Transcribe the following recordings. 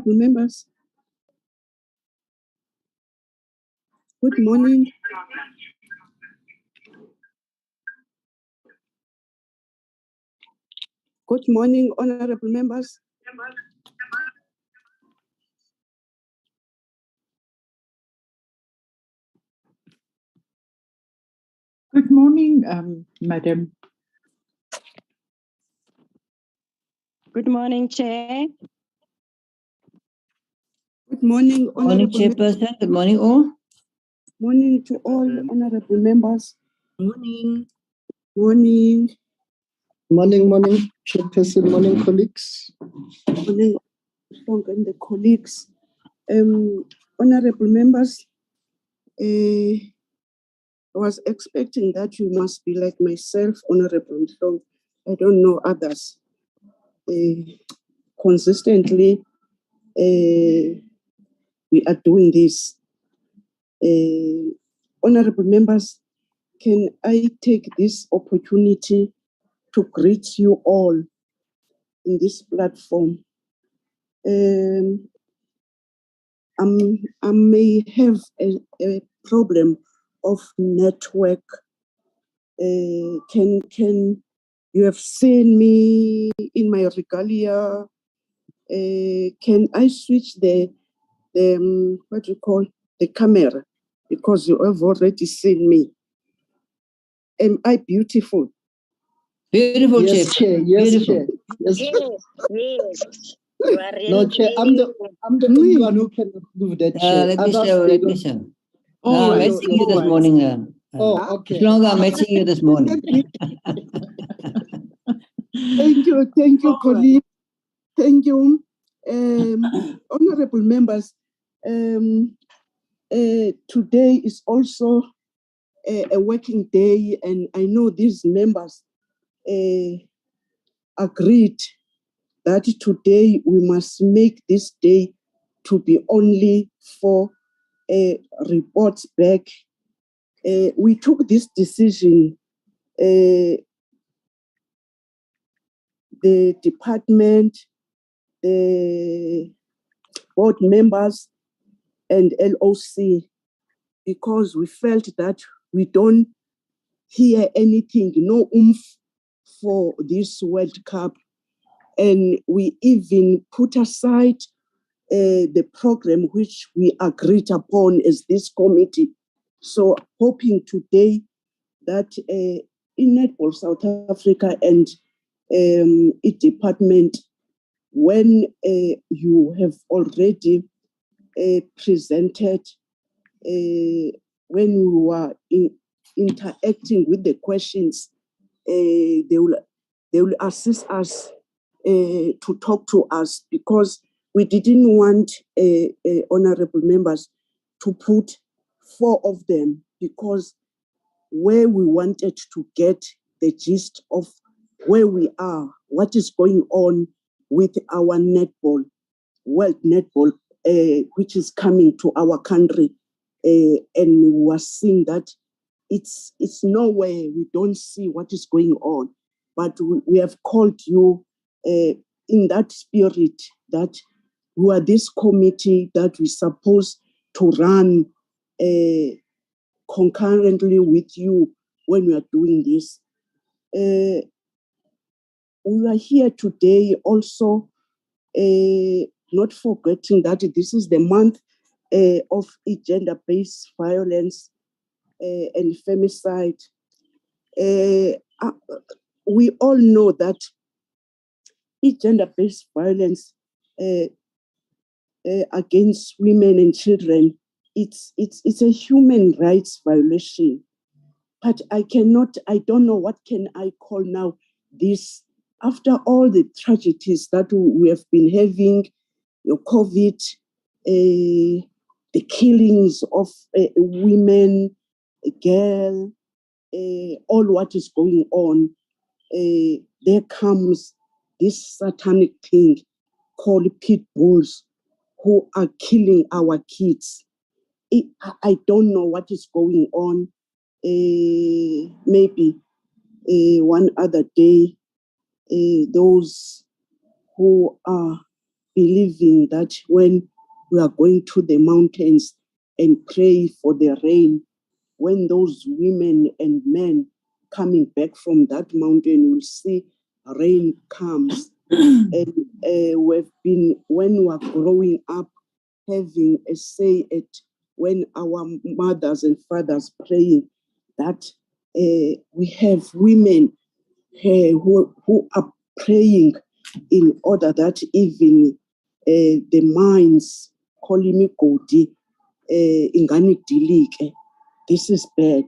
Honorable members, good morning. Good morning, honorable members. Good morning, Madam. Good morning, Chair. Good morning, Morning, honorable members. Chairperson. Good morning, all. Morning to all honorable members. Morning. Morning. Morning, Chairperson. Morning, colleagues. Morning, and the colleagues. Honorable members, I was expecting that you must be like myself, Honorable Nhlong. I don't know others. Consistently, we are doing this. Honorable members, can I take this opportunity to greet you all in this platform? I may have a problem of network. Can you have seen me in my regalia? Can I switch the what do you call the camera? Because you have already seen me. Am I beautiful? Beautiful, Yes, Chair. Yes, Beautiful. Chair. Yes, Chair. Yes. You are really No, Chair. I'm the only one who can approve that, Chair. Let me Others, show. they Let me don't- show. Oh, I'm I matching you this know. morning. okay. No longer I'm matching you this morning. Thank you, colleague. Thank you. Honorable members, today is also a working day, and I know these members agreed that today we must make this day to be only for reports back. We took this decision. The department, the board members, and LOC, because we felt that we don't hear anything, no oomph for this World Cup. And we even put aside the program which we agreed upon as this committee. So hoping today that in Netball South Africa and its department, when you have already presented, when we were interacting with the questions, they will assist us to talk to us, because we didn't want honorable members to put 4 of them, because where we wanted to get the gist of where we are, what is going on with our netball, World Netball, which is coming to our country, and we were seeing that it's nowhere. We don't see what is going on, but we have called you in that spirit that we are this committee that we're supposed to run concurrently with you when we are doing this. We are here today also, not forgetting that this is the month of gender-based violence and femicide. We all know that gender-based violence against women and children, it's a human rights violation. But I don't know what can I call now this, after all the tragedies that we have been having, COVID, the killings of women, girls, all what is going on, there comes this satanic thing called pit bulls who are killing our kids. I don't know what is going on. Maybe one other day, those who are believing that when we are going to the mountains and pray for the rain, when those women and men coming back from that mountain will see rain comes. And we've been, when we are growing up, having a say at when our mothers and fathers praying, that we have women who are praying in order that even the mines, Kolimigodi, ingani dilike. This is bad.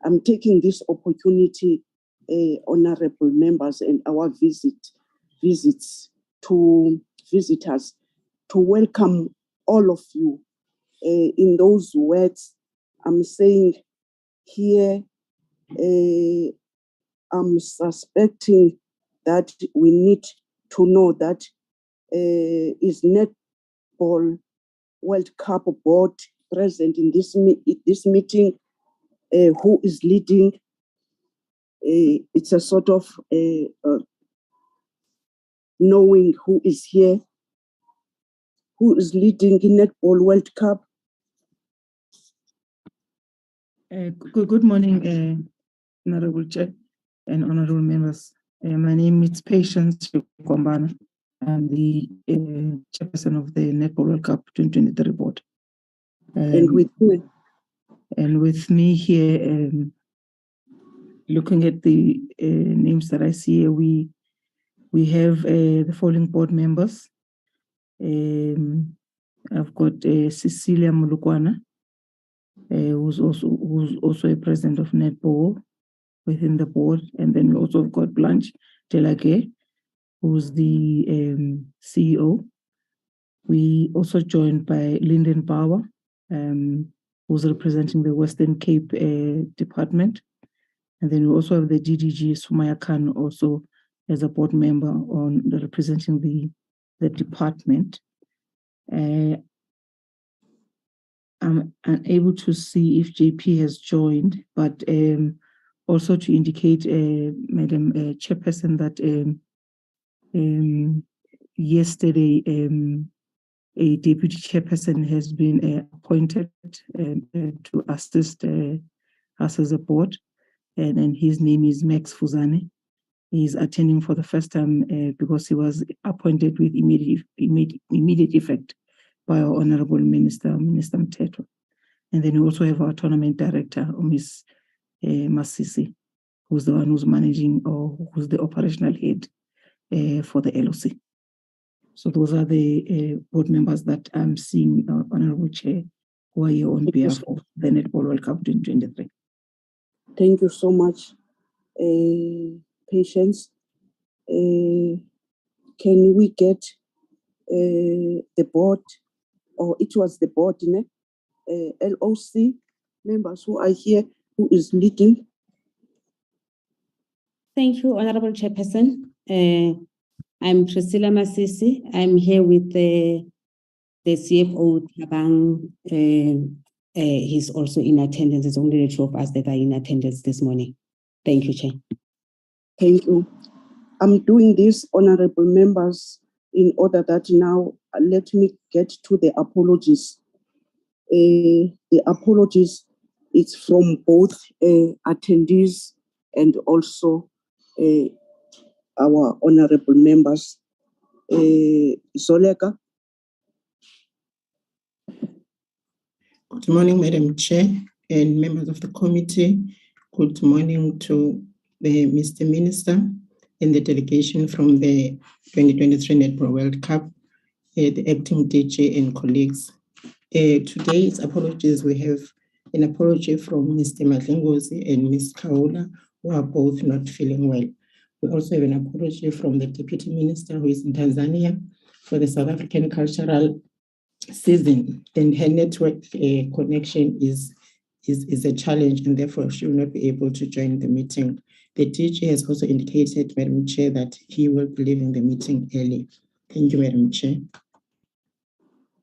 I'm taking this opportunity, honorable members and our visits to visitors, to welcome all of you. In those words, I'm saying here, I'm suspecting that we need to know that is Netball World Cup Board present in this meeting, who is leading. It's a sort of knowing who is here, who is leading in Netball World Cup. Good morning, Honorable Chair and honorable members. My name is Patience Kwambana. I'm the chairperson of the Netball World Cup 2023 board. And with who? And with me here, looking at the names that I see here, we have the following board members. I've got Cecilia Mulukwana, who's also a president of Netball within the board, and then we also have got Blanche Delage, who's the CEO. We also joined by Lyndon Bauer, who's representing the Western Cape department, and then we also have the GDG Sumaya Khan also as a board member on representing the department. I'm unable to see if JP has joined, but also to indicate, Madam Chairperson, that yesterday a deputy chairperson has been appointed to assist us as a board, and his name is Max Fuzane. He's attending for the first time because he was appointed with immediate effect by our Honorable Minister Mteto. And then we also have our tournament director, Ms. Masisi, who's the one who's managing, or who's the operational head for the LOC. So those are the board members that I'm seeing, Honorable Chair, who are here on behalf of the Netball World Cup 2023. Thank you so much, Patience. Can we get the board, or it was the board, LOC members who are here, who is leading? Thank you, Honorable Chairperson. I'm Priscilla Masisi. I'm here with the CFO, Tabang. He's also in attendance. It's only the two of us that are in attendance this morning. Thank you, Chair. Thank you. I'm doing this, honorable members, in order that now let me get to the apologies. The apologies, it's from both attendees and also our honorable members. Zoleka. Good morning, Madam Chair and members of the committee. Good morning to Mr. Minister and the delegation from the 2023 Netball World Cup, the acting DJ and colleagues. Today's apologies, we have an apology from Mr. Madlengozi and Ms. Kaula, who are both not feeling well. We also have an apology from the Deputy Minister, who is in Tanzania, for the South African cultural season, and her network connection is a challenge, and therefore she will not be able to join the meeting. The DG has also indicated, Madam Chair, that he will be leaving the meeting early. Thank you, Madam Chair.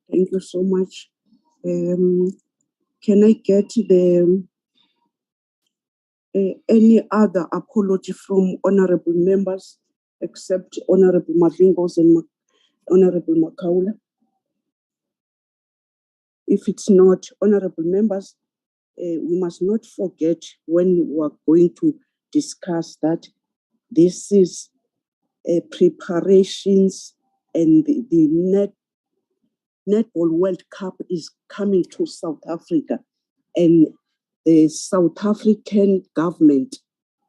Thank you so much. Can I get any other apology from honorable members except Honorable Madlingos and Honorable Makaula. If it's not, honorable members, we must not forget when we are going to discuss that this is preparations and the Netball World Cup is coming to South Africa, and the South African government,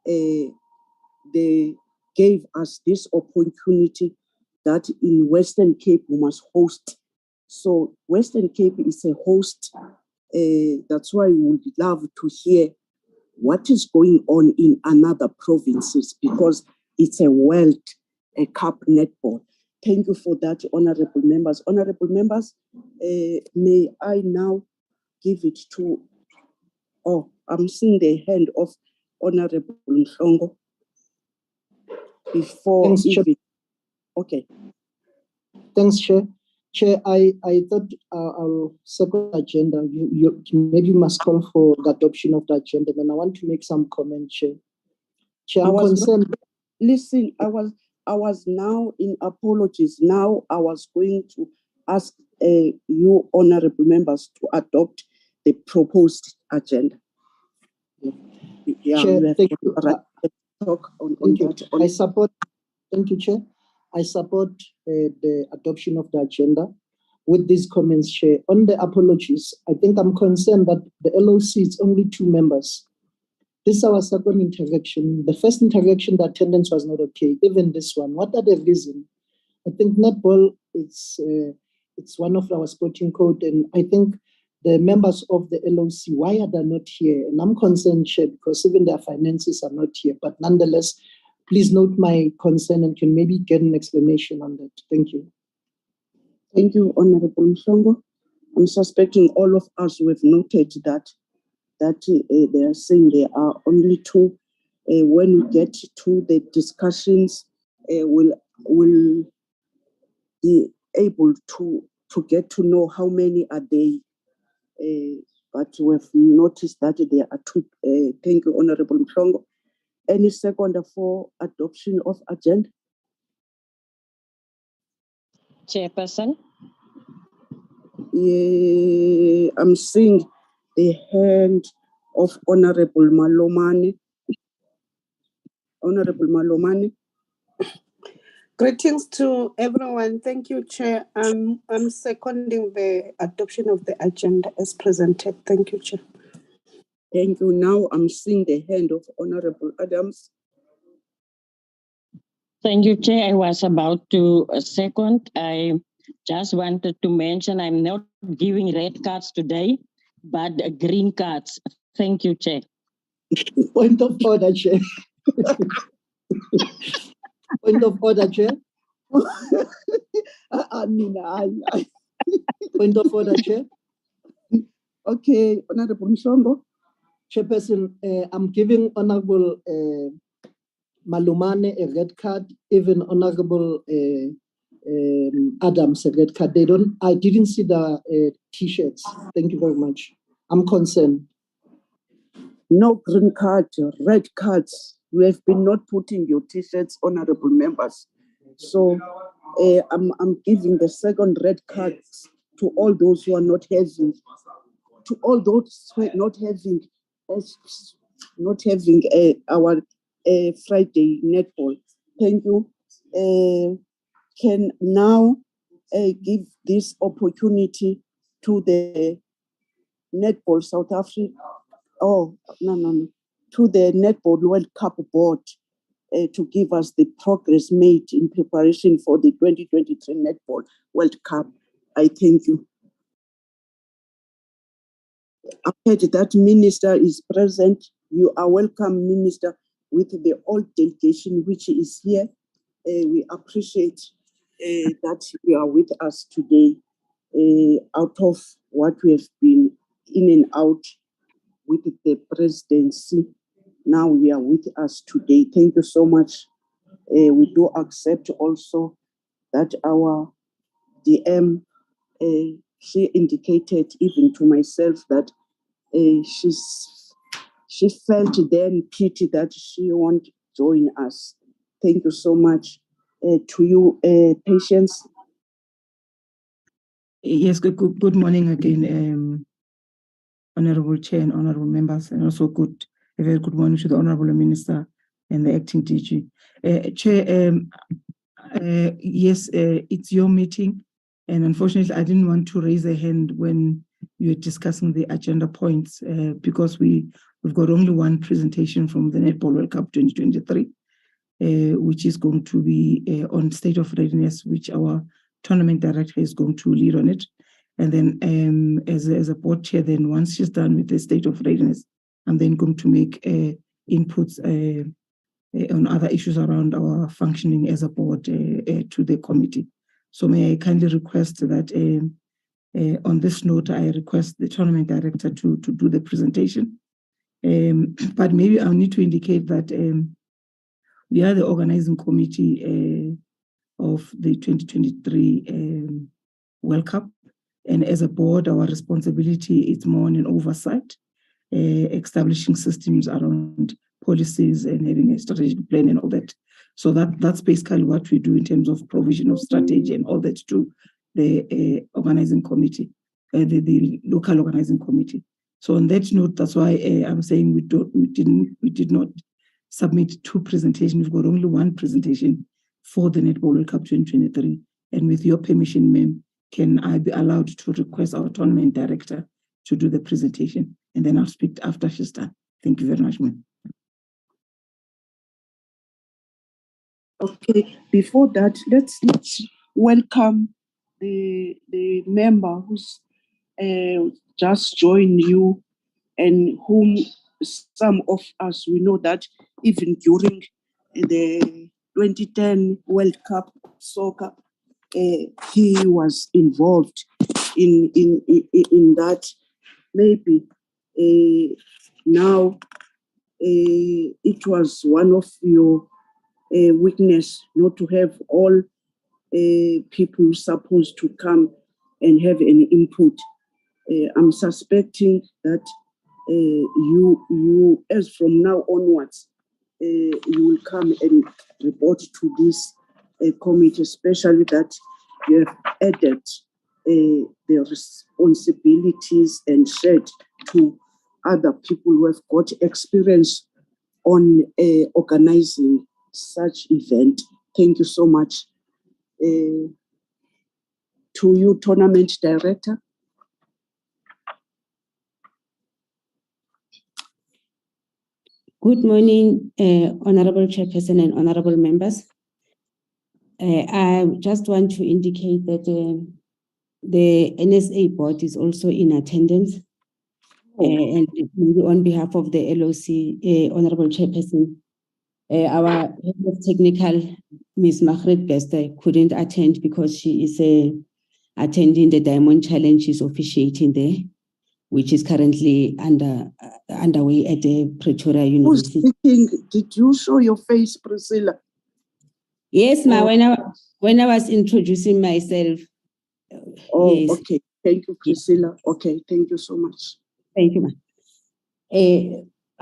they gave us this opportunity that in Western Cape we must host. So Western Cape is a host. That's why we would love to hear what is going on in another provinces, because it's a World Cup netball. Thank you for that, honorable members. Honorable members, may I now give it to, I'm seeing the hand of Honorable Mhlongo before. Thanks, Chair. Okay. Thanks, Chair. Chair, I thought our second agenda, you maybe must call for the adoption of the agenda, and I want to make some comments, Chair. Chair, I'm concerned. Listen, I was now in apologies. Now I was going to ask you honorable members to adopt the proposed agenda. Yeah, Chair, thank you. Talk on Thank you. that. I support. Thank you, Chair. I support the adoption of the agenda. With these comments, Chair, on the apologies, I think I'm concerned that the LOC is only 2 members. This is our second interaction. The first interaction, the attendance was not okay. Even this one, what are the reasons? I think netball, it's one of our sporting code, and I think the members of the LOC, why are they not here? And I'm concerned, Chair, because even their finances are not here. But nonetheless, please note my concern and can maybe get an explanation on that. Thank you. Thank you, Honorable Mhlongo. I'm suspecting all of us who have noted that they are saying there are only 2. When we get to the discussions, we'll be able to get to know how many are they. But we have noticed that there are 2. Thank you, Honorable Mhlongo. Any second for adoption of agenda? Chairperson. Yeah, I'm seeing the hand of Honorable Malomane. Honorable Malomane. Greetings to everyone. Thank you, Chair. I'm seconding the adoption of the agenda as presented. Thank you, Chair. Thank you. Now I'm seeing the hand of Honorable Adams. Thank you, Chair. I was about to second. I just wanted to mention I'm not giving red cards today, but green cards. Thank you, Chair. Point of order, Chair. Point of order, Chair. Point of order, Chair. Okay, Honorable Mhlongo. Chairperson, I'm giving Honorable Malumane a red card, even Honorable Adams a red card. I didn't see the T-shirts. Thank you very much. I'm concerned. No green card, red cards. We have been not putting your T-shirts, honorable members. So I'm giving the second red cards to all those who are not having, to all those who are not having our Friday netball. Thank you. Can now give this opportunity to the Netball South Africa. To the Netball World Cup Board to give us the progress made in preparation for the 2023 Netball World Cup. I thank you. I heard that Minister is present. You are welcome, Minister, with the whole delegation which is here. We appreciate that you are with us today out of what we have been in and out with the presidency. Now we are with us today. Thank you so much. We do accept also that our DM, she indicated even to myself that she felt then pity that she won't join us. Thank you so much to you, Patience. Yes, good morning again, Honorable Chair and Honorable Members, and also a very good morning to the Honorable Minister and the Acting DG. Chair, yes, it's your meeting, and unfortunately, I didn't want to raise a hand when you were discussing the agenda points because we've got only one presentation from the Netball World Cup 2023, which is going to be on state of readiness, which our tournament director is going to lead on it. And then as a board chair, then once she's done with the state of readiness, I'm then going to make inputs on other issues around our functioning as a board to the committee. So may I kindly request that on this note, I request the tournament director to do the presentation. But maybe I'll need to indicate that we are the organizing committee of the 2023 World Cup. And as a board, our responsibility is more on an oversight, establishing systems around policies and having a strategic plan and all that. So that's basically what we do in terms of provision of strategy and all that to the organizing committee, the local organizing committee. So on that note, that's why I'm saying we did not submit two presentations. We've got only one presentation for the Netball World Cup 2023. And with your permission, ma'am, can I be allowed to request our tournament director to do the presentation? And then I'll speak after she's done. Thank you very much, ma'am. Okay, before that, let's welcome the member who's just joined you and whom some of us, we know that even during the 2010 World Cup soccer, he was involved in that. Maybe now it was one of your weakness not to have all people supposed to come and have an input. I'm suspecting that you as from now onwards, you will come and report to this committee, especially that you have added the responsibilities and shared to other people who have got experience on organizing such event. Thank you so much. To you, tournament director. Good morning, Honorable Chairperson and Honorable Members. I just want to indicate that the NSA board is also in attendance. And maybe on behalf of the LOC, Honorable Chairperson, our head of technical, Ms. Margaret Bester, couldn't attend because she is attending the Diamond Challenge. She's officiating there, which is currently underway at the Pretoria University. Who's speaking? Did you show your face, Priscilla? Yes, ma. When I was introducing myself. Oh, yes. Okay. Thank you, Priscilla. Okay, thank you so much. Thank you, ma.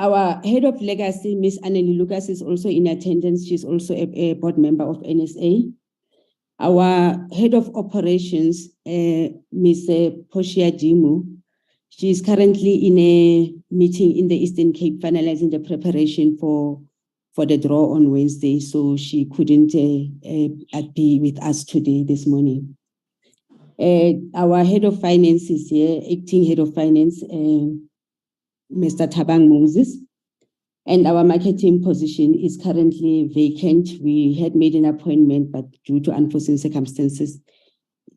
Our head of legacy, Ms. Anneli Lucas, is also in attendance. She's also a board member of NSA. Our head of operations, Ms. Poshia Dimu, she is currently in a meeting in the Eastern Cape, finalizing the preparation for the draw on Wednesday, so she couldn't be with us today, this morning. Our head of finance is here, acting head of finance, Mr. Thabang Moses, and our marketing position is currently vacant. We had made an appointment, but due to unforeseen circumstances,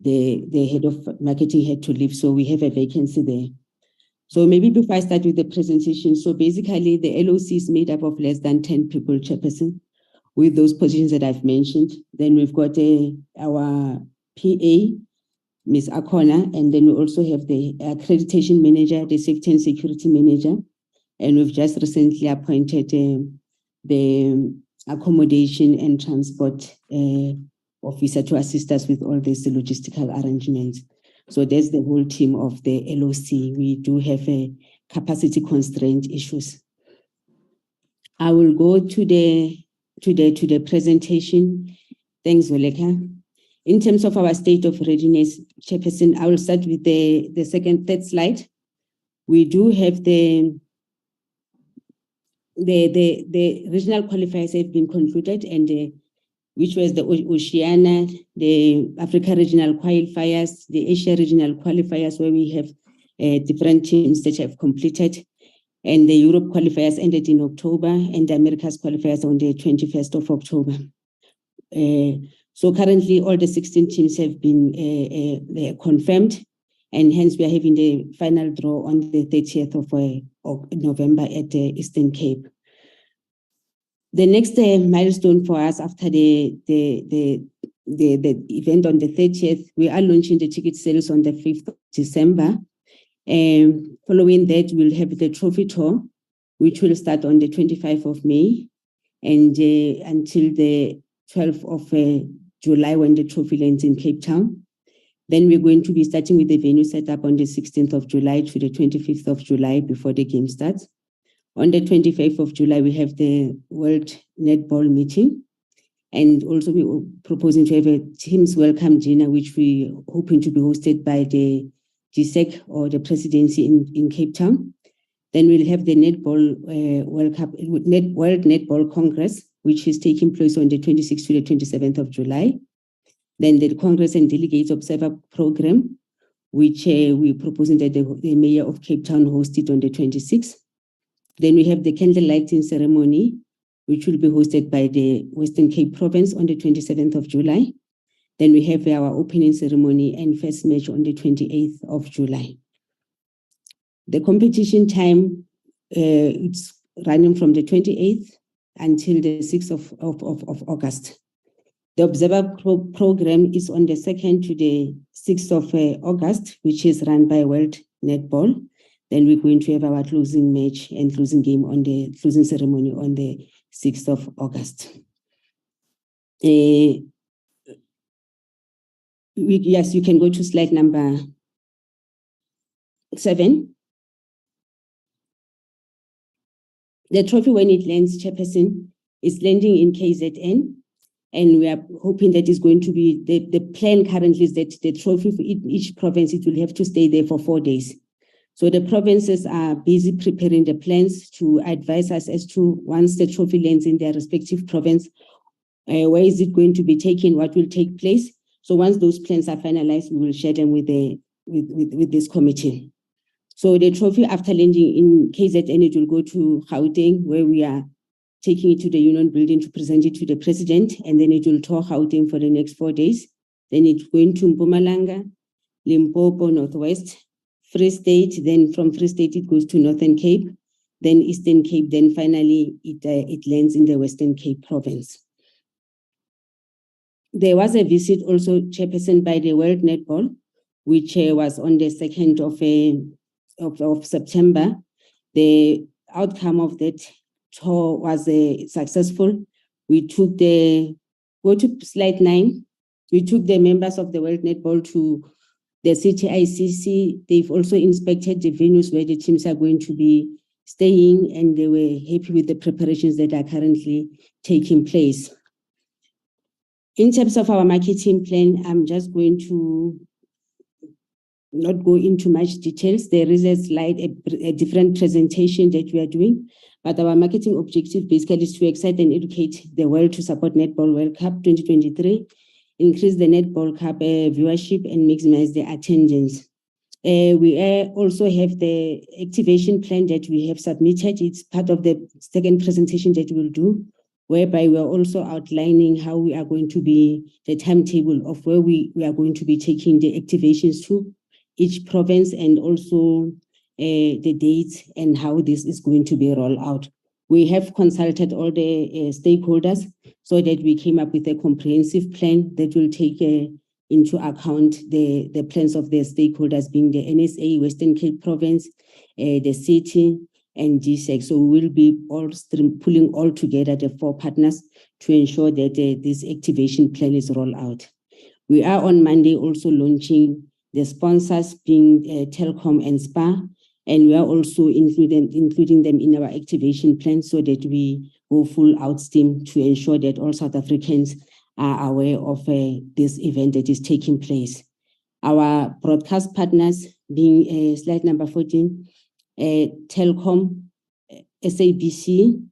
the head of marketing had to leave, so we have a vacancy there. So maybe before I start with the presentation, so basically the LOC is made up of less than 10 people, Chairperson, with those positions that I've mentioned. Then we've got our PA, Ms. Akona, and then we also have the accreditation manager, the safety and security manager, and we've just recently appointed the accommodation and transport officer to assist us with all these logistical arrangements. So there's the whole team of the LOC. We do have a capacity constraint issues. I will go to the presentation. Thanks, Oleka. In terms of our state of readiness, Chairperson, I will start with the third slide. We do have the regional qualifiers have been concluded, and which was the Oceania, the Africa regional qualifiers, the Asia regional qualifiers, where we have different teams that have completed, and the Europe qualifiers ended in October, and the Americas qualifiers on the 21st of October. So currently, all the 16 teams have been confirmed, and hence we are having the final draw on the 30th of November at the Eastern Cape. The next milestone for us after the event on the 30th, we are launching the ticket sales on the 5th of December. Following that, we'll have the trophy tour, which will start on the 25th of May and until the 12th of July when the trophy lands in Cape Town. Then we're going to be starting with the venue setup on the 16th of July to the 25th of July before the game starts. On the 25th of July, we have the World Netball meeting. And also we're proposing to have a team's welcome dinner, which we're hoping to be hosted by the GSEC or the presidency in Cape Town. Then we'll have the Netball World Netball Congress, which is taking place on the 26th to the 27th of July. Then the Congress and Delegates Observer Program, which we're proposing that the Mayor of Cape Town host it on the 26th. Then we have the candle lighting ceremony, which will be hosted by the Western Cape Province on the 27th of July. Then we have our opening ceremony and first match on the 28th of July. The competition time, it's running from the 28th until the 6th of August. The Observer Program is on the 2nd to the 6th of August, which is run by World Netball. Then we're going to have our closing match and closing game on the closing ceremony on the 6th of August. Yes, you can go to slide number 7. The trophy, when it lands, Chairperson, is landing in KZN. And we are hoping that it's going to be, the plan currently is that the trophy for each province, it will have to stay there for 4 days. So the provinces are busy preparing the plans to advise us as to once the trophy lands in their respective province, where is it going to be taken, what will take place. So once those plans are finalized, we will share them with this committee. So the trophy, after landing in KZN, it will go to Gauteng, where we are taking it to the Union Building to present it to the President, and then it will tour Gauteng for the next 4 days. Then it's going to Mpumalanga, Limpopo, Northwest, Free State, then from Free State it goes to Northern Cape, then Eastern Cape, then finally it lands in the Western Cape Province. There was a visit also, Chairperson, by the World Netball, which was on the 2nd of September. The outcome of that tour was successful. We took go to slide 9. We took the members of the World Netball to the CTICC. They've also inspected the venues where the teams are going to be staying, and they were happy with the preparations that are currently taking place. In terms of our marketing plan, I'm just going to not go into much details. There is a slide, a different presentation that we are doing, but our marketing objective basically is to excite and educate the world to support Netball World Cup 2023, increase the Netball Cup viewership, and maximize the attendance. We also have the activation plan that we have submitted. It's part of the second presentation that we'll do, whereby we are also outlining how we are going to be, the timetable of where we are going to be taking the activations to each province, and also the dates and how this is going to be rolled out. We have consulted all the stakeholders so that we came up with a comprehensive plan that will take into account the plans of the stakeholders, being the NSA, Western Cape Province, the city, and GSEC. So we will be pulling all together the 4 partners to ensure that this activation plan is rolled out. We are on Monday also launching the sponsors, being Telkom and SPAR, and we are also including them in our activation plan so that we go full out steam to ensure that all South Africans are aware of this event that is taking place. Our broadcast partners being slide number 14, Telkom, SABC,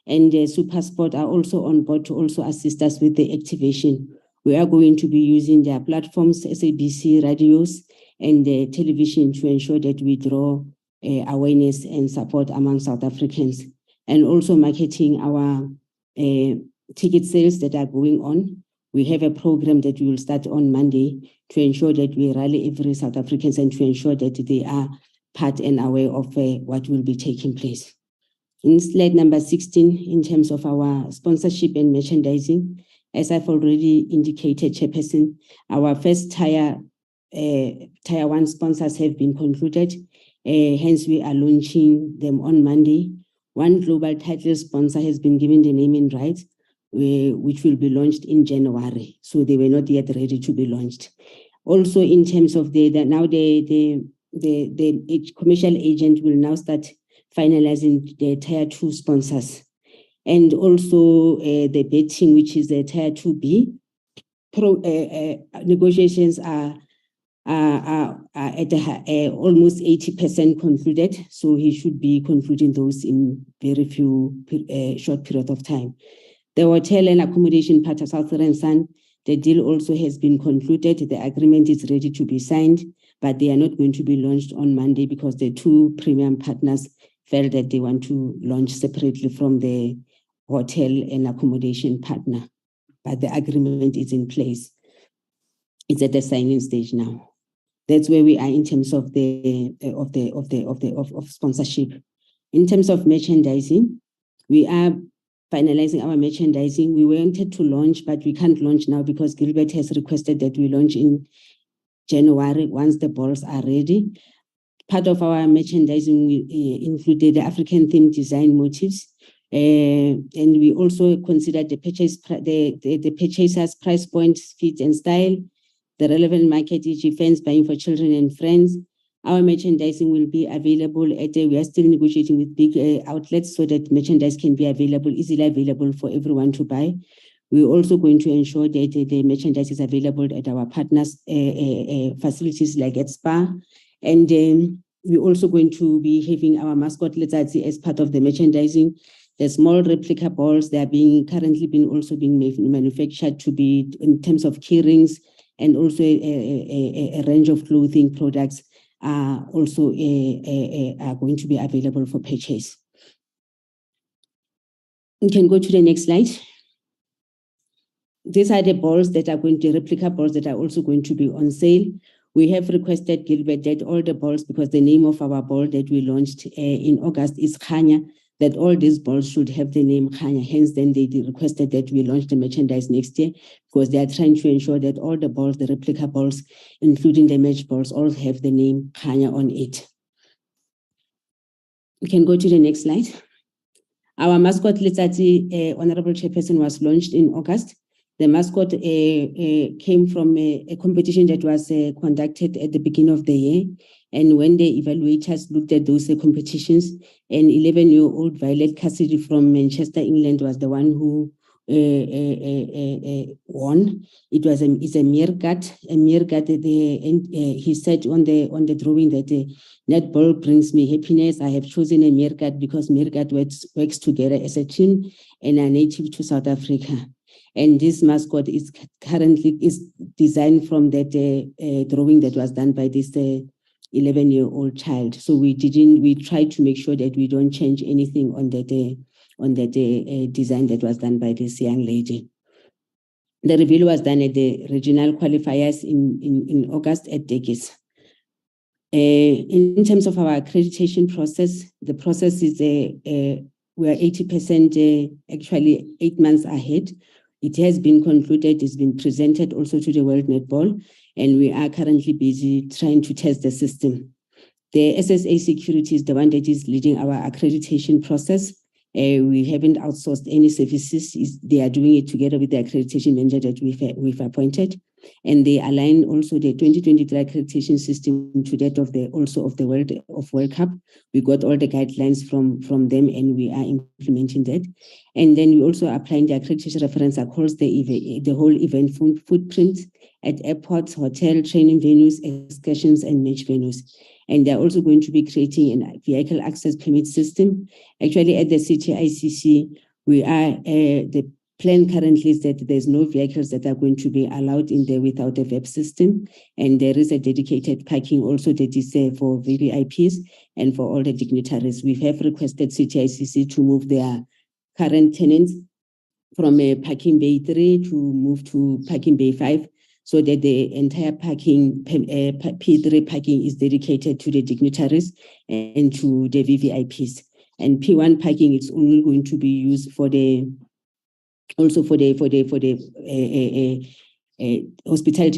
and SuperSport are also on board to also assist us with the activation. We are going to be using their platforms, SABC radios and television, to ensure that we draw awareness and support among South Africans, and also marketing our ticket sales that are going on. We have a program that we will start on Monday to ensure that we rally every South Africans and to ensure that they are part and aware of what will be taking place. In slide number 16, in terms of our sponsorship and merchandising, as I've already indicated, Chairperson, our first tier 1 sponsors have been concluded. Hence, we are launching them on Monday. One global title sponsor has been given the naming rights, which will be launched in January. So they were not yet ready to be launched. Also, in terms of the commercial agent will now start finalizing the tier 2 sponsors. And also the betting, which is the tier 2B, negotiations are at almost 80% concluded. So he should be concluding those in very short period of time. The hotel and accommodation part of Southern Sun, the deal also has been concluded. The agreement is ready to be signed, but they are not going to be launched on Monday because the 2 premium partners felt that they want to launch separately from the hotel and accommodation partner. But the agreement is in place. It's at the signing stage now. That's where we are in terms of of sponsorship. In terms of merchandising, we are finalizing our merchandising. We wanted to launch, but we can't launch now because Gilbert has requested that we launch in January once the balls are ready. Part of our merchandising included the African themed design motifs. And we also considered the purchaser's price point, fit and style, the relevant market, e.g. fans buying for children and friends. Our merchandising will be available we are still negotiating with big outlets so that merchandise can be easily available for everyone to buy. We're also going to ensure that the merchandise is available at our partners' facilities like at SPA. And we're also going to be having our mascot letsatsi as part of the merchandising. The small replica balls, they are currently being manufactured to be in terms of key rings, and also a range of clothing products are also are going to be available for purchase. You can go to the next slide. These are the balls that are replica balls that are also going to be on sale. We have requested Gilbert that all the balls, because the name of our ball that we launched in August is Khanya, that all these balls should have the name Khanya. Hence, then they requested that we launch the merchandise next year, because they are trying to ensure that all the balls, the replica balls, including the match balls, all have the name Khanya on it. We can go to the next slide. Our mascot letsatsi, Honorable Chairperson, was launched in August. The mascot came from a competition that was conducted at the beginning of the year. And when the evaluators looked at those competitions, an 11-year-old Violet Cassidy from Manchester, England, was the one who won. It's a meerkat. A meerkat. He said on the drawing that netball brings me happiness. I have chosen a meerkat because meerkat works together as a team and are native to South Africa. And this mascot is currently designed from that drawing that was done by this 11-year-old child. So we tried to make sure that we don't change anything on that design that was done by this young lady. The reveal was done at the regional qualifiers in August at Dekis. In terms of our accreditation process, the process is we are 80% actually 8 months ahead. It has been concluded, it's been presented also to the World Netball, and we are currently busy trying to test the system. The SSA Security is the one that is leading our accreditation process, We haven't outsourced any services. They are doing it together with the accreditation manager that we've appointed. And they align also the 2023 accreditation system to that of the World Cup. We got all the guidelines from them, and we are implementing that. And then we also applying the accreditation reference across the whole event footprint at airports, hotel, training venues, excursions, and match venues. And they're also going to be creating a vehicle access permit system. Actually, at the CTICC, we are the plan currently is that there's no vehicles that are going to be allowed in there without a VEP system. And there is a dedicated parking also that is there for VVIPs and for all the dignitaries. We have requested CTICC to move their current tenants from a parking bay 3 to move to parking bay 5, so that the entire parking, P3 parking is dedicated to the dignitaries and to the VVIPs. And P1 parking is only going to be used for the hospitality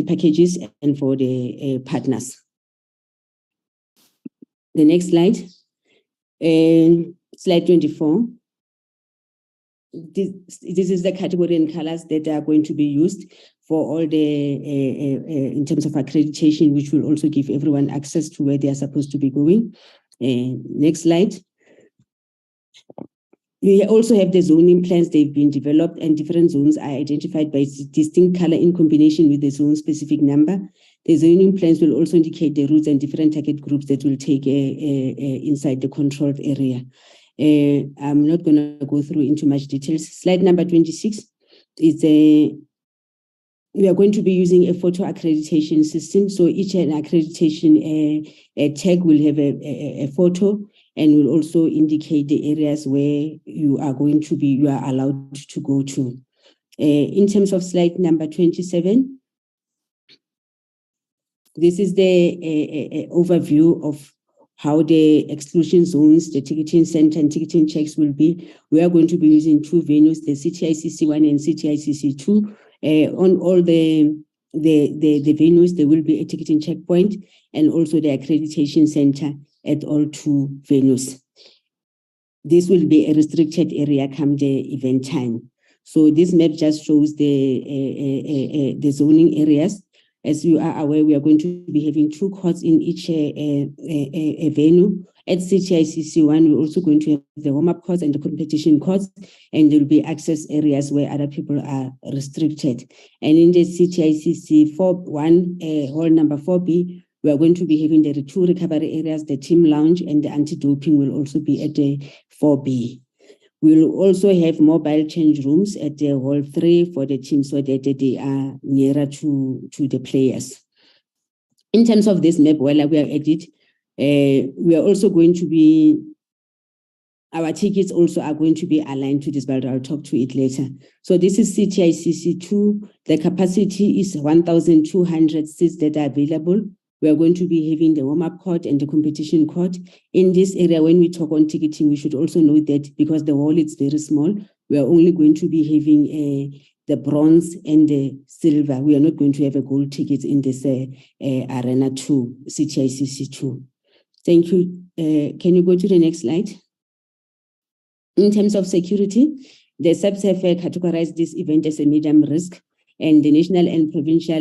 packages and for the partners. The next slide, slide 24. This is the category and colors that are going to be used for all the, in terms of accreditation, which will also give everyone access to where they are supposed to be going. Next slide. We also have the zoning plans. They've been developed, and different zones are identified by distinct color in combination with the zone specific number. The zoning plans will also indicate the routes and different target groups that will take inside the controlled area. I'm not going to go through into much details. Slide number 26 is we are going to be using a photo accreditation system. So each accreditation tag will have a photo, and will also indicate the areas where you are allowed to go to. In terms of slide number 27, this is the overview of how the exclusion zones, the ticketing center and ticketing checks will be. We are going to be using 2 venues, the CTICC 1 and CTICC 2. On all the venues, there will be a ticketing checkpoint and also the accreditation center at all 2 venues. This will be a restricted area come the event time. So this map just shows the zoning areas. As you are aware, we are going to be having 2 courts in each venue. At CTICC 1, we're also going to have the warm-up courts and the competition courts, and there will be access areas where other people are restricted. And in the CTICC 1, hall number 4B, we are going to be having the 2 recovery areas, the team lounge, and the anti-doping will also be at the 4B. We'll also have mobile change rooms at the hall 3 for the team so that they are nearer to the players. In terms of this map, while we are at it, we are also going to be, our tickets also are going to be aligned to this, but I'll talk to it later. So this is CTICC 2. The capacity is 1,200 seats that are available. We are going to be having the warm-up court and the competition court. In this area, when we talk on ticketing, we should also know that because the hall is very small, we are only going to be having the bronze and the silver. We are not going to have a gold ticket in this Arena 2, CTICC 2. Thank you. Can you go to the next slide? In terms of security, the SAPs have categorized this event as a medium risk, and the national and provincial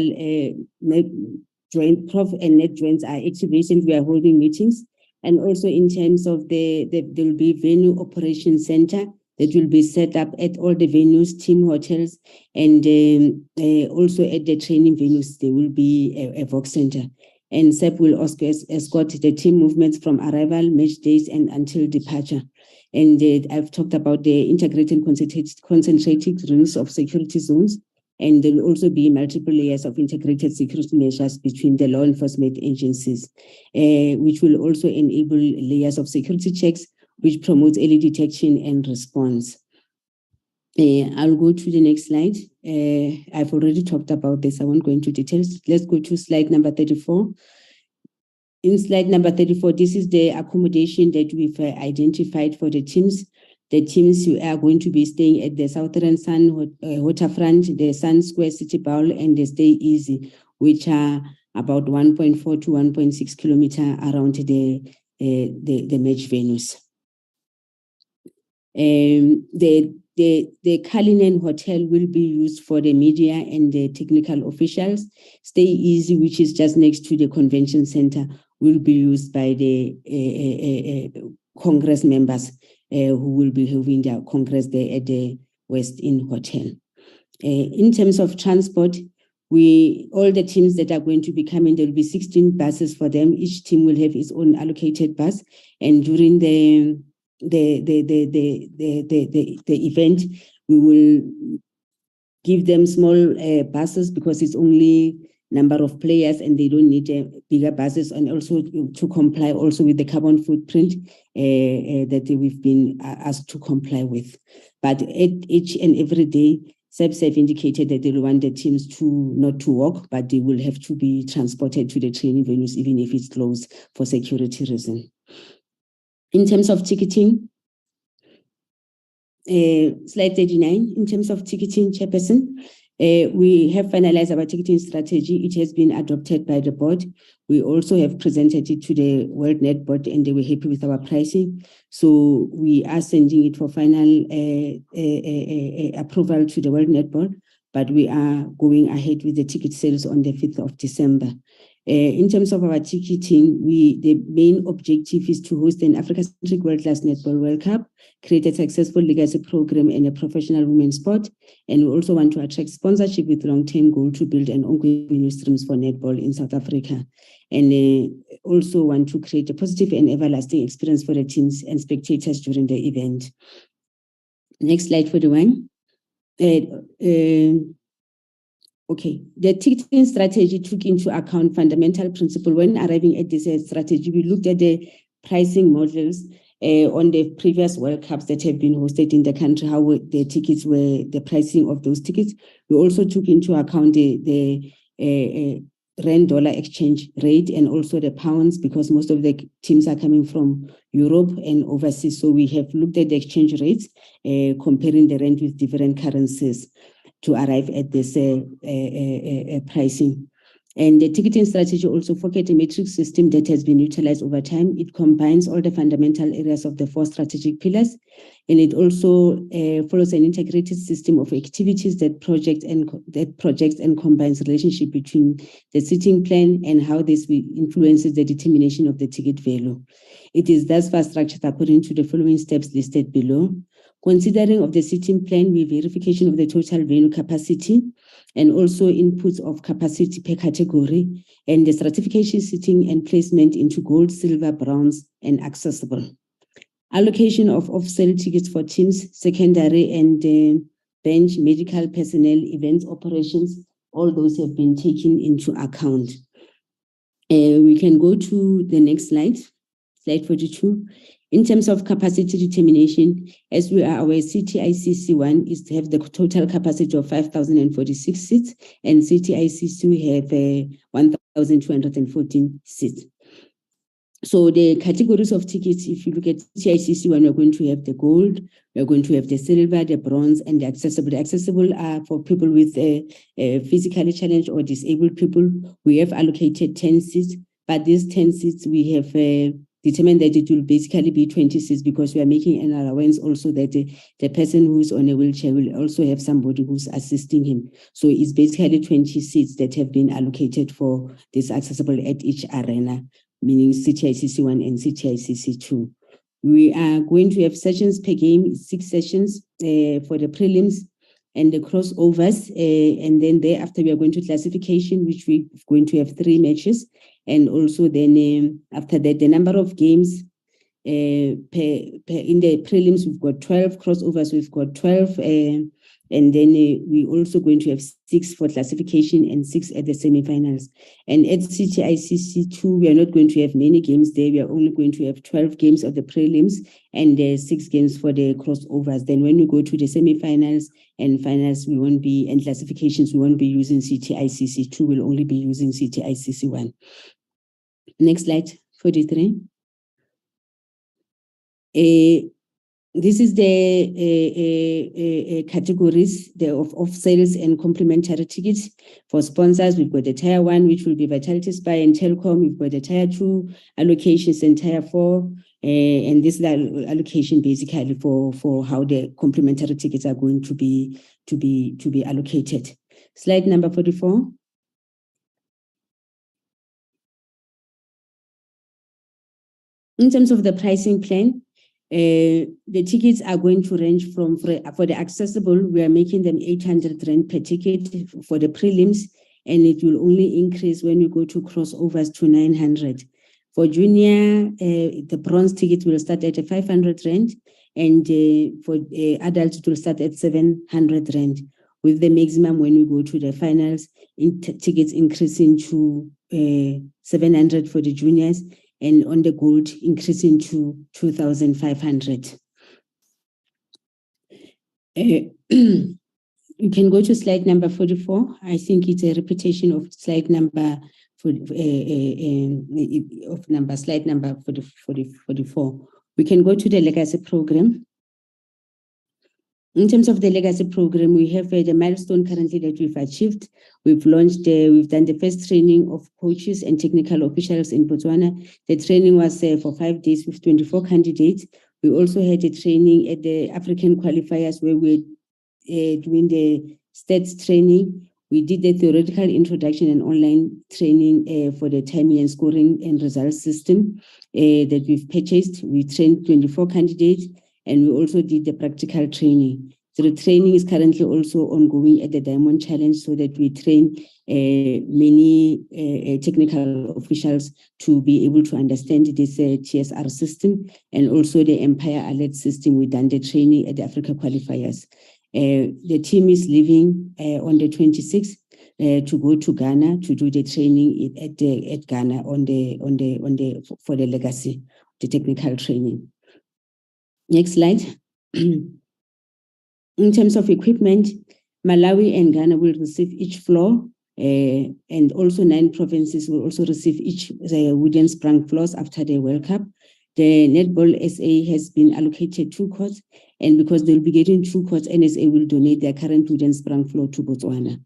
prof and net joints are activations. We are holding meetings, and also in terms of there will be venue operation center that will be set up at all the venues, team hotels, and also at the training venues there will be a VOC center. And SAP will also escort the team movements from arrival, match days, and until departure. And I've talked about the integrated concentrated rings of security zones. And there will also be multiple layers of integrated security measures between the law enforcement agencies, which will also enable layers of security checks, which promotes early detection and response. I'll go to the next slide. I've already talked about this. I won't go into details. Let's go to slide number 34. In slide number 34, this is the accommodation that we've identified for the teams. The teams who are going to be staying at the Southern Sun Waterfront, the Sun Square City Bowl, and the Stay Easy, which are about 1.4 to 1.6 kilometers around the match venues. The Cullinan Hotel will be used for the media and the technical officials. Stay Easy, which is just next to the convention center, will be used by the Congress members who will be having their Congress there at the West Inn Hotel. In terms of transport, all the teams that are going to be coming, there will be 16 buses for them. Each team will have its own allocated bus, and during the event, we will give them small buses because it's only number of players and they don't need bigger buses, and also to comply also with the carbon footprint that we've been asked to comply with. But at each and every day, SEPs have indicated that they want the teams not to walk, but they will have to be transported to the training venues, even if it's closed for security reasons. In terms of ticketing, slide 39, in terms of ticketing, Chairperson, we have finalized our ticketing strategy. It has been adopted by the board. We also have presented it to the World Net Board and they were happy with our pricing. So we are sending it for final approval to the World Net Board, but we are going ahead with the ticket sales on the 5th of December. In terms of our ticketing, the main objective is to host an Africa-centric world-class Netball World Cup, create a successful legacy program and a professional women's sport, and we also want to attract sponsorship with long-term goal to build an ongoing revenue streams for netball in South Africa, and also want to create a positive and everlasting experience for the teams and spectators during the event. Next slide for the one. Okay, the ticketing strategy took into account fundamental principle. When arriving at this strategy, we looked at the pricing models on the previous World Cups that have been hosted in the country, how the tickets were, the pricing of those tickets. We also took into account the rand-dollar exchange rate and also the pounds, because most of the teams are coming from Europe and overseas. So we have looked at the exchange rates, comparing the rand with different currencies to arrive at this pricing. And the ticketing strategy also focused a metric system that has been utilized over time. It combines all the fundamental areas of the 4 strategic pillars, and it also follows an integrated system of activities that projects and combines relationship between the seating plan and how this influences the determination of the ticket value. It is thus far structured according to the following steps listed below. Considering of the seating plan with verification of the total venue capacity and also inputs of capacity per category, and the stratification seating and placement into gold, silver, bronze, and accessible. Allocation of off-sale tickets for teams, secondary and bench, medical personnel, events operations, all those have been taken into account. We can go to the next slide, slide 42. In terms of capacity determination, as we are aware, CTICC1 is to have the total capacity of 5,046 seats, and CTICC2 have 1,214 seats. So the categories of tickets, if you look at CTICC1, we're going to have the gold, we're going to have the silver, the bronze, and the accessible. The accessible are for people with physically challenged or disabled people. We have allocated 10 seats, but these 10 seats we have determined that it will basically be 20 seats, because we are making an allowance also that the person who's on a wheelchair will also have somebody who's assisting him. So it's basically 20 seats that have been allocated for this accessible at each arena, meaning CTICC1 and CTICC2. We are going to have sessions per game, 6 sessions for the prelims and the crossovers. And then thereafter, we are going to classification, which we're going to have 3 matches. And also then after that, the number of games in the prelims, we've got 12 crossovers, we've got 12. And then we're also going to have 6 for classification and 6 at the semifinals. And at CTICC2, we are not going to have many games there. We are only going to have 12 games of the prelims and 6 games for the crossovers. Then when we go to the semifinals and finals, we won't be, and classifications, we won't be using CTICC2, we'll only be using CTICC1. Next slide, 43. This is the categories of sales and complementary tickets. For sponsors, we've got the Tier 1, which will be Vitality Spy and Telkom. We've got the Tier 2 allocations and Tier 4 And this is the allocation basically for how the complementary tickets are going to be allocated. Slide number 44. In terms of the pricing plan, the tickets are going to range from, for the accessible, we are making them 800 Rand per ticket for the prelims, and it will only increase when you go to crossovers to 900. For junior, the bronze ticket will start at 500 Rand, and for adults, it will start at 700 Rand, with the maximum when we go to the finals, tickets increasing to 700 for the juniors, and on the gold increasing to 2,500. You can go to slide number 44. I think it's a repetition of slide number slide number 44. We can go to the legacy program. In terms of the legacy program, we have the milestone currently that we've achieved. We've launched, we've done the first training of coaches and technical officials in Botswana. The training was for 5 days with 24 candidates. We also had a training at the African qualifiers where we're doing the stats training. We did the theoretical introduction and online training for the timing and scoring and results system that we've purchased. We trained 24 candidates. And we also did the practical training. So the training is currently also ongoing at the Diamond Challenge, so that we train many technical officials to be able to understand this TSR system, and also the Empire Alert system. We done the training at the Africa qualifiers. The team is leaving on the 26th to go to Ghana to do the training at Ghana for the legacy, the technical training. Next slide. In terms of equipment, Malawi and Ghana will receive each floor, and also 9 provinces will also receive each wooden sprung floors after the World Cup. The Netball SA has been allocated 2 courts, and because they'll be getting 2 courts, NSA will donate their current wooden sprung floor to Botswana.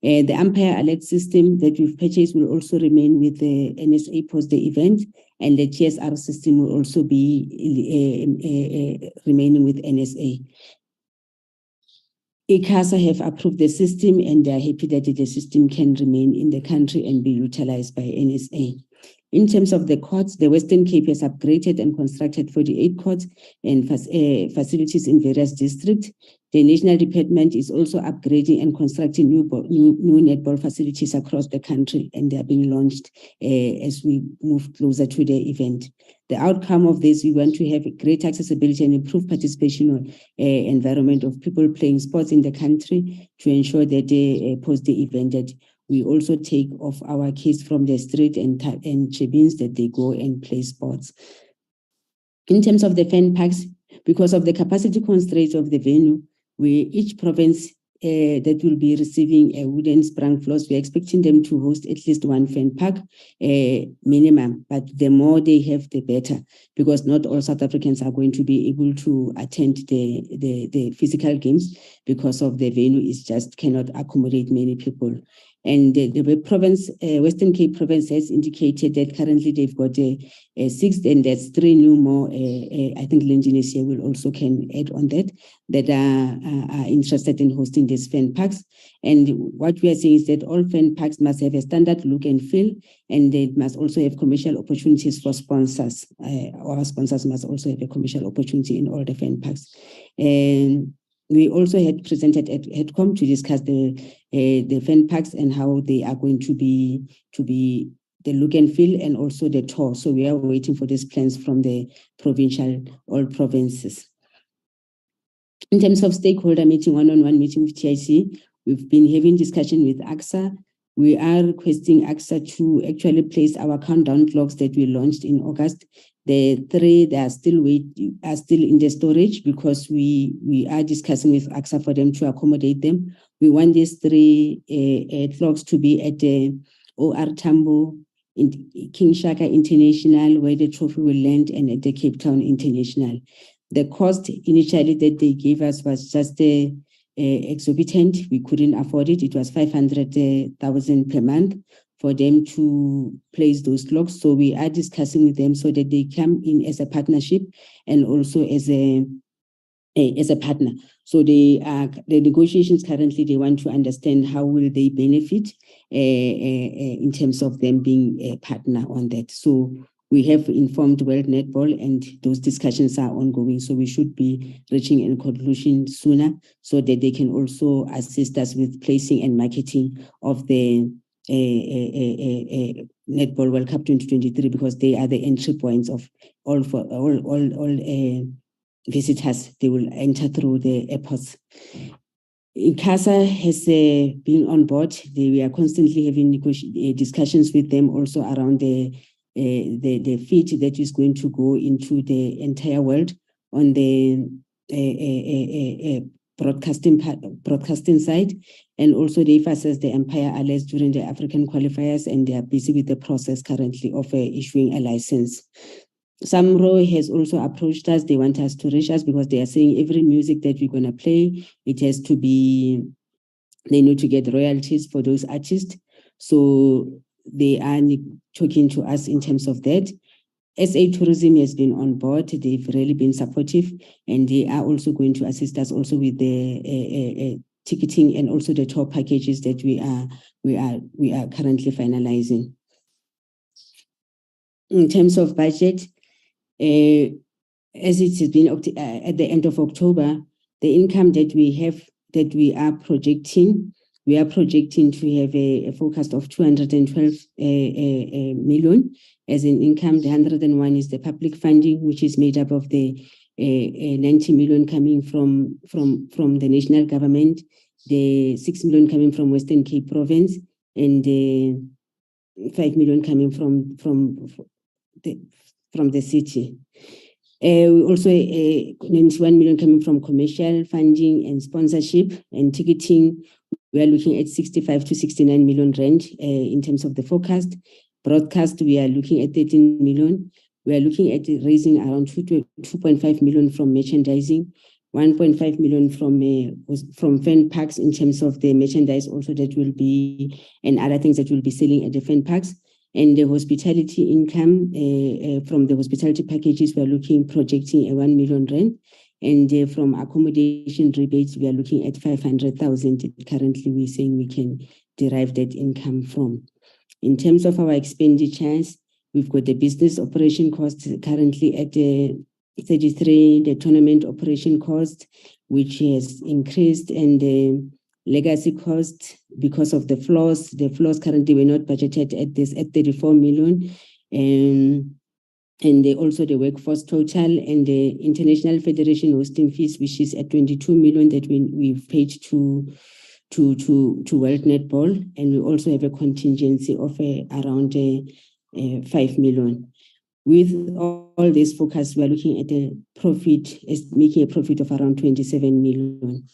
The Empire Alert system that we've purchased will also remain with the NSA post the event, and the TSR system will also be remaining with NSA. ICASA have approved the system, and they are happy that the system can remain in the country and be utilized by NSA. In terms of the courts, the Western Cape has upgraded and constructed 48 courts and facilities in various districts. The National Department is also upgrading and constructing new netball facilities across the country, and they are being launched as we move closer to the event. The outcome of this, we want to have great accessibility and improve participation environment of people playing sports in the country, to ensure that they post the event, that we also take off our kids from the street and chebins, that they go and play sports. In terms of the fan parks, because of the capacity constraints of the venue, each province that will be receiving a wooden sprung floors, we're expecting them to host at least 1 fan park minimum, but the more they have, the better, because not all South Africans are going to be able to attend the physical games, because of the venue is just cannot accommodate many people. And the province, Western Cape province, has indicated that currently they've got 6, and there's 3 new more. I think Lenginis here will also can add on that are interested in hosting these fan parks. And what we are saying is that all fan parks must have a standard look and feel, and they must also have commercial opportunities for sponsors. Our sponsors must also have a commercial opportunity in all the fan parks. And we also had presented at HEDCOM to discuss the fan parks and how they are going to be the look and feel, and also the tour. So we are waiting for these plans from the all provinces. In terms of stakeholder meeting, one-on-one meeting with TIC, we've been having discussion with AXA. We are requesting AXA to actually place our countdown clocks that we launched in August. The 3 they are still in the storage, because we are discussing with AXA for them to accommodate them. We want these 3 clocks to be at the OR Tambo, in King Shaka International, where the trophy will land, and at the Cape Town International. The cost initially that they gave us was just exorbitant. We couldn't afford it. It was 500,000 per month for them to place those locks. So we are discussing with them so that they come in as a partnership and also as a partner. So the negotiations currently, they want to understand how will they benefit in terms of them being a partner on that. So we have informed World Netball and those discussions are ongoing. So we should be reaching a conclusion sooner so that they can also assist us with placing and marketing of the Netball World Cup 2023, because they are the entry points of all visitors. They will enter through the airports. ICASA has been on board. We are constantly having discussions with them also around the feed that is going to go into the entire world on the broadcasting side, and also they've assessed the Empire Allies during the African qualifiers, and they are busy with the process currently of issuing a license. Samro has also approached us. They want us to reach us because they are saying every music that we're going to play, it has to be, they need to get royalties for those artists. So they are talking to us in terms of that. SA Tourism has been on board. They've really been supportive, and they are also going to assist us also with the ticketing and also the tour packages that we are currently finalizing. In terms of budget, as it has been at the end of October, the income that we are projecting to have a forecast of 212 million as an income. The 101 is the public funding, which is made up of the 90 million coming from the national government, the 6 million coming from Western Cape Province, and the 5 million coming from the city. We also 91 million coming from commercial funding and sponsorship and ticketing. We are looking at 65 to 69 million rand in terms of the forecast. Broadcast, we are looking at 13 million. We are looking at raising around 2.5 million from merchandising, 1.5 million from fan packs in terms of the merchandise also that will be, and other things that will be selling at the fan packs. And the hospitality income from the hospitality packages, we are projecting a 1 million rand. And from accommodation rebates, we are looking at 500,000. Currently, we're saying we can derive that income from. In terms of our expenditures, we've got the business operation costs currently at 33, the tournament operation cost, which has increased, and the legacy cost because of the floors. The floors currently were not budgeted at 34 million. And also the workforce total and the International Federation hosting fees, which is at 22 million that we've paid to World Netball. And we also have a contingency of around 5 million. With all this focus, we are looking at a profit, making a profit of around 27 million.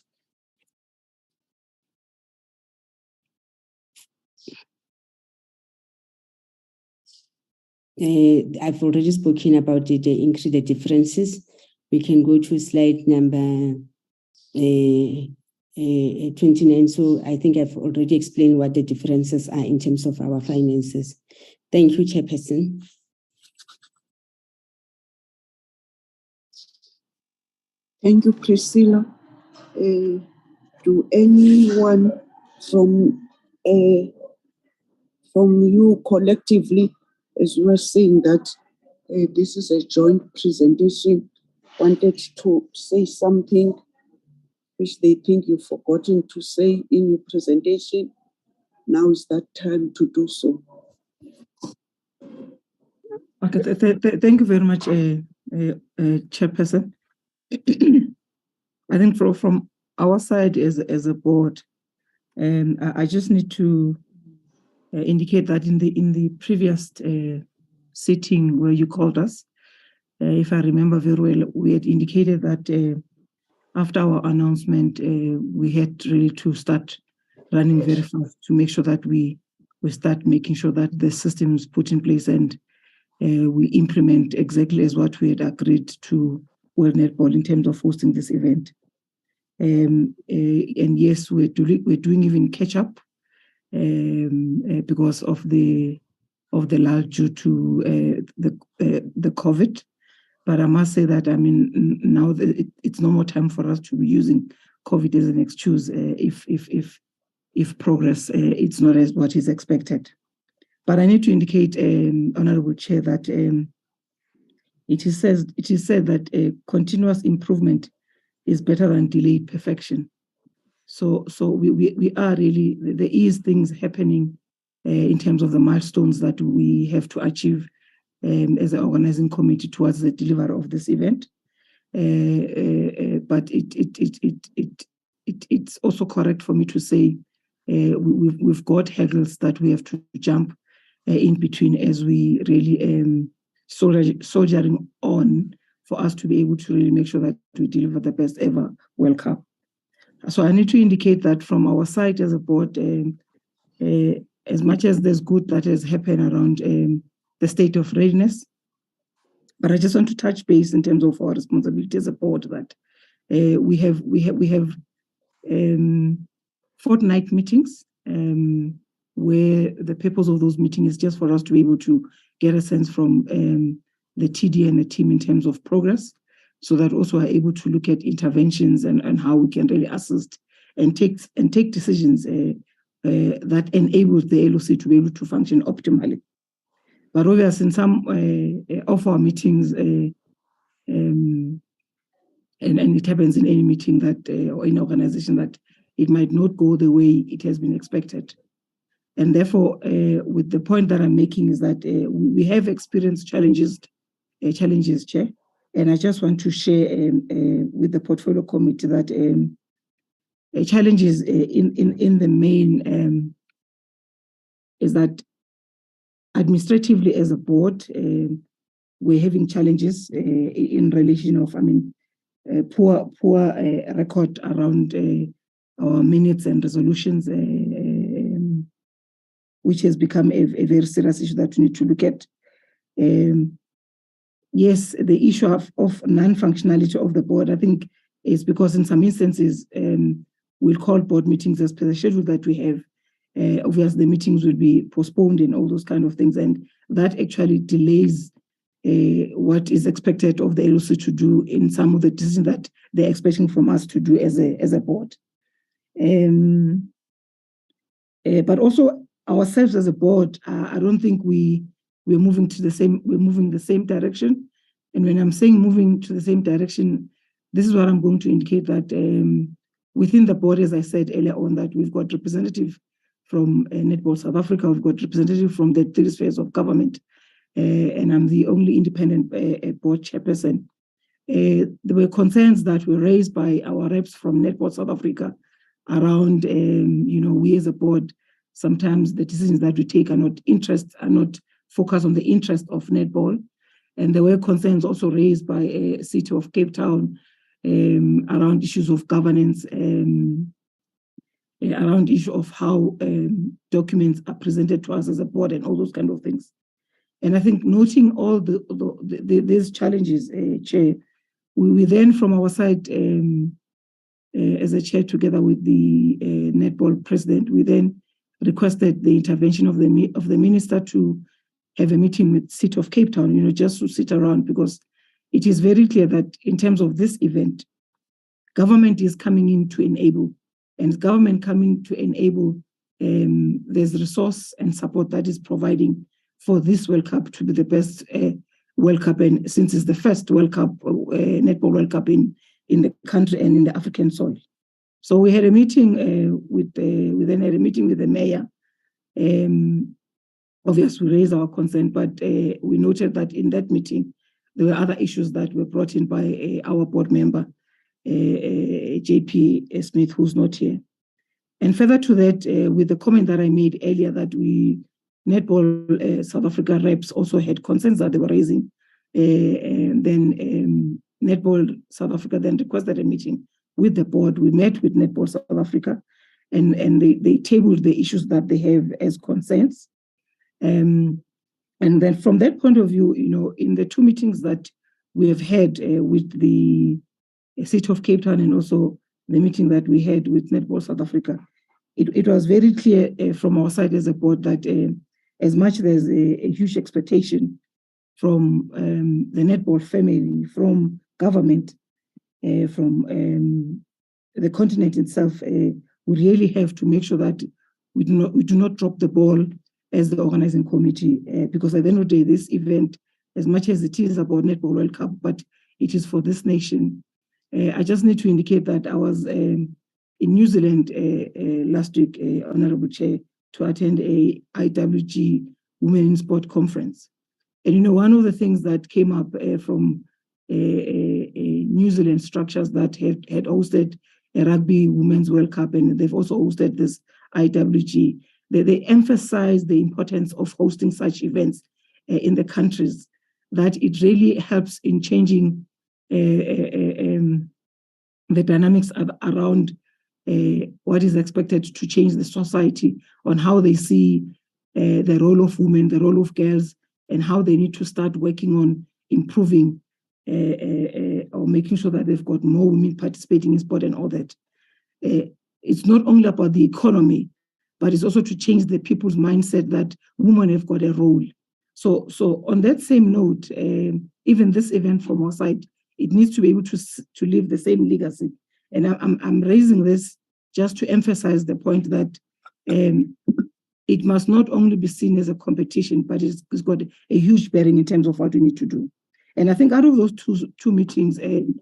I've already spoken about the increase, the differences. We can go to slide number 29. So I think I've already explained what the differences are in terms of our finances. Thank you, Chairperson. Thank you, Priscilla. Do anyone from you collectively, as you were saying that this is a joint presentation, wanted to say something which they think you've forgotten to say in your presentation? Now is that time to do so. Okay, thank you very much, Chairperson. I think from our side as a board, I just need to indicate that in the previous sitting where you called us, if I remember very well, we had indicated that after our announcement, we had really to start running very fast to make sure that we start making sure that the system is put in place and we implement exactly as what we had agreed to World Netball in terms of hosting this event. And yes, we're doing even catch up because of the lull due to the COVID. But I must say that, I mean, now it's no more time for us to be using COVID as an excuse if progress it's not as what is expected. But I need to indicate, Honorable Chair, that it is said that continuous improvement is better than delayed perfection. So we are really, there is things happening in terms of the milestones that we have to achieve as an organizing committee towards the delivery of this event. But it's also correct for me to say we've got hurdles that we have to jump in between as we really soldiering on for us to be able to really make sure that we deliver the best ever World Cup. So I need to indicate that from our side as a board, as much as there's good that has happened around the state of readiness, but I just want to touch base in terms of our responsibility as a board that we have fortnight meetings where the purpose of those meetings is just for us to be able to get a sense from the TD and the team in terms of progress, so that also are able to look at interventions and how we can really assist and take decisions that enables the LOC to be able to function optimally. But obviously, in some of our meetings, and it happens in any meeting that or in organization that it might not go the way it has been expected. And therefore, with the point that I'm making is that we have experienced challenges, Chair. And I just want to share with the portfolio committee that challenges in the main is that administratively as a board, we're having challenges in relation of, I mean, poor record around our minutes and resolutions, which has become a very serious issue that we need to look at. Yes, the issue of non-functionality of the board, I think, is because in some instances, we'll call board meetings as per the schedule that we have. Obviously, the meetings will be postponed and all those kind of things, and that actually delays what is expected of the LOC to do in some of the decisions that they're expecting from us to do as a board. But also ourselves as a board, I don't think we're moving the same direction. And when I'm saying moving to the same direction, this is what I'm going to indicate that within the board, as I said earlier on, that we've got representative from Netball South Africa, we've got representative from the three spheres of government, and I'm the only independent board chairperson. There were concerns that were raised by our reps from Netball South Africa around, we as a board, sometimes the decisions that we take are not focused on the interest of netball. And there were concerns also raised by a City of Cape Town around issues of governance, around issue of how documents are presented to us as a board and all those kind of things. And I think noting all these challenges, Chair, we then from our side, as a chair together with the netball president, we then requested the intervention of the minister to have a meeting with City of Cape Town, just to sit around, because it is very clear that in terms of this event, government is coming in to enable, and government coming to enable, there's resource and support that is providing for this World Cup to be the best World Cup, and since it's the first World Cup, Netball World Cup in the country and in the African soil. So we had a meeting we then had a meeting with the mayor. Obviously, we raised our concern, but we noted that in that meeting, there were other issues that were brought in by our board member, JP Smith, who's not here. And further to that, with the comment that I made earlier that Netball South Africa reps also had concerns that they were raising, and then Netball South Africa then requested a meeting with the board. We met with Netball South Africa, and they tabled the issues that they have as concerns. And then from that point of view, in the two meetings that we have had with the City of Cape Town and also the meeting that we had with Netball South Africa, it was very clear from our side as a board that as much as there's a huge expectation from the netball family, from government, from the continent itself, we really have to make sure that we do not drop the ball as the organizing committee, because at the end of the day, this event, as much as it is about Netball World Cup, but it is for this nation. I just need to indicate that I was in New Zealand last week, Honorable Chair, to attend a IWG Women in Sport conference. And you know, one of the things that came up from New Zealand structures that had hosted a Rugby Women's World Cup, and they've also hosted this IWG, they emphasize the importance of hosting such events in the countries, that it really helps in changing the dynamics around what is expected to change the society, on how they see the role of women, the role of girls, and how they need to start working on improving or making sure that they've got more women participating in sport and all that. It's not only about the economy, but it's also to change the people's mindset that women have got a role. So on that same note, even this event from our side, it needs to be able to leave the same legacy. And I'm raising this just to emphasize the point that it must not only be seen as a competition, but it's got a huge bearing in terms of what we need to do. And I think out of those two meetings, then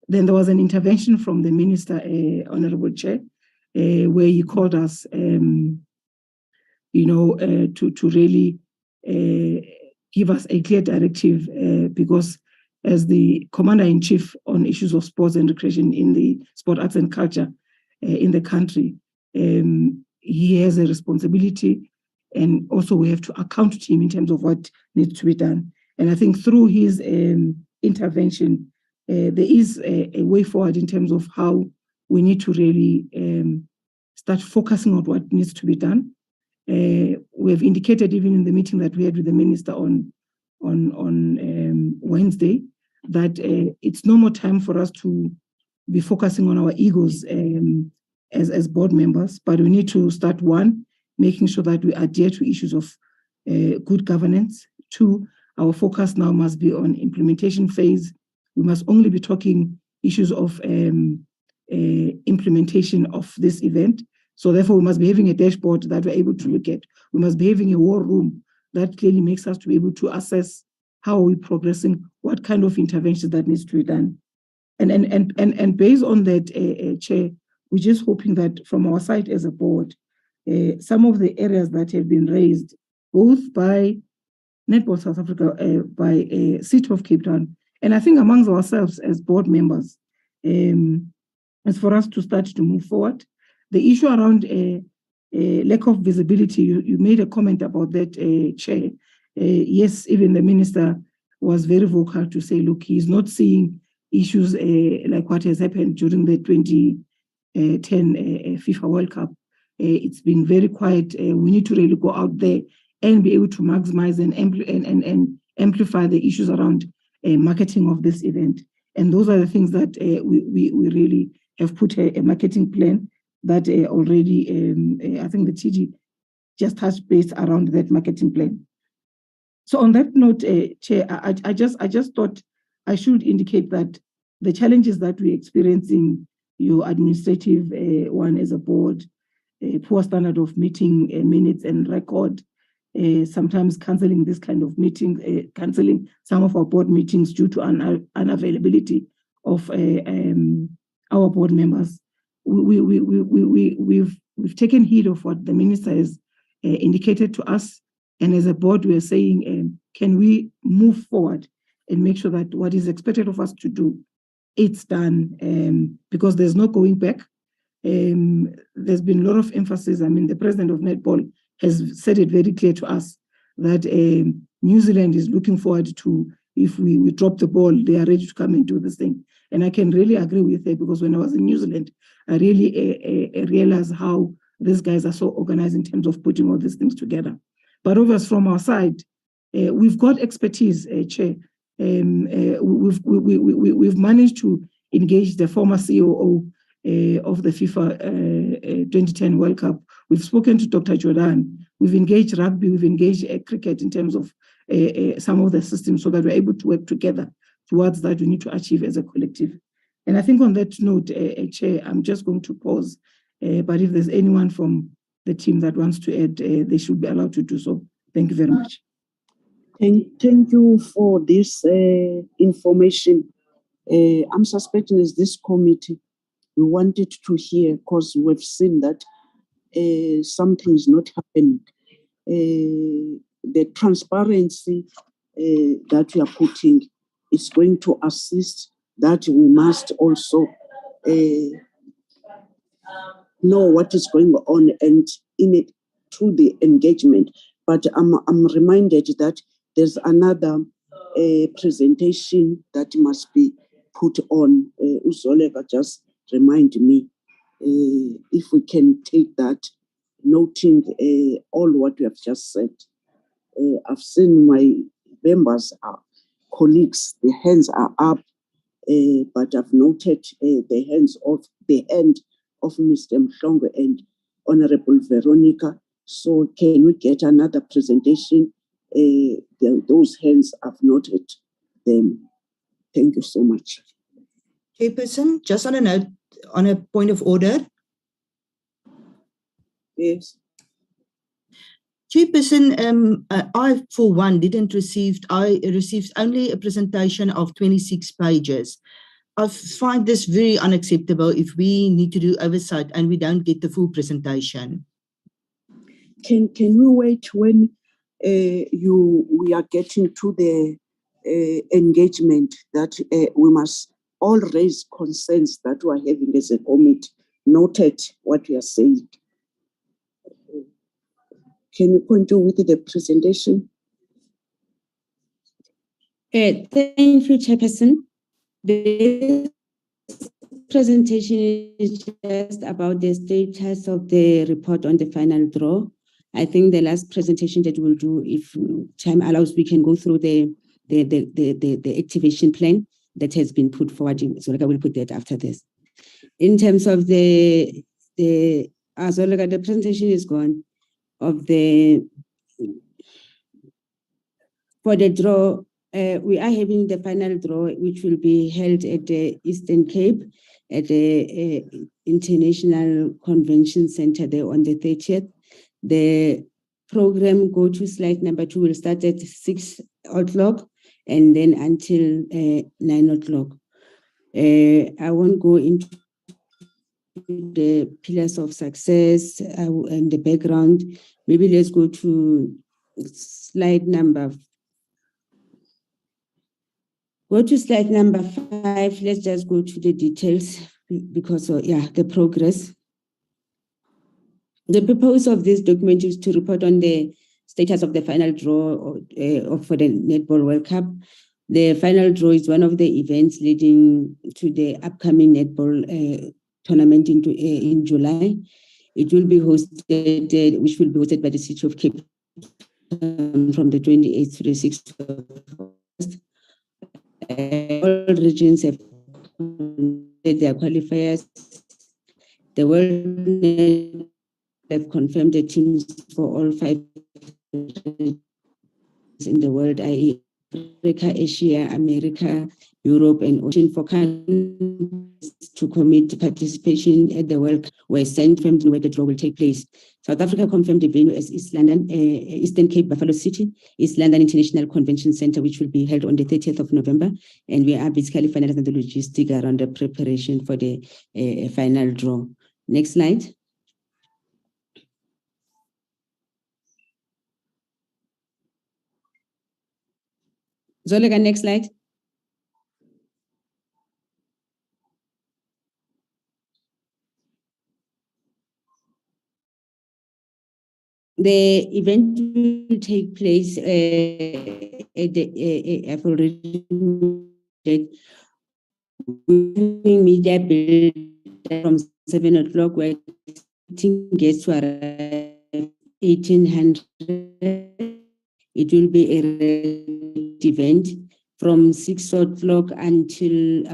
there was an intervention from the Minister, Honorable Chair, where he called us, to really give us a clear directive, because as the Commander-in-Chief on issues of sports and recreation in the sport, arts and culture in the country, he has a responsibility, and also we have to account to him in terms of what needs to be done. And I think through his intervention, there is a way forward in terms of how we need to really start focusing on what needs to be done. We have indicated even in the meeting that we had with the Minister on Wednesday that it's no more time for us to be focusing on our egos as board members, but we need to start, one, making sure that we adhere to issues of good governance. Two, our focus now must be on implementation phase. We must only be talking issues of implementation of this event. So therefore, we must be having a dashboard that we're able to look at. We must be having a war room that clearly makes us to be able to assess how are we progressing, what kind of interventions that needs to be done. And based on that, Chair, we're just hoping that from our side as a board, some of the areas that have been raised, both by Netball South Africa, by City of Cape Town, and I think amongst ourselves as board members, is for us to start to move forward. The issue around lack of visibility, you made a comment about that, Chair. Yes, even the Minister was very vocal to say, look, he's not seeing issues like what has happened during the 2010 FIFA World Cup. It's been very quiet. We need to really go out there and be able to maximize and amplify the issues around marketing of this event. And those are the things that we really have put a marketing plan that already, I think the TG just touched base around that marketing plan. So on that note, Chair, I just thought I should indicate that the challenges that we're experiencing, your administrative one as a board, poor standard of meeting minutes and record, sometimes cancelling this kind of meetings, cancelling some of our board meetings due to unavailability of our board members. We've taken heed of what the Minister has indicated to us, and as a board, we are saying, can we move forward and make sure that what is expected of us to do, it's done, because there's no going back. There's been a lot of emphasis. I mean, the President of Netball has said it very clear to us that New Zealand is looking forward to, if we drop the ball, they are ready to come and do this thing. And I can really agree with her, because when I was in New Zealand, I really realized how these guys are so organized in terms of putting all these things together. But obviously, from our side, we've got expertise, Chair. We've managed to engage the former COO of the FIFA 2010 World Cup. We've spoken to Dr. Jordan. We've engaged rugby. We've engaged cricket in terms of some of the systems so that we're able to work together towards that we need to achieve as a collective. And I think on that note, Chair, I'm just going to pause. But if there's anyone from the team that wants to add, they should be allowed to do so. Thank you very much. Thank you for this information. I'm suspecting as this committee, we wanted to hear, because we've seen that something is not happening. The transparency that we are putting is going to assist that we must also know what is going on and in it through the engagement. But I'm reminded that there's another presentation that must be put on. Uzoleka just remind me if we can take that, noting all what we have just said. I've seen my members, colleagues, the hands are up, but I've noted the end of Mr. Mhlongo and Honorable Veronica. So can we get another presentation? Those hands, I've noted them. Thank you so much. Chairperson, just on a note, on a point of order. Yes. Chairperson, I, for one, I received only a presentation of 26 pages. I find this very unacceptable if we need to do oversight and we don't get the full presentation. Can we wait when we are getting to the engagement that we must all raise concerns that we are having as a committee? Noted what we are saying. Can you continue with the presentation? Thank you, Chairperson. This presentation is just about the status of the report on the final draw. I think the last presentation that we'll do, if time allows, we can go through the activation plan that has been put forward. So I will put that after this. In terms of the presentation is gone of for the draw. We are having the final draw, which will be held at the Eastern Cape at the International Convention Center there on the 30th. The program, go to slide number 2, will start at 6 o'clock and then until 9 o'clock. I won't go into the pillars of success and the background. Maybe let's go to slide number 5. Let's just go to the details because the progress. The purpose of this document is to report on the status of the final draw for the Netball World Cup. The final draw is one of the events leading to the upcoming netball tournament in July. It will be hosted, which will be hosted by the City of Cape Town from the 28th to the 6th of August. All regions have their qualifiers. The World have confirmed the teams for all 5 in the world, i.e. Africa, Asia, America, Europe, and Ocean, for countries to commit to participation at the World Cup were sent from where the draw will take place. South Africa confirmed the venue as East London, Eastern Cape, Buffalo City, East London International Convention Center, which will be held on the 30th of November. And we are basically finalizing the logistics around the preparation for the final draw. Next slide. Zolega, next slide. The event will take place at the I've already media build from 7 o'clock, where guests to arrive 1800. It will be a event from 6 o'clock until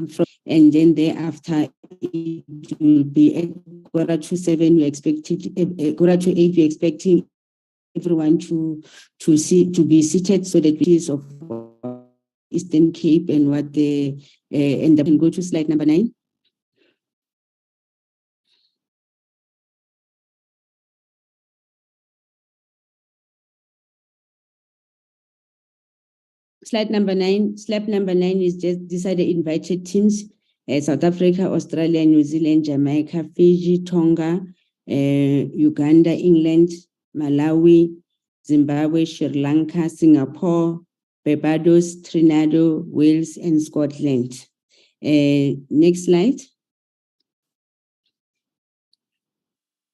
and then thereafter it will be at 7:15. We're expecting 8:00 we're expecting everyone to be seated so that it is of Eastern Cape and what they end up. And go to slide number 9. Slide number 9 is just, these are the invited teams: South Africa, Australia, New Zealand, Jamaica, Fiji, Tonga, Uganda, England, Malawi, Zimbabwe, Sri Lanka, Singapore, Barbados, Trinidad, Wales, and Scotland. Next slide.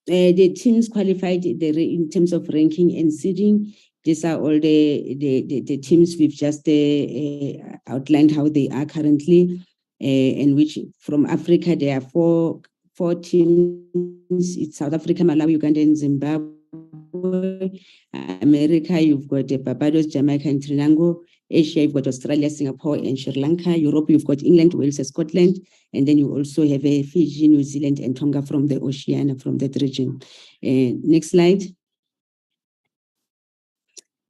The teams qualified in terms of ranking and seeding. These are all the teams we've just outlined how they are currently, and which from Africa there are four teams. It's South Africa, Malawi, Uganda, and Zimbabwe. America, you've got Barbados, Jamaica, and Trinidad. Asia, you've got Australia, Singapore, and Sri Lanka. Europe, you've got England, Wales, and Scotland. And then you also have Fiji, New Zealand, and Tonga from the Oceania, from that region. Next slide.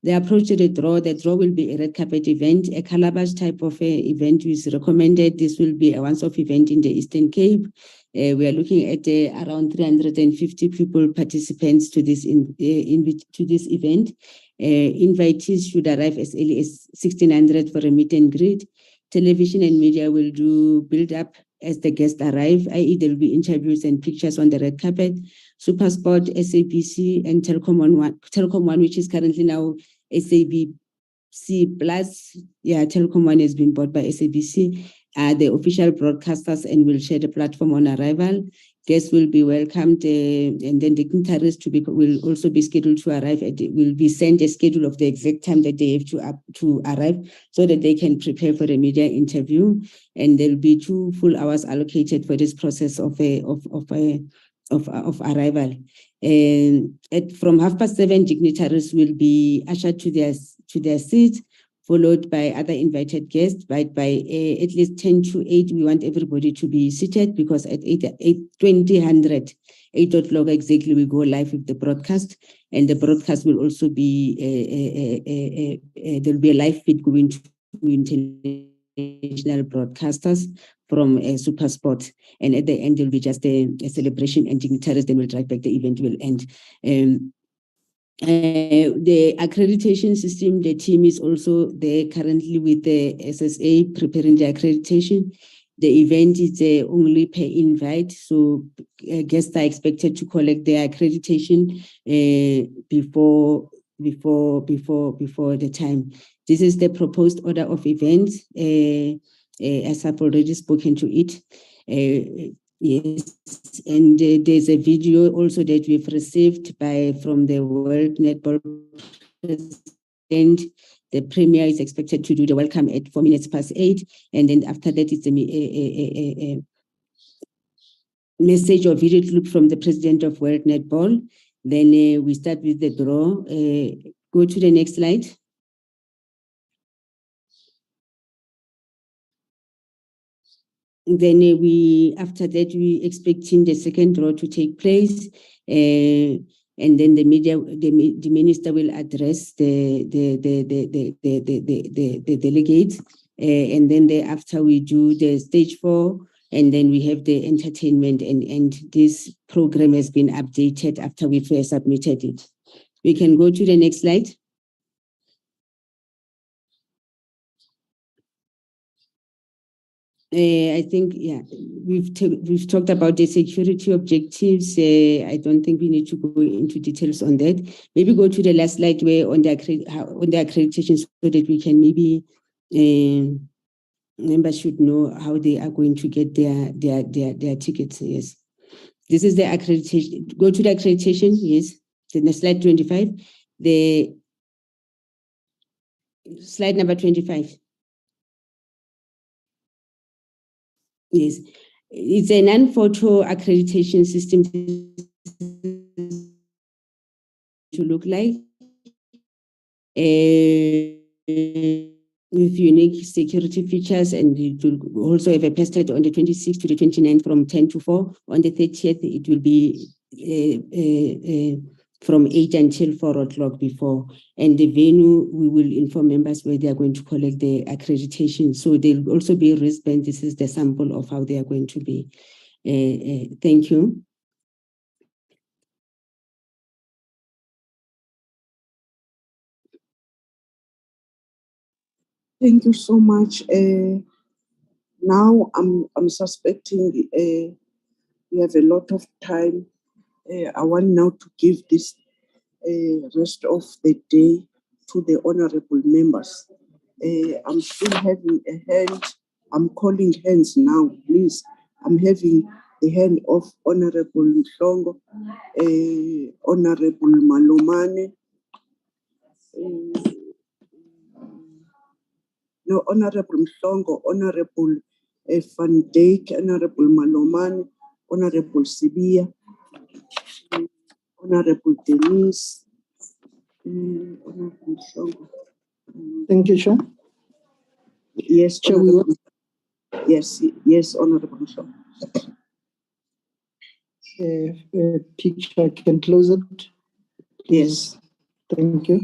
The approach to the draw will be a red carpet event, a calabash type of event is recommended. This will be a once-off event in the Eastern Cape. We are looking at around 350 people, participants to this event. Invitees should arrive as early as 1600 for a meet and greet. Television and media will do build up as the guests arrive, i.e. there will be interviews and pictures on the red carpet. SuperSport, SABC, and Telkom One, which is currently now SABC Plus. Yeah, Telkom One has been bought by SABC. The official broadcasters and will share the platform on arrival. Guests will be welcomed, and then the dignitaries will also be scheduled to arrive. Will be sent a schedule of the exact time that they have to arrive, so that they can prepare for a media interview. And there will be 2 full hours allocated for this process of arrival. And from 7:30, dignitaries will be ushered to their seats, followed by other invited guests. By at least 10 to 8, we want everybody to be seated, because at 8:20, 8 o'clock exactly, we go live with the broadcast. And the broadcast will also be, there'll be a live feed going to international broadcasters from SuperSport. And at the end, there'll be just a celebration, and dignitaries then will drive back, the event will end. The accreditation system, the team is also there currently with the SSA preparing the accreditation. The event is only per invite, so guests are expected to collect their accreditation before the time. This is the proposed order of events, as I've already spoken to it. Yes, and there's a video also that we've received from the World Netball President. The Premier is expected to do the welcome at 8:04, and then after that it's a message or video clip from the President of World Netball. Then we start with the draw. Go to the next slide. Then after that, we expecting the second draw to take place, and then the minister will address the delegates, and then thereafter we do the stage 4, and then we have the entertainment, and this program has been updated after we first submitted it. We can go to the next slide. I think, yeah, we've talked about the security objectives. I don't think we need to go into details on that. Maybe go to the last slide where on the accreditation, so that we can maybe members should know how they are going to get their tickets. Yes, this is the accreditation. Go to the accreditation. Yes, the slide 25. The slide number 25. Yes, it's a non-photo accreditation system to look like. with unique security features, and it will also have a pass test on the 26th to the 29th from 10 to 4. On the 30th, it will be from 8 until 4 o'clock before. And the venue, we will inform members where they are going to collect the accreditation. So they'll also be wristband. This is the sample of how they are going to be. Thank you. Thank you so much. Now I'm suspecting we have a lot of time. I want now to give this rest of the day to the honorable members. I'm still having a hand. I'm calling hands now, please. I'm having the hand of Honorable Mhlongo, Honorable Malomane, no, Honorable Mhlongo, Honorable Van Dijk, Honorable Malomane, Honorable Sibia, Honorable Denise, Honorable Mhlongo. Thank you, Chair. Yes, Chair, we Honorable. Yes, Honorable Mhlongo. Teacher can close it. Yes. Thank you.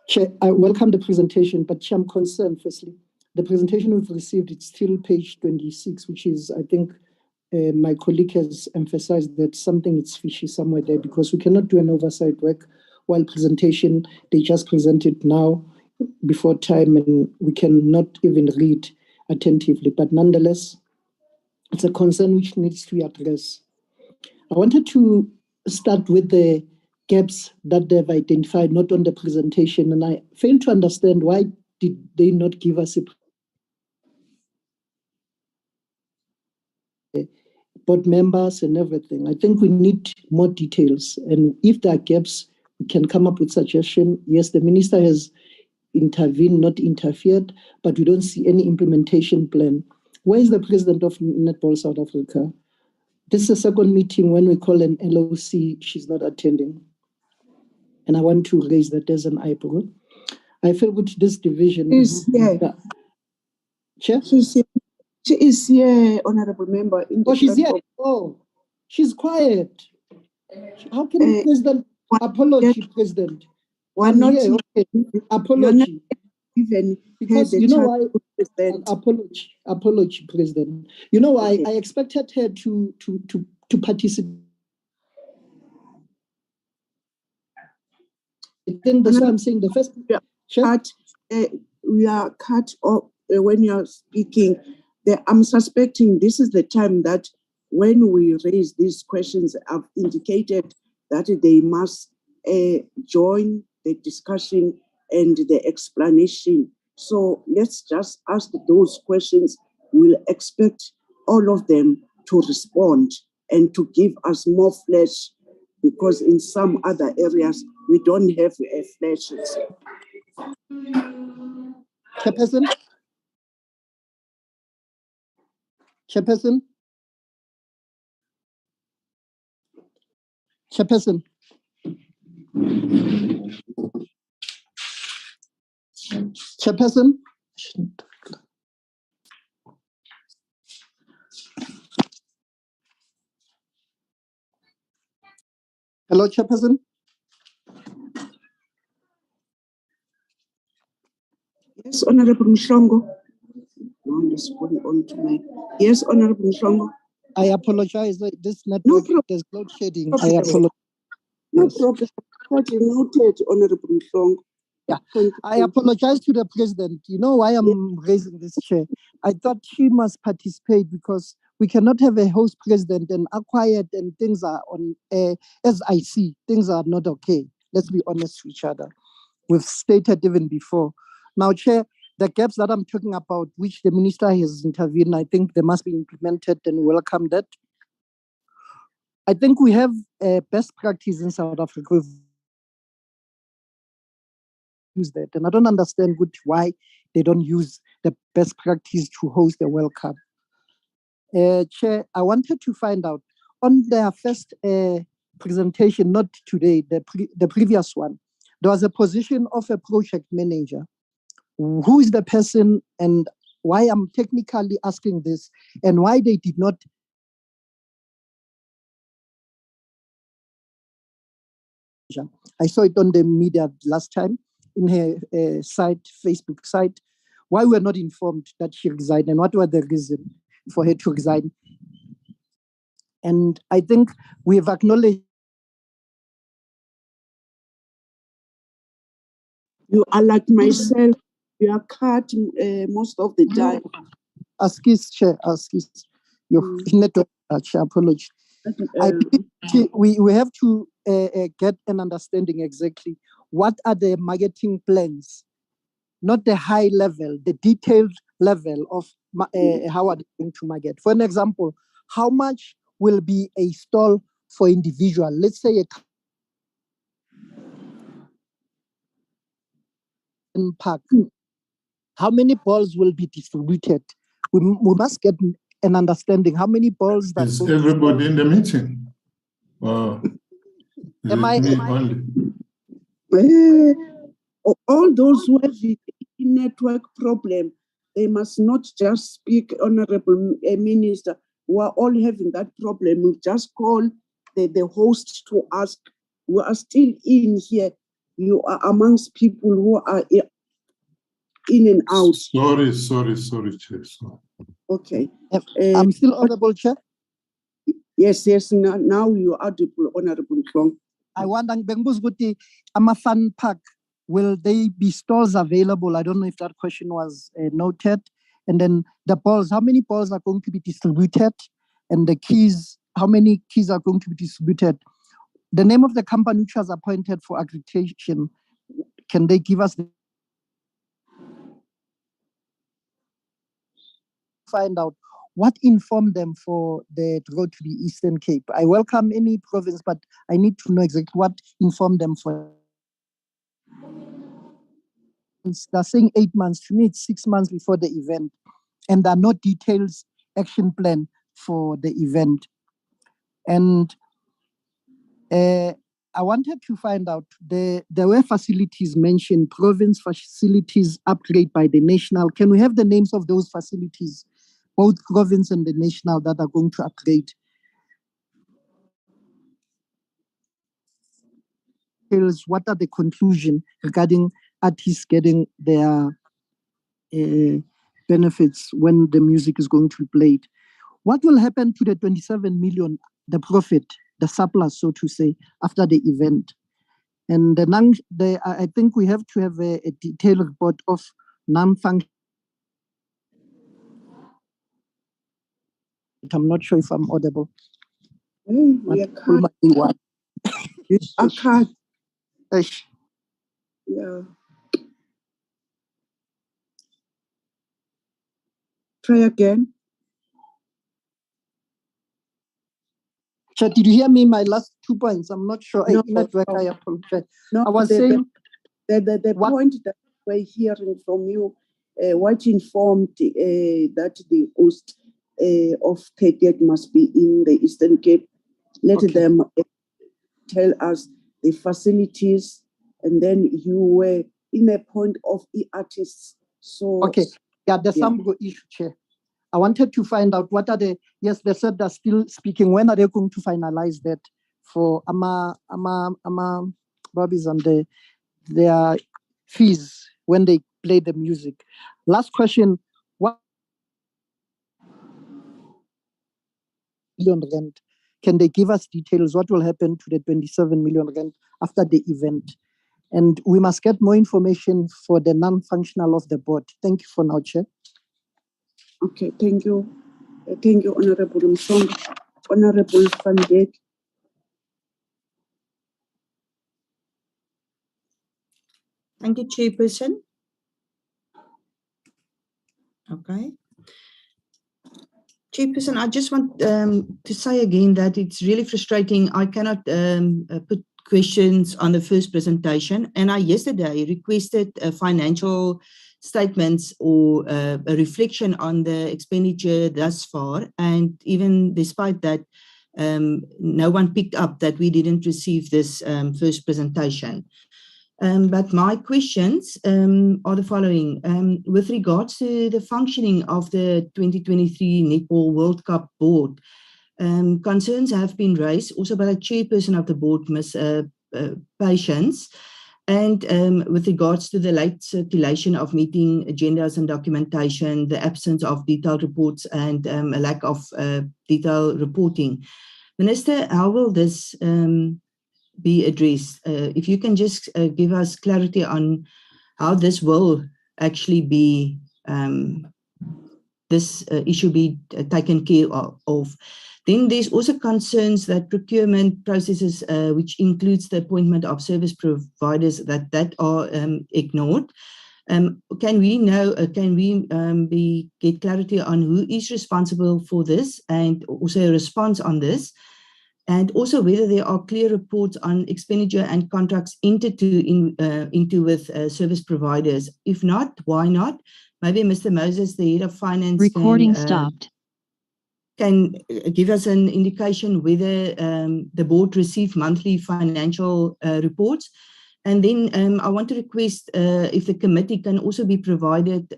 Chair, I welcome the presentation, but Chair, I'm concerned, firstly. The presentation we've received, it's still page 26, which is, I think, my colleague has emphasized that something is fishy somewhere there, because we cannot do an oversight work while presentation, they just present it now before time, and we cannot even read attentively. But nonetheless, it's a concern which needs to be addressed. I wanted to start with the gaps that they've identified, not on the presentation, and I fail to understand why did they not give us a board members and everything. I think we need more details, and if there are gaps, we can come up with suggestion. Yes, the minister has intervened, not interfered, but we don't see any implementation plan. Where is the president of Netball South Africa? This is the second meeting when we call an LOC, she's not attending. And I want to raise that as an eyebrow. I feel with this division. Chair? She is here, Honorable Member. She's here. Oh, she's quiet. How can the president apology, President? Why not? Here, okay. Apology. Even because you know why? Apology, President. You know why? I expected her to participate. I think that's why I'm saying the first. We are cut off when you are speaking. I'm suspecting this is the time that when we raise these questions, I've indicated that they must join the discussion and the explanation. So let's just ask those questions. We'll expect all of them to respond and to give us more flesh, because in some other areas we don't have flashes. Chairperson? Chairperson? Chairperson? Chairperson? Hello, Chairperson? Yes, Honorable Mhlongo. Yes, Honorable Mhlongo. I apologize. This network, there's load shedding. I apologize. No problem. Noted, Honorable Mhlongo. Yeah, I apologize to the president. You know why I'm raising this chair? I thought she must participate, because we cannot have a host president and are quiet and things are on, as I see, things are not okay. Let's be honest with each other. We've stated even before. Now, Chair, the gaps that I'm talking about, which the minister has intervened, I think they must be implemented, and welcome that. I think we have best practice in South Africa. Use that, and I don't understand why they don't use the best practice to host the World Cup. Chair, I wanted to find out on their first presentation, not today, the previous one, there was a position of a project manager. who is the person and why I'm technically asking this and why they did not. I saw it on the media last time in her site, Facebook site. Why were not informed that she resigned and what were the reason for her to resign? And I think we have acknowledged. You are like myself. You are cut most of the time. Askis, Chair, Askis. Your network, Chair, apology. I believe we have to get an understanding exactly what are the marketing plans, not the high level, the detailed level of how are they going to market. For an example, how much will be a stall for individual? Let's say a park. How many balls will be distributed? We must get an understanding. How many balls that is everybody in the meeting? Am I only? All those who have a network problem, they must not just speak, Honorable Minister, who are all having that problem. We just call the host to ask. We are still in here. You are amongst people who are in and out. Sorry, Chair. Sorry. Okay. I'm still audible, Chair? Yes. Now you are audible, Honorable Klong. I wonder, Amafan Park, will they be stalls available? I don't know if that question was noted. And then the balls, how many balls are going to be distributed? And the keys, how many keys are going to be distributed? The name of the company which was appointed for accreditation, can they give us find out what informed them for the road to the Eastern Cape? I welcome any province, but I need to know exactly what informed them for. They're saying 8 months. To me, it's 6 months before the event. And there are no details, action plan for the event. And I wanted to find out, there were facilities mentioned, province facilities upgrade by the national. Can we have the names of those facilities, both province and the national, that are going to upgrade? What are the conclusions regarding artists getting their benefits when the music is going to be played? What will happen to the 27 million, the profit, the surplus, so to say, after the event? And I think we have to have a detailed report of non-function. I'm not sure if I'm audible. We are cut. Yeah. Try again. Chair, did you hear me? My last 2 points. I'm not sure. No, network, I apologize. No, I was saying the point that we're hearing from you, what informed that the host of 30th must be in the Eastern Cape. Let them tell us the facilities, and then you were in a point of artists. So there's some issue, Chair. I wanted to find out what are they said they're still speaking. When are they going to finalize that for Ama Bobbies and their fees when they play the music? Last question, what million rand? Can they give us details? What will happen to the 27 million rand after the event? And we must get more information for the non-functional of the board. Thank you for now, Chair. Okay, thank you. Thank you, Honorable Msonga. Honorable Van Dijk. Thank you, Chairperson. Okay. Chairperson, I just want to say again that it's really frustrating. I cannot put questions on the first presentation. And I yesterday requested financial statements or a reflection on the expenditure thus far. And even despite that, no one picked up that we didn't receive this first presentation. But my questions are the following. With regards to the functioning of the 2023 Netball World Cup Board, concerns have been raised also by the chairperson of the board, Ms. Patience, and with regards to the late circulation of meeting agendas and documentation, the absence of detailed reports, and a lack of detailed reporting. Minister, how will this be addressed? If you can just give us clarity on how this will actually be, this issue be taken care of. Then there's also concerns that procurement processes, which includes the appointment of service providers, that are ignored. Can we know, get clarity on who is responsible for this, and also a response on this? And also whether there are clear reports on expenditure and contracts entered into with service providers. If not, why not? Maybe Mr. Moses, the head of finance, can give us an indication whether the board received monthly financial reports. And then I want to request if the committee can also be provided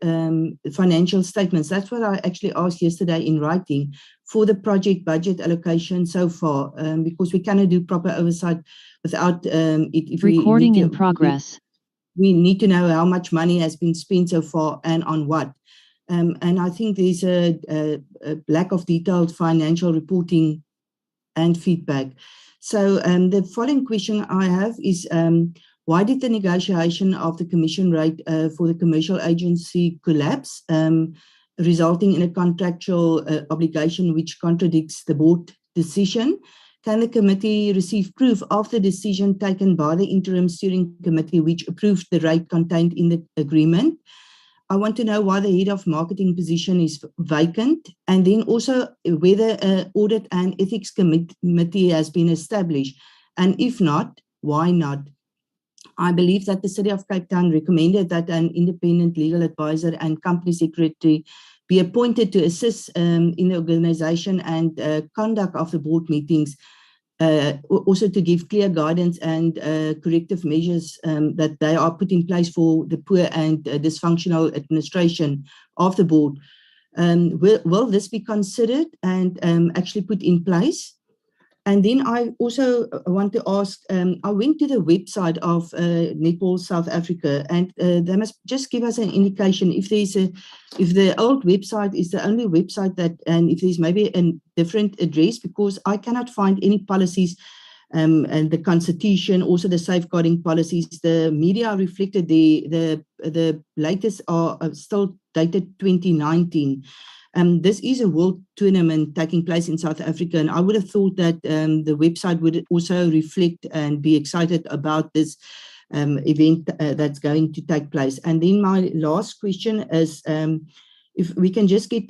financial statements. That's what I actually asked yesterday in writing for the project budget allocation so far, because we cannot do proper oversight without it. Recording in progress. We need to know how much money has been spent so far and on what. And I think there's a lack of detailed financial reporting and feedback. So the following question I have is, why did the negotiation of the commission rate for the commercial agency collapse, resulting in a contractual obligation which contradicts the board decision? Can the committee receive proof of the decision taken by the interim steering committee which approved the rate contained in the agreement? I want to know why the head of marketing position is vacant, and then also whether an audit and ethics committee has been established, and if not, why not? I believe that the City of Cape Town recommended that an independent legal advisor and company secretary be appointed to assist in the organization and conduct of the board meetings, also to give clear guidance and corrective measures that they are put in place for the poor and dysfunctional administration of the board. Will this be considered and actually put in place? And then I also want to ask, I went to the website of Netball South Africa, and they must just give us an indication if the old website is the only website that, and if there's maybe a different address, because I cannot find any policies and the constitution, also the safeguarding policies. The media reflected the latest are still dated 2019. This is a world tournament taking place in South Africa, and I would have thought that the website would also reflect and be excited about this event that's going to take place. And then my last question is, if we can just get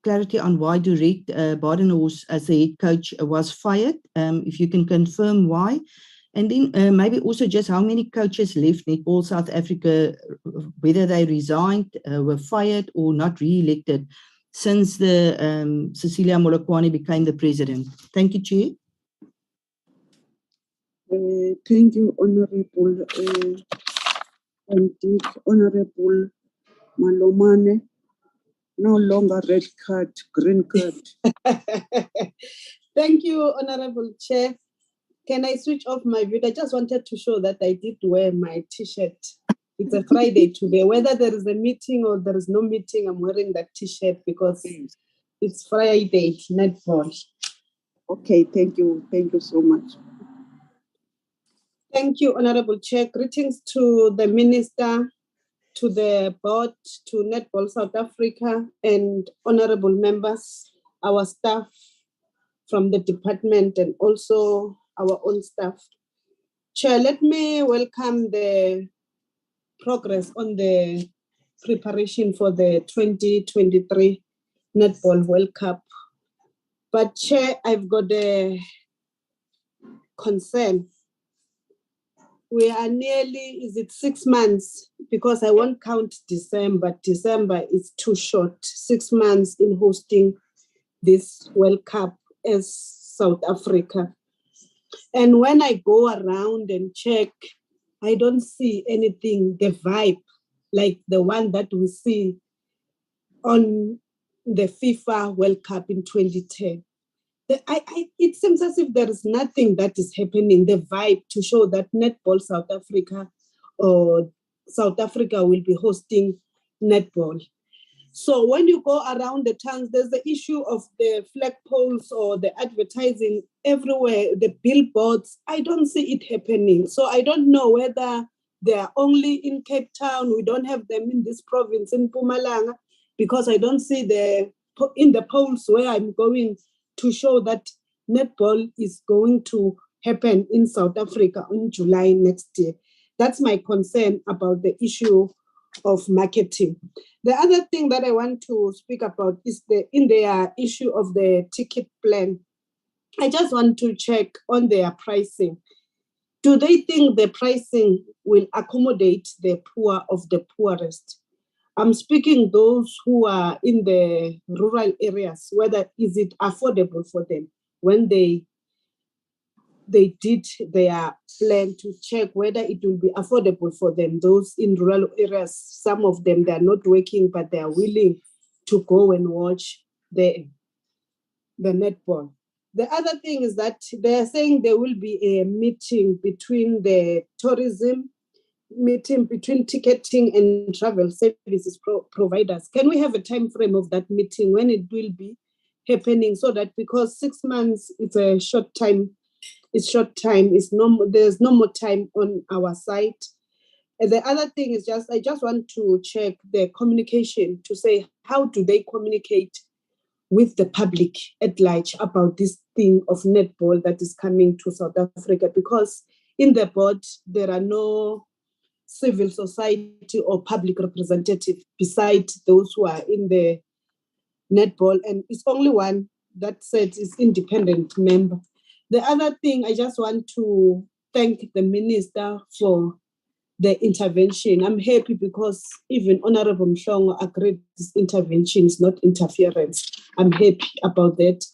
clarity on why Direct Badenhorst as the head coach was fired, if you can confirm why. And then maybe also just how many coaches left Netball South Africa, whether they resigned, were fired or not re-elected, since the Cecilia Molokwane became the president. Thank you, Chair. Thank you, Honorable and Honorable Malomane. No longer red card, green card. Thank you, Honorable Chair. Can I switch off my video? I just wanted to show that I did wear my T-shirt. It's a Friday today. Whether there is a meeting or there is no meeting, I'm wearing that T-shirt because it's Friday, netball. Okay, thank you. Thank you so much. Thank you, Honorable Chair. Greetings to the Minister, to the board, to Netball South Africa, and honorable members, our staff from the department, and also our own staff. Chair, let me welcome the progress on the preparation for the 2023 Netball World Cup. But Chair, I've got a concern. We are nearly, is it 6 months? Because I won't count December. December is too short. 6 months in hosting this World Cup as South Africa. And when I go around and check I don't see anything, the vibe, like the one that we see on the FIFA World Cup in 2010. It seems as if there is nothing that is happening, the vibe to show that Netball South Africa or South Africa will be hosting netball. So when you go around the towns, there's the issue of the flag poles or the advertising everywhere, the billboards. I don't see it happening. So I don't know whether they are only in Cape Town. We don't have them in this province, in Mpumalanga, because I don't see in the polls where I'm going to show that netball is going to happen in South Africa in July next year. That's my concern about the issue of marketing. The other thing that I want to speak about is in their issue of the ticket plan. I just want to check on their pricing. Do they think the pricing will accommodate the poor of the poorest? I'm speaking those who are in the rural areas, whether is it affordable for them when they did their plan to check whether it will be affordable for them. Those in rural areas, some of them, they are not working, but they are willing to go and watch the netball. The other thing is that they are saying there will be a meeting between the between ticketing and travel services providers. Can we have a time frame of that meeting, when it will be happening, so that, because 6 months is a short time, there's no more time on our side. And the other thing is I just want to check the communication to say, how do they communicate with the public at large about this thing of netball that is coming to South Africa? Because in the board, there are no civil society or public representative besides those who are in the netball, and it's only one that said is independent member. The other thing, I just want to thank the minister for the intervention. I'm happy because even Honorable Mhlongo agreed this intervention is not interference. I'm happy about that.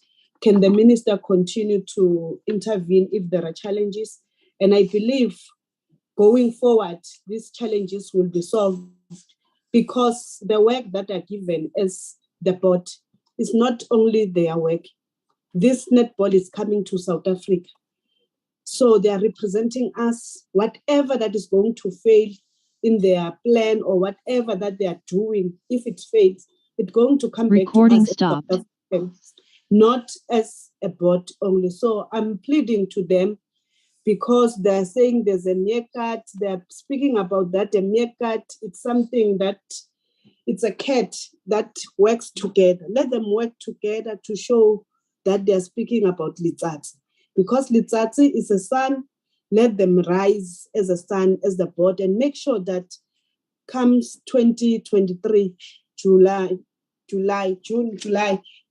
Can the minister continue to intervene if there are challenges? And I believe going forward, these challenges will be solved, because the work that are given as the board is not only their work. This netball is coming to South Africa. So they are representing us. Whatever that is going to fail in their plan or whatever that they are doing, if it fails, it's going to come back to us as South Africans, not as a board only. So I'm pleading to them, because they're saying there's a meerkat. They're speaking about that. A meerkat, it's something that, it's a cat that works together. Let them work together to show that they're speaking about Litsatsi. Because Litsatsi is a sun, let them rise as a sun, as the board, and make sure that comes 2023, June, July,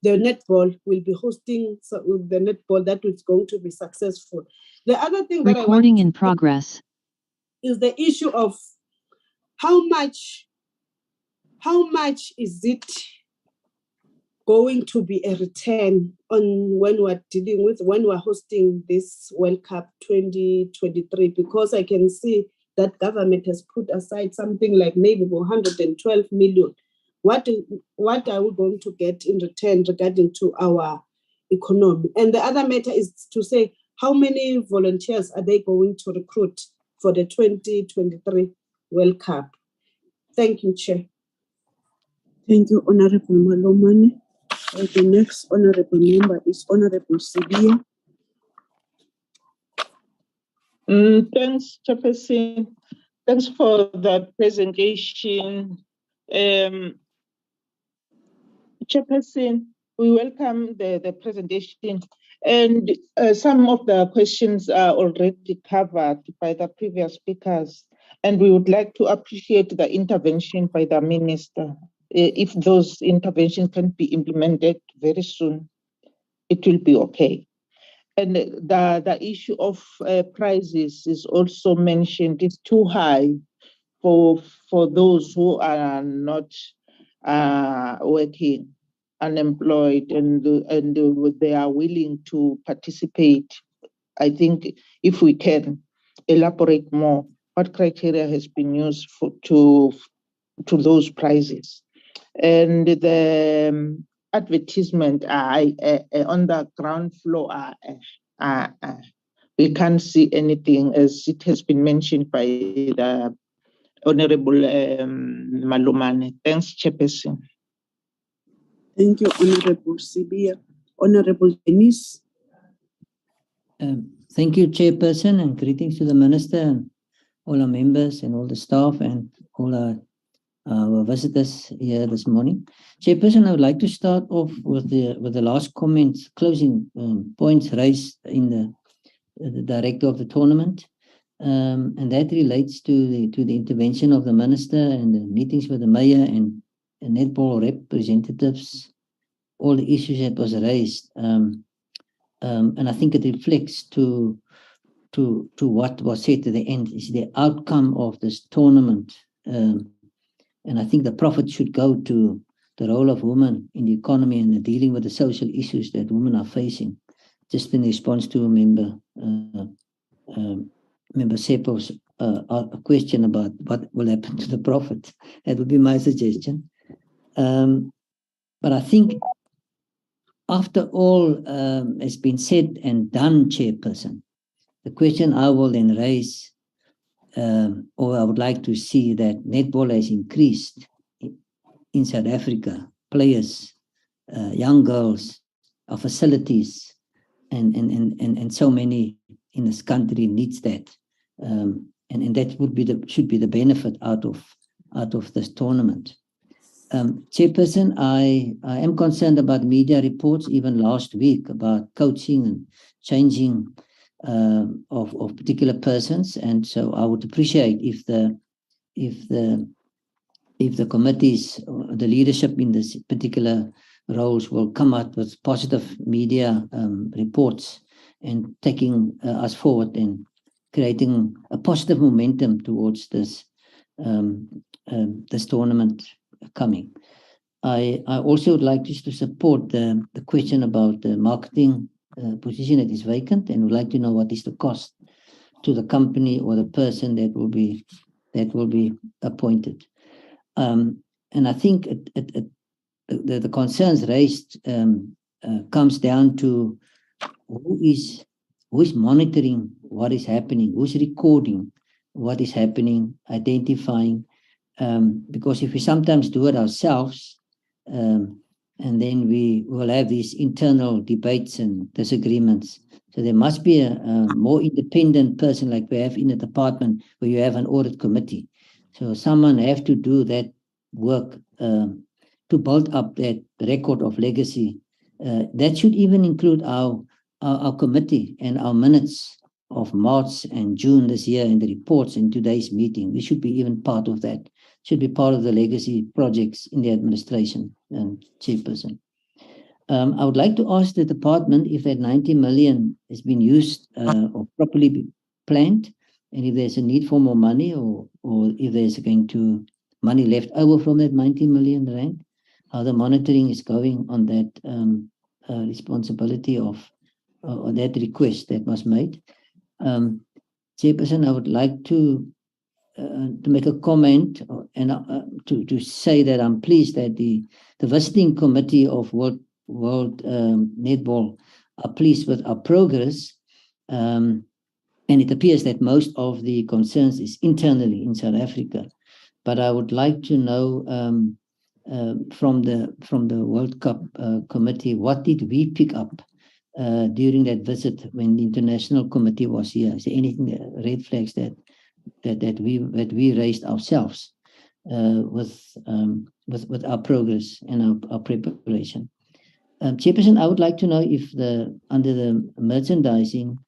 the netball will be hosting the netball that is going to be successful. The other thing that recording in progress is the issue of how much is it going to be a return on when we're hosting this World Cup 2023, because I can see that government has put aside something like maybe 112 million. What are we going to get in return regarding to our economy? And the other matter is to say, how many volunteers are they going to recruit for the 2023 World Cup? Thank you, Chair. Thank you, Honorable Malomane. The next honorable member is Honorable Sibia. Thanks, Chairperson. Thanks for that presentation. Chairperson, we welcome the presentation, and some of the questions are already covered by the previous speakers, and we would like to appreciate the intervention by the minister. If those interventions can be implemented very soon, it will be okay. And the issue of prices is also mentioned. It's too high for those who are not working, unemployed, and they are willing to participate. I think if we can elaborate more what criteria has been used to those prizes. And the advertisement on the ground floor, we can't see anything, as it has been mentioned by the Honorable Malumane. Thanks, Chairperson. Thank you, Honorable Sibia. Honorable Denise. Thank you, Chairperson, and greetings to the Minister and all our members and all the staff and all our visitors here this morning. Chairperson, I would like to start off with the last comments, closing points raised in the director of the tournament, and that relates to the intervention of the Minister and the meetings with the Mayor and Netball representatives, all the issues that was raised. And I think it reflects to what was said at the end, is the outcome of this tournament. And I think the profit should go to the role of women in the economy and the dealing with the social issues that women are facing. Just in response to Member Sepo's question about what will happen to the profit. That would be my suggestion. But I think after all has been said and done, Chairperson, the question I will then raise, or I would like to see that netball has increased in South Africa, players, young girls, our facilities, and so many in this country needs that, and that would should be the benefit out of this tournament. Chairperson, I am concerned about media reports even last week about coaching and changing of particular persons, and so I would appreciate if the committees, the leadership in this particular roles will come out with positive media reports and taking us forward and creating a positive momentum towards this this tournament coming. I also would like to support the question about the marketing position that is vacant, and would like to know what is the cost to the company or the person that will be appointed. And I think the concerns raised comes down to who is monitoring what is happening, who's recording what is happening, identifying. Because if we sometimes do it ourselves, and then we will have these internal debates and disagreements. So there must be a more independent person, like we have in a department where you have an audit committee. So someone have to do that work to build up that record of legacy. That should even include our committee and our minutes of March and June this year and the reports in today's meeting. We should be even part of that. Should be part of the legacy projects in the administration, Chairperson. I would like to ask the department if that 90 million has been used or properly planned, and if there's a need for more money, or if there's going to money left over from that 90 million rand, how the monitoring is going on that responsibility of or that request that was made. Chairperson, I would like to make a comment and to say that I'm pleased that the visiting committee of World Netball are pleased with our progress, and it appears that most of the concerns is internally in South Africa. But I would like to know from the World Cup committee, what did we pick up during that visit when the international committee was here? Is there anything, red flags that we raised ourselves with our progress and our preparation? Chairperson, I would like to know if under the merchandising,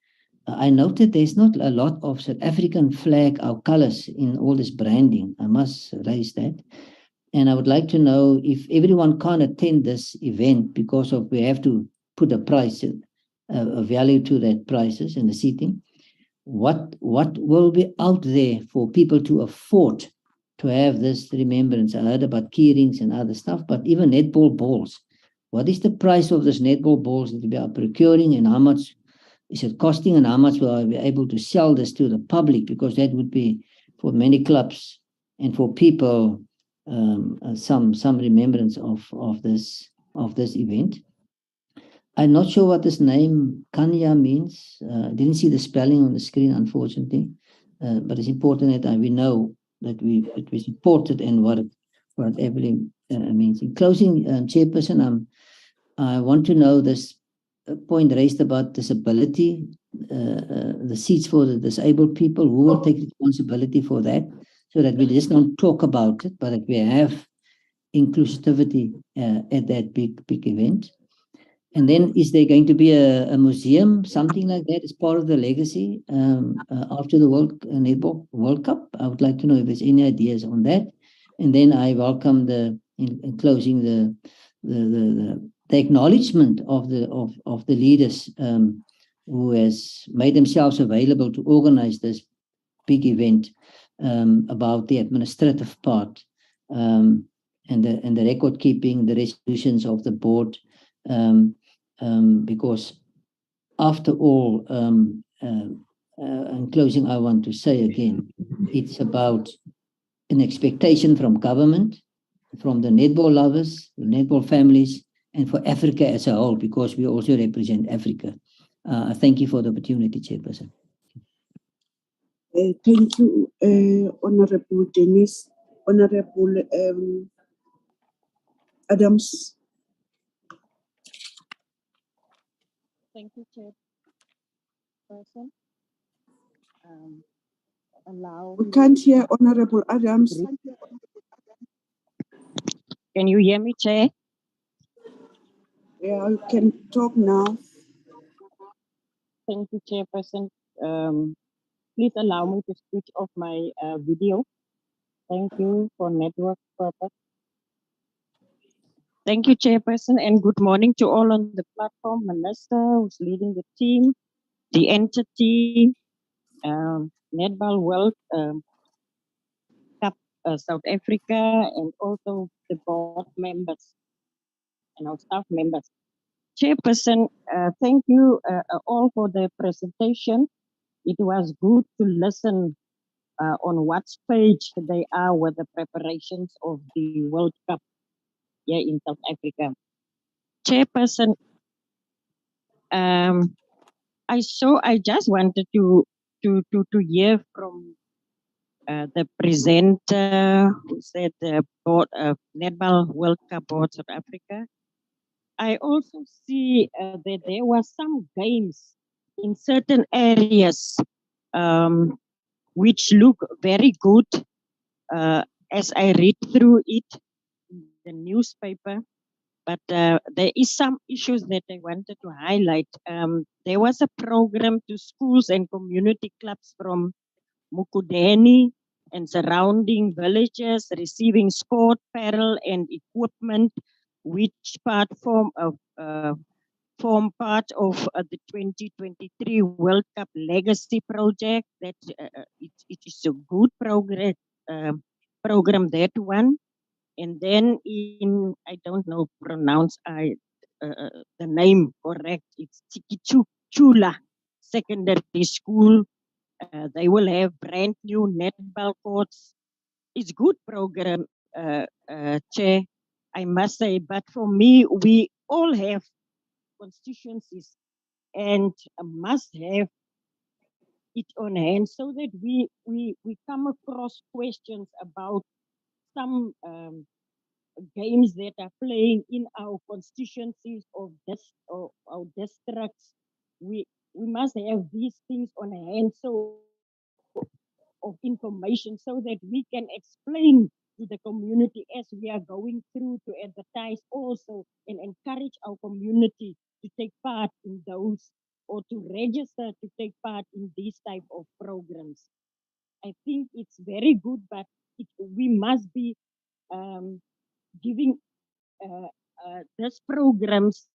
I noted there's not a lot of South African flag, our colors in all this branding. I must raise that. And I would like to know if everyone can't attend this event because of we have to put a price, a value to that prices and the seating. What will be out there for people to afford to have this remembrance? I heard about key rings and other stuff, but even netball balls. What is the price of this netball balls that we are procuring, and how much is it costing, and how much will I be able to sell this to the public? Because that would be many clubs and for people some remembrance of this event. I'm not sure what this name Kanya means. I didn't see the spelling on the screen, unfortunately, but it's important that we know that it was supported and what it actually means. In closing, Chairperson, I want to know this point raised about disability, the seats for the disabled people. Who will take responsibility for that, so that we just don't talk about it, but that we have inclusivity at that big event? And then, is there going to be a museum, something like that, as part of the legacy after the Netball World Cup? I would like to know if there's any ideas on that. And then I welcome in closing the acknowledgement of the leaders who has made themselves available to organize this big event, about the administrative part, and the record keeping, the resolutions of the board. Because after all, in closing, I want to say again, it's about an expectation from government, from the netball lovers, the netball families, and for Africa as a whole, because we also represent Africa. Thank you for the opportunity, Chairperson. Thank you, Honorable Dennis. Honorable Adams. Thank you, Chairperson. We can't hear Honorable Adams. Can you hear me, Chair? Yeah, you can talk now. Thank you, Chairperson. Please allow me to switch off my video. Thank you for network purpose. Thank you, Chairperson, and good morning to all on the platform. Minister, who's leading the team, the entity, Netball World Cup South Africa, and also the board members and our staff members. Chairperson, thank you all for the presentation. It was good to listen on what stage they are with the preparations of the World Cup here in South Africa. Chairperson, I just wanted to hear from the presenter who said the board of Netball World Cup Board South Africa. I also see that there were some games in certain areas which look very good as I read through it in the newspaper. But there is some issues that I wanted to highlight. There was a program to schools and community clubs from Mukudeni and surrounding villages receiving sport, apparel, and equipment, which form part of the 2023 World Cup Legacy Project. That it is a good program, that one. And then I don't know, pronounce the name correct. It's Tikichula Secondary School. They will have brand new netball courts. It's good program, Chair, I must say. But for me, we all have constituencies and must have it on hand so that we come across questions about some games that are playing in our constituencies of our districts. We must have these things on hand of information so that we can explain to the community as we are going through to advertise also and encourage our community to take part in those or to register to take part in these type of programs. I think it's very good, but we must be giving these programs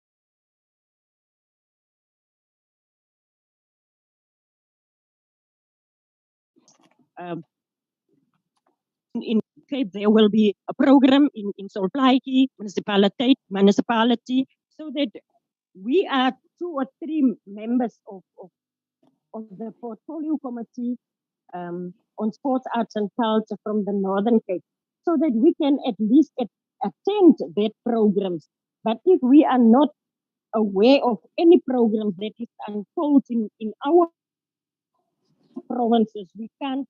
in Cape. There will be a program in Solplaatjie municipality, so that we are 2 or 3 members of the portfolio committee on sports, arts and culture from the Northern Cape, so that we can at least attend their programs. But if we are not aware of any programs that is unfolding in our provinces, we can't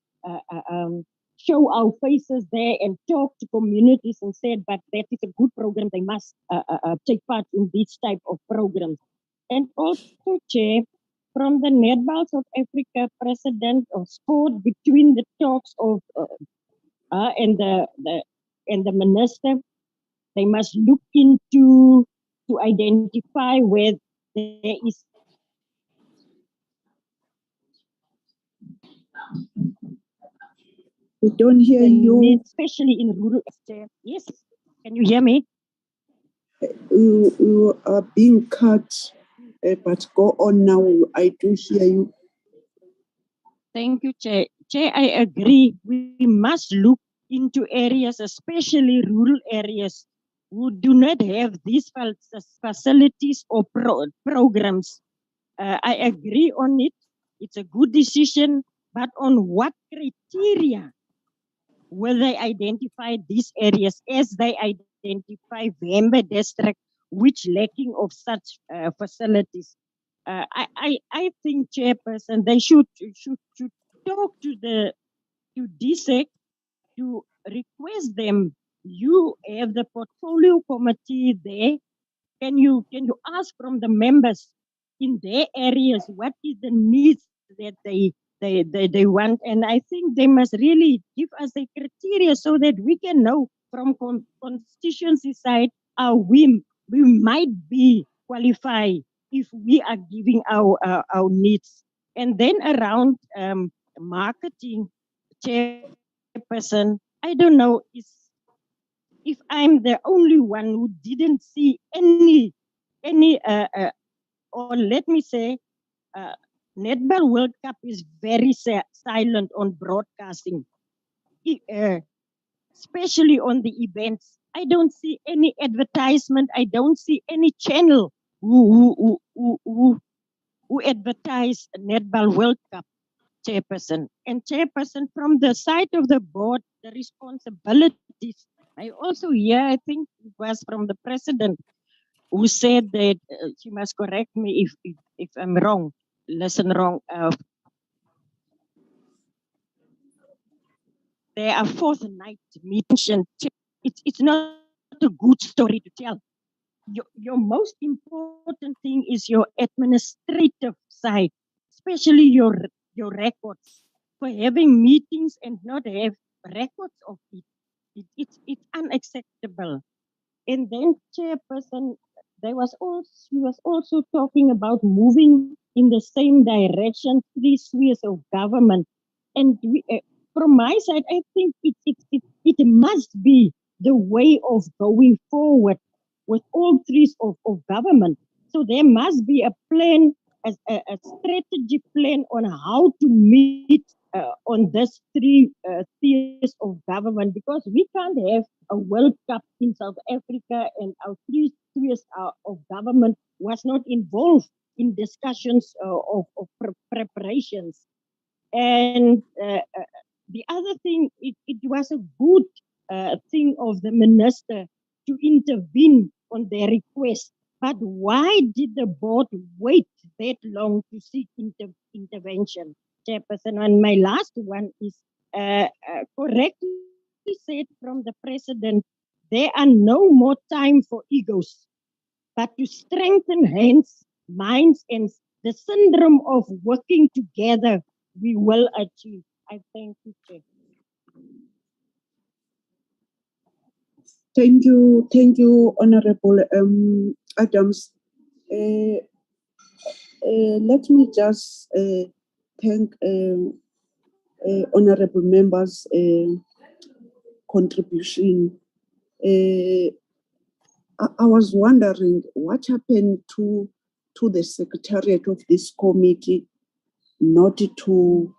show our faces there and talk to communities and say, but that is a good program, they must take part in this type of programs. And also, Chair, from the Netball South Africa president of sport, between the talks of and the minister, they must look into to identify where there is We don't hear you. need, especially in rural areas. Yes, can you hear me? You are being cut, but go on now. I do hear you. Thank you, Chair. Chair, I agree. We must look into areas, especially rural areas, who do not have these facilities or programs. I agree on it. It's a good decision, but on what criteria will they identify these areas as they identify Vembe district, which lacking of such facilities? I think, Chairperson, they should talk to DSEC to request them. You have the portfolio committee there. Can you ask from the members in their areas what is the needs that they want? And I think they must really give us the criteria so that we can know from constituency side how we might be qualified if we are giving our needs. And then around marketing, Chairperson, I don't know if I'm the only one who didn't see any or let me say, Netball World Cup is very silent on broadcasting, especially on the events. I don't see any advertisement. I don't see any channel who advertise Netball World Cup, Chairperson. And Chairperson, from the side of the board, the responsibilities. I also hear, I think it was from the president, who said that she must correct me if I'm wrong, listen wrong. There are fortnight meetings, and it's not a good story to tell. Your most important thing is your administrative side, especially your records. For having meetings and not have records of it, it's unacceptable. And then, Chairperson, she was also talking about moving in the same direction, 3 spheres of government. And from my side, I think it must be the way of going forward with all 3 of government. So there must be a plan, a strategy plan on how to meet on this 3 spheres of government, because we can't have a World Cup in South Africa and our 3 spheres of government was not involved in discussions of preparations. And the other thing, it was a good thing of the minister to intervene on their request. But why did the board wait that long to seek intervention, Chairperson? And my last one is correctly said from the president, there are no more time for egos, but to strengthen hands, minds, and the syndrome of working together, we will achieve. I thank you, Chair. Thank you, Honorable Adams. Let me just thank honorable members' contribution. I was wondering what happened to the secretariat of this committee not to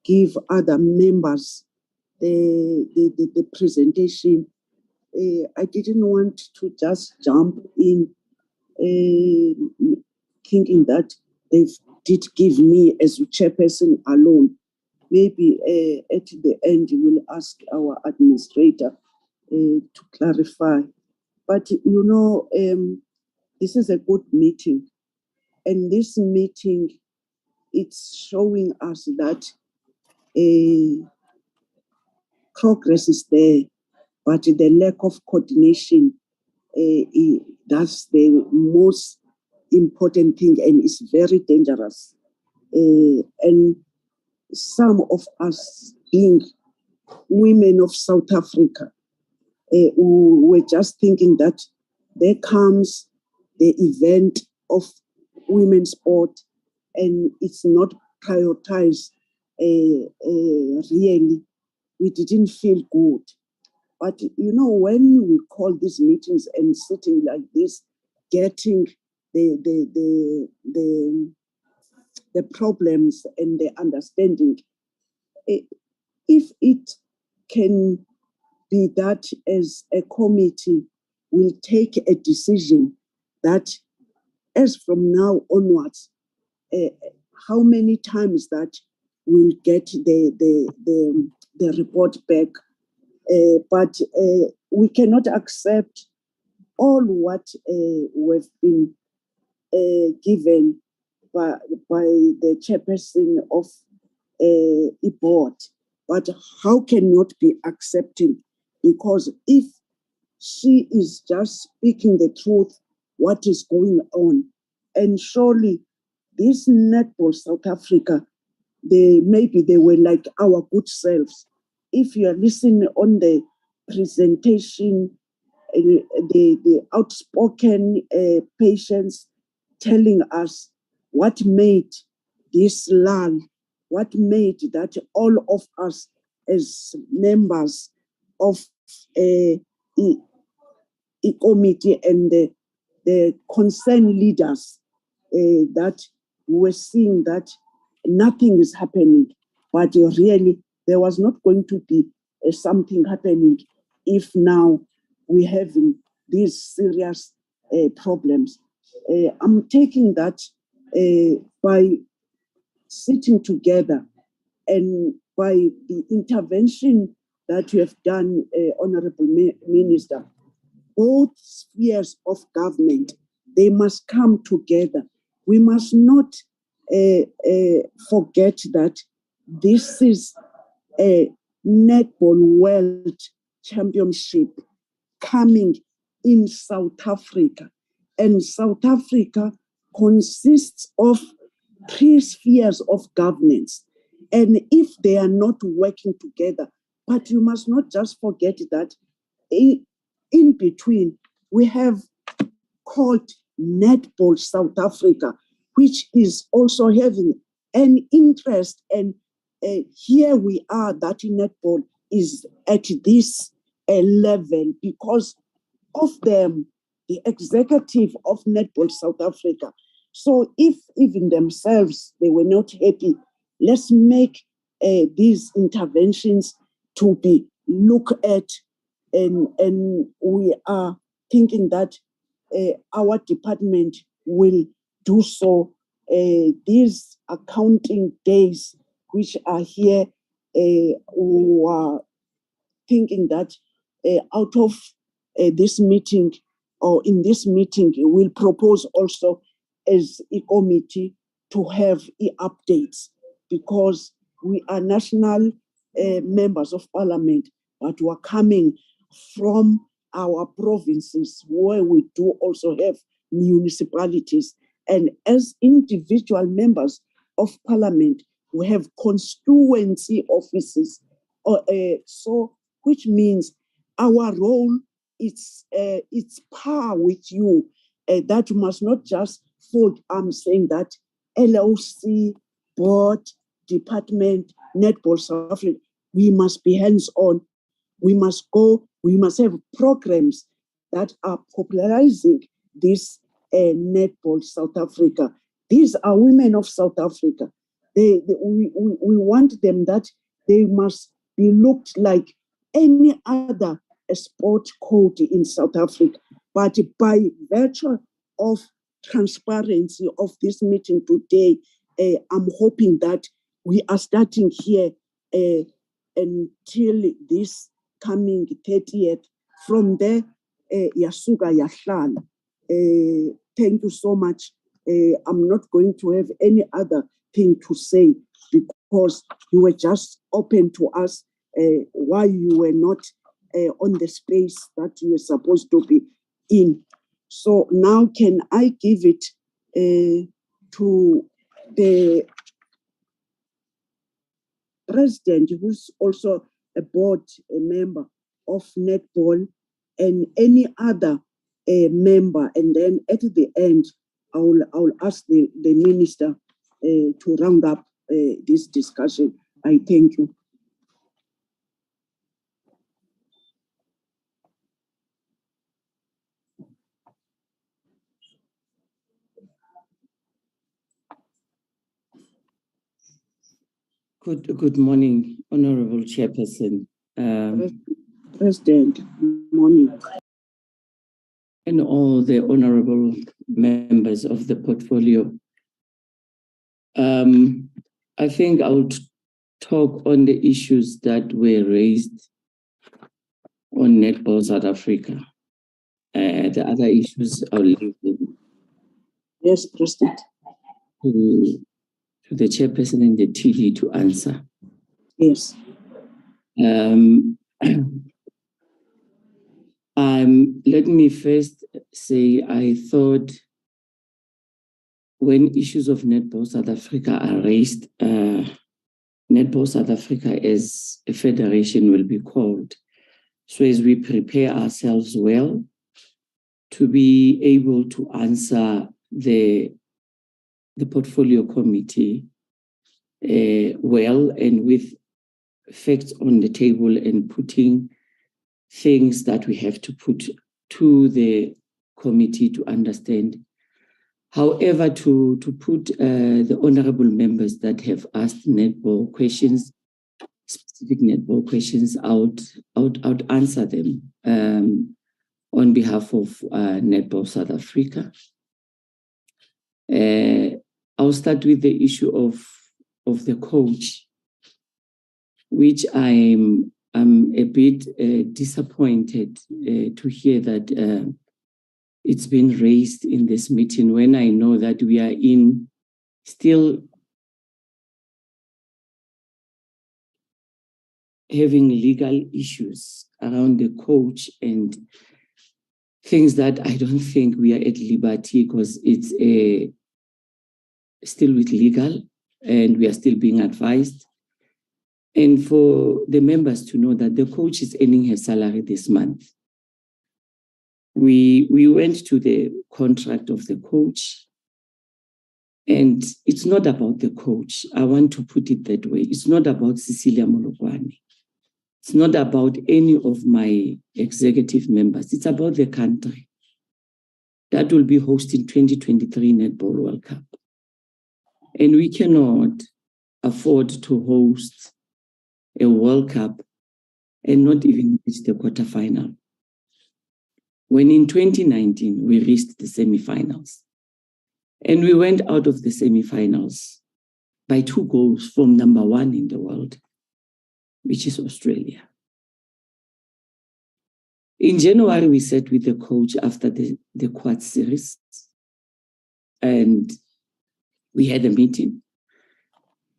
give other members the presentation. I didn't want to just jump in thinking that they did give me as chairperson alone. maybe at the end we'll ask our administrator to clarify. But this is a good meeting, and this meeting, it's showing us that progress is there, but the lack of coordination, that's the most important thing, and it's very dangerous. And some of us, being women of South Africa, we're just thinking that there comes the event of women's sport, and it's not prioritized really. We didn't feel good. But when we call these meetings and sitting like this, getting the problems and the understanding, if it can be that as a committee will take a decision that as from now onwards, how many times that we'll get the report back, but we cannot accept all what we've been given by the chairperson of a board. But how can not be accepting? Because if she is just speaking the truth, what is going on, and surely this Netball South Africa, maybe they were like our good selves. If you are listening on the presentation, the outspoken patients telling us what made this lull, what made that all of us as members of a committee and the concerned leaders that were seeing that nothing is happening, but really there was not going to be something happening if now we're having these serious problems. I'm taking that by sitting together and by the intervention that you have done, Honorable Minister, both spheres of government, they must come together. We must not forget that this is a Netball World Championship coming in South Africa. And South Africa consists of 3 spheres of governance. And if they are not working together, but you must not just forget that in between, we have called Netball South Africa, which is also having an interest. And here we are, that netball is at this level because of them, the executive of Netball South Africa. So if even themselves, they were not happy, let's make these interventions to be looked at, and we are thinking that our department will do so. These accounting days, which are here, we are thinking that out of this meeting, or in this meeting, we'll propose also as a committee to have updates, because we are national members of parliament, but we are coming from our provinces where we do also have municipalities. And as individual members of parliament, we have constituency offices. So, which means our role it's par with you. That you must not just fold arms saying that LOC, board, department, Netball South Africa, we must be hands-on. We must go, we must have programs that are popularizing this Netball South Africa. These are women of South Africa. We want them that they must be looked like any other sport code in South Africa. But by virtue of transparency of this meeting today, I'm hoping that we are starting here until this coming 30th. From there, Yasuga Yashlan. Thank you so much. I'm not going to have any other thing to say because you were just open to us why you were not on the space that you were supposed to be in. So now can I give it to the president, who's also a board member of Netball, and any other member, and then at the end, I will ask the minister to round up this discussion. I thank you. Good morning, Honorable Chairperson. President, good morning. And all the honorable members of the portfolio. I think I would talk on the issues that were raised on Netball South Africa. The other issues I'll leave them. Yes, President. To the chairperson and the TD to answer. Yes. Let me first say, I thought when issues of Netball South Africa are raised, Netball South Africa as a federation will be called. So as we prepare ourselves well to be able to answer the portfolio committee well and with facts on the table and putting things that we have to put to the committee to understand. However, to put the honorable members that have asked netball questions, specific netball questions, out answer them on behalf of Netball South Africa. I'll start with the issue of the coach, which I'm a bit disappointed to hear that it's been raised in this meeting when I know that we are still having legal issues around the coach and things that I don't think we are at liberty because it's still with legal and we are still being advised. And for the members to know that the coach is earning her salary this month. We went to the contract of the coach, and it's not about the coach. I want to put it that way. It's not about Cecilia Molokwane. It's not about any of my executive members. It's about the country that will be hosting 2023 Netball World Cup. And we cannot afford to host a World Cup and not even reach the quarterfinal. When in 2019, we reached the semifinals. And we went out of the semifinals by 2 goals from number 1 in the world, which is Australia. In January, we sat with the coach after the quad series, and we had a meeting.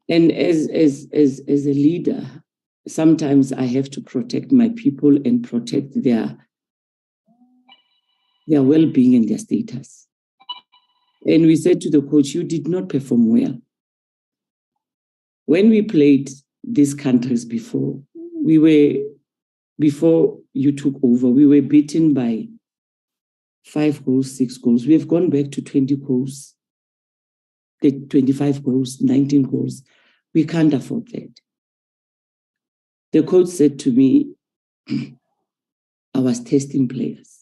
And as a leader, sometimes I have to protect my people and protect their well-being and their status. And we said to the coach, you did not perform well. When we played these countries before you took over, we were beaten by 5 goals, 6 goals. We have gone back to 20 goals, 25 goals, 19 goals. We can't afford that. The coach said to me, I was testing players.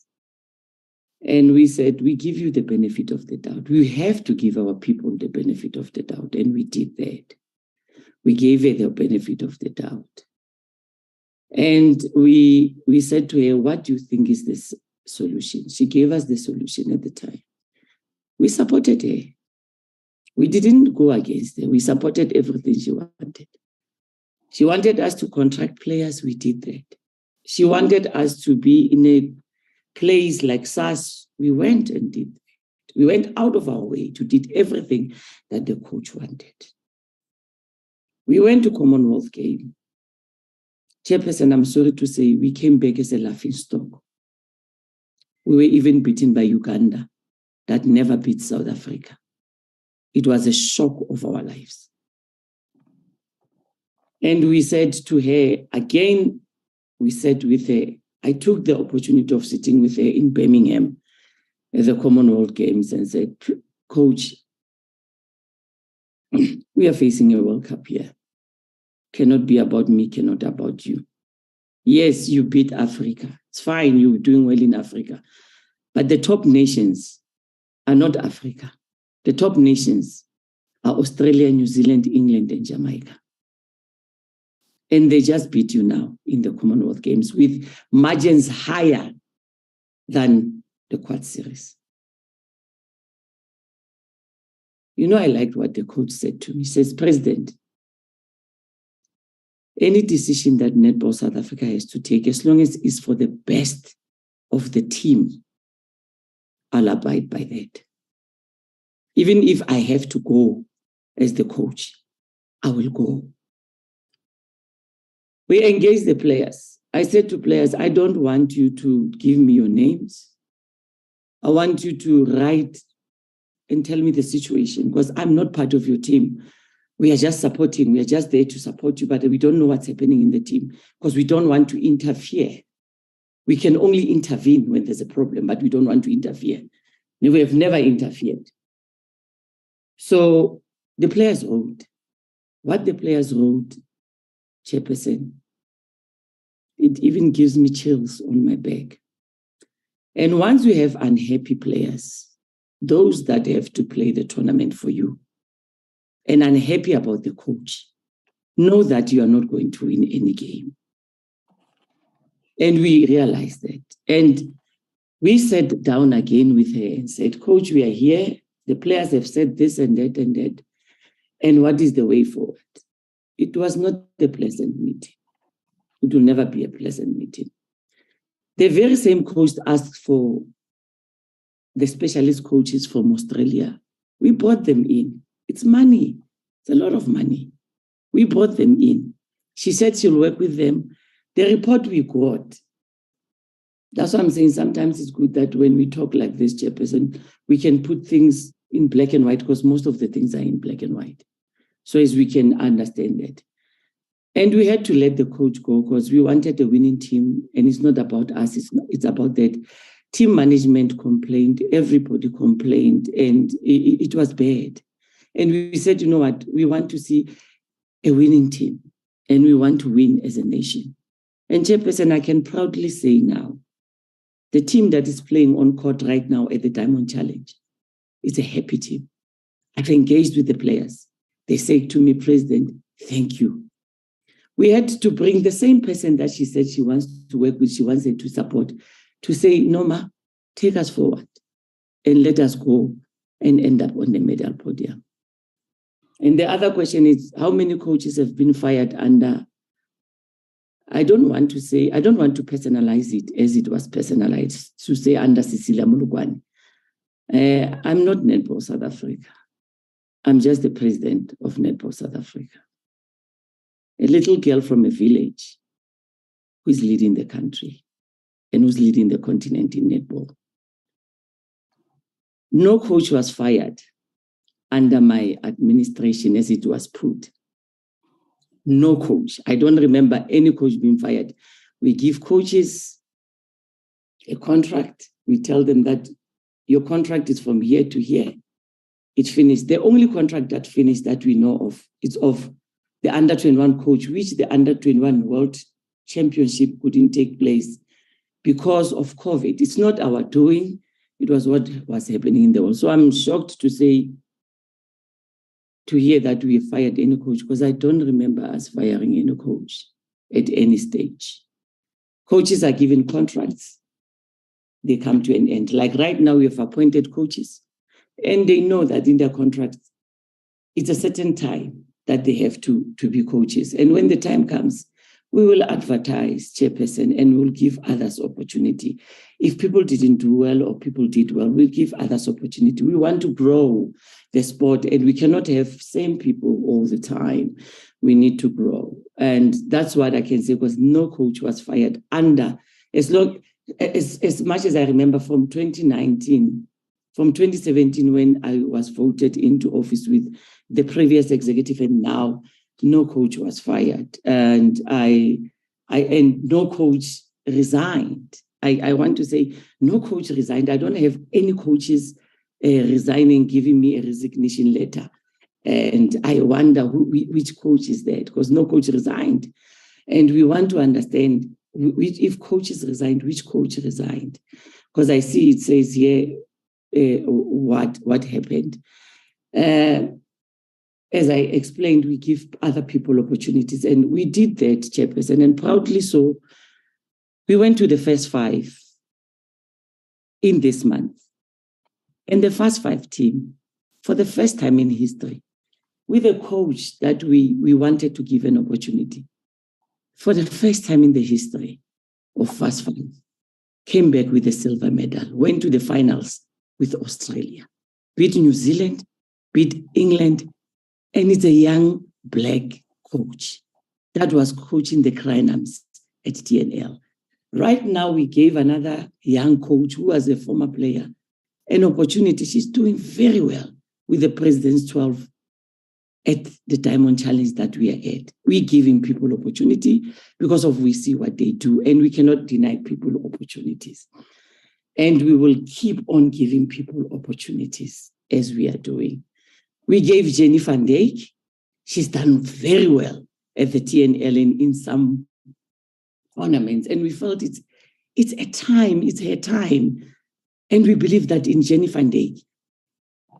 And we said, we give you the benefit of the doubt. We have to give our people the benefit of the doubt. And we did that. We gave her the benefit of the doubt. And we said to her, what do you think is this solution? She gave us the solution at the time. We supported her. We didn't go against her. We supported everything she wanted. She wanted us to contract players. We did that. She wanted us to be in a place like SAS. We went and did that. We went out of our way to do everything that the coach wanted. We went to Commonwealth game. Chairperson, I'm sorry to say, we came back as a laughing stock. We were even beaten by Uganda, that never beat South Africa. It was a shock of our lives. And we said to her, again, we sat with her. I took the opportunity of sitting with her in Birmingham at the Commonwealth Games and said, Coach, we are facing a World Cup here. Cannot be about me, cannot about you. Yes, you beat Africa. It's fine, you're doing well in Africa. But the top nations are not Africa. The top nations are Australia, New Zealand, England, and Jamaica. And they just beat you now in the Commonwealth Games with margins higher than the Quad Series. You know, I liked what the coach said to me. He says, President, any decision that Netball South Africa has to take, as long as it's for the best of the team, I'll abide by that. Even if I have to go as the coach, I will go. We engaged the players. I said to players, I don't want you to give me your names. I want you to write and tell me the situation, because I'm not part of your team. We are just supporting. We are just there to support you, but we don't know what's happening in the team because we don't want to interfere. We can only intervene when there's a problem, but we don't want to interfere. We have never interfered. So the players wrote. What the players wrote, Chairperson, it even gives me chills on my back. And once we have unhappy players, those that have to play the tournament for you, and unhappy about the coach, know that you are not going to win any game. And we realized that. And we sat down again with her and said, Coach, we are here. The players have said this and that and that. And what is the way forward? It was not a pleasant meeting. It will never be a pleasant meeting. The very same coach asked for the specialist coaches from Australia. We brought them in. It's money. It's a lot of money. We brought them in. She said she'll work with them. The report we got, that's what I'm saying. Sometimes it's good that when we talk like this, Chairperson, we can put things in black and white because most of the things are in black and white. So as we can understand that. And we had to let the coach go because we wanted a winning team. And it's not about us. It's about that. Team management complained. Everybody complained. And it was bad. And we said, you know what? We want to see a winning team. And we want to win as a nation. And Chairperson, I can proudly say now, the team that is playing on court right now at the Diamond Challenge is a happy team. I've engaged with the players. They say to me, President, thank you. We had to bring the same person that she said she wants to work with, she wants her to support, to say, Noma, take us forward and let us go and end up on the medal podium. And the other question is, how many coaches have been fired under? I don't want to personalize it as it was personalized, to say under Cecilia Mulugwane. I'm not Netball South Africa. I'm just the president of Netball South Africa. A little girl from a village who is leading the country and who's leading the continent in netball. No coach was fired under my administration as it was put. No coach. I don't remember any coach being fired. We give coaches a contract. We tell them that your contract is from here to here. It finished. The only contract that finished that we know of is of the under-21 coach, which the under-21 World Championship couldn't take place because of COVID. It's not our doing. It was what was happening in the world. So I'm shocked to hear that we fired any coach because I don't remember us firing any coach at any stage. Coaches are given contracts. They come to an end. Like right now, we have appointed coaches and they know that in their contracts, it's a certain time that they have to be coaches. And when the time comes, we will advertise, Chairperson, and we'll give others opportunity. If people didn't do well or people did well, we'll give others opportunity. We want to grow the sport, and we cannot have same people all the time. We need to grow. And that's what I can say, because no coach was fired under, as much as I remember from 2019, from 2017, when I was voted into office with the previous executive, and now no coach was fired, and no coach resigned. I want to say no coach resigned. I don't have any coaches resigning, giving me a resignation letter. And I wonder which coach is that, because no coach resigned. And we want to understand if coaches resigned, which coach resigned? Because I see it says here what happened. As I explained, we give other people opportunities, and we did that, Chairperson, and proudly so. We went to the first 5 in this month. And the first 5 team, for the first time in history, with a coach that we wanted to give an opportunity, for the first time in the history of first 5, came back with a silver medal, went to the finals with Australia, beat New Zealand, beat England, and it's a young black coach that was coaching the Crinums at TNL. Right now, we gave another young coach who was a former player an opportunity. She's doing very well with the President's 12 at the Diamond Challenge that we are at. We're giving people opportunity because of we see what they do, and we cannot deny people opportunities. And we will keep on giving people opportunities as we are doing. We gave Jenny van Dijk. She's done very well at the TNL in some tournaments, and we felt it's her time. And we believe that in Jenny van Dijk,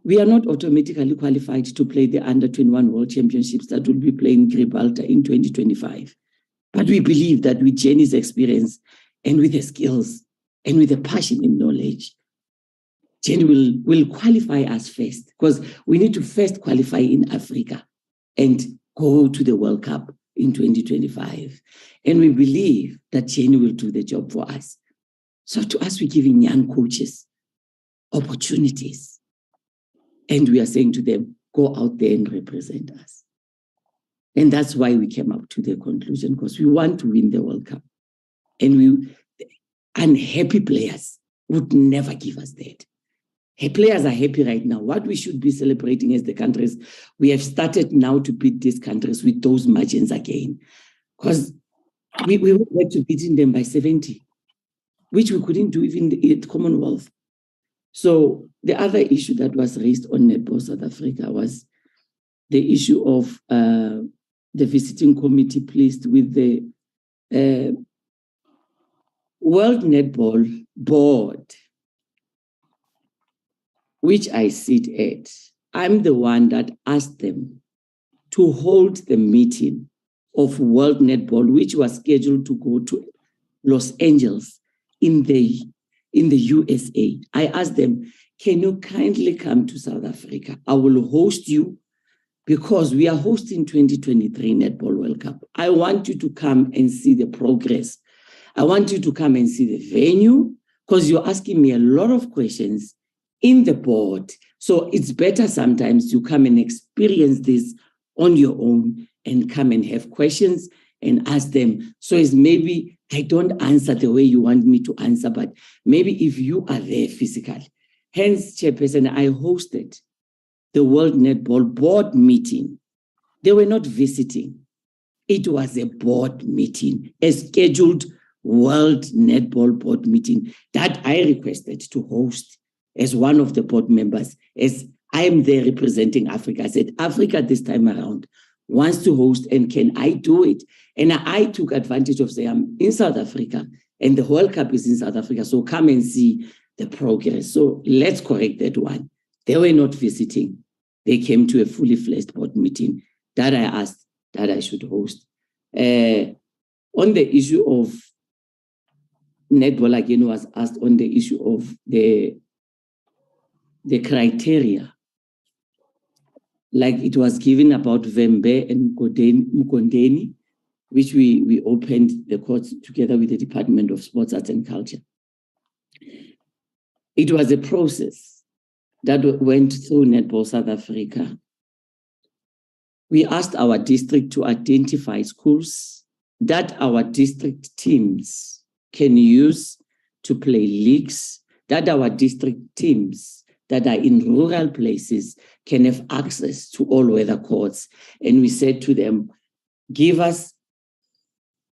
we are not automatically qualified to play the Under-21 World Championships that will be playing Gibraltar in 2025. But we believe that with Jenny's experience and with her skills and with the passion and knowledge, Jenny will qualify us first, because we need to first qualify in Africa and go to the World Cup in 2025. And we believe that Jenny will do the job for us. So to us, we're giving young coaches opportunities. And we are saying to them, go out there and represent us. And that's why we came up to the conclusion, because we want to win the World Cup. And unhappy players would never give us that. Her players are happy right now. What we should be celebrating as the countries, we have started now to beat these countries with those margins again. Because we were to beating them by 70, which we couldn't do even at Commonwealth. So the other issue that was raised on Netball South Africa was the issue of the visiting committee pleased with the World Netball Board, which I sit at. I'm the one that asked them to hold the meeting of World Netball, which was scheduled to go to Los Angeles in the USA. I asked them, can you kindly come to South Africa? I will host you, because we are hosting 2023 Netball World Cup. I want you to come and see the progress. I want you to come and see the venue, because you're asking me a lot of questions in the board. So it's better sometimes you come and experience this on your own and come and have questions and ask them. So it's maybe I don't answer the way you want me to answer, but maybe if you are there physically. Hence, Chairperson, I hosted the World Netball Board meeting. They were not visiting. It was a board meeting, a scheduled World Netball Board meeting that I requested to host as one of the board members, as I am there representing Africa. I said, Africa this time around wants to host, and can I do it? And I took advantage of saying, I'm in South Africa, and the World Cup is in South Africa, so come and see the progress. So let's correct that one. They were not visiting. They came to a fully fledged board meeting that I asked that I should host. On the issue of netball, again, was asked on the issue of the criteria. like it was given about Vembe and Mukondeni, which we opened the courts together with the Department of Sports, Arts and Culture. It was a process that went through Netball South Africa. We asked our district to identify schools that our district teams can use to play leagues, that our district teams that are in rural places can have access to all-weather courts. And we said to them, give us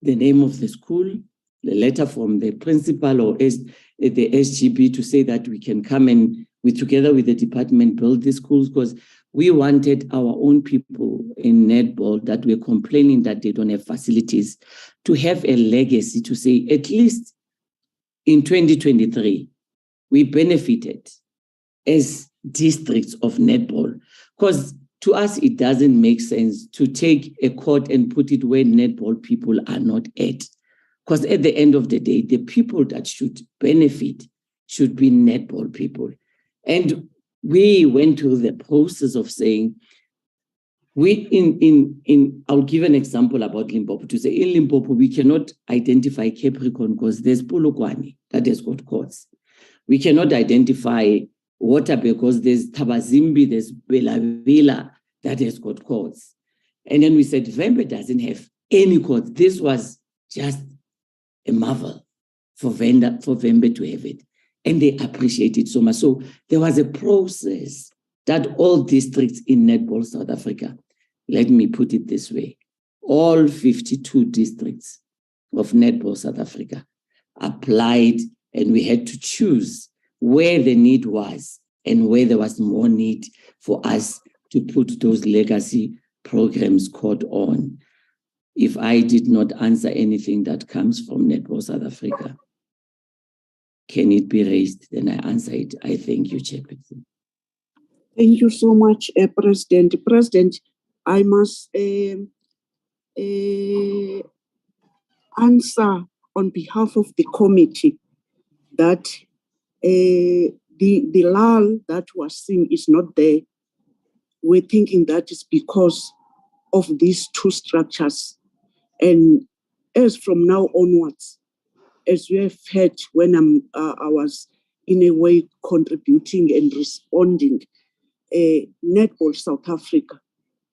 the name of the school, the letter from the principal or the SGB to say that we can come and together with the department build these schools, because we wanted our own people in netball that were complaining that they don't have facilities to have a legacy to say, at least in 2023, we benefited as districts of netball. Because to us, it doesn't make sense to take a court and put it where netball people are not at. Because at the end of the day, the people that should benefit should be netball people. And we went through the process of saying, I'll give an example about Limpopo. To say in Limpopo, we cannot identify Capricorn because there's Polokwane that has got courts. We cannot identify Water because there's Tabazimbi, there's Bela that has got courts. And then we said, Vembe doesn't have any courts. This was just a marvel for Vembe to have it. And they appreciate it so much. So there was a process that all districts in Netball South Africa, let me put it this way, all 52 districts of Netball South Africa applied, and we had to choose where the need was and where there was more need for us to put those legacy programs caught on. If I did not answer anything that comes from Netball South Africa, can it be raised? Then I answer it. I thank you, Chairperson. Thank you so much, President. President, I must answer on behalf of the committee that the lull that was seen is not there. We're thinking that is because of these two structures. And as from now onwards, as you have heard when I was in a way contributing and responding, Netball South Africa,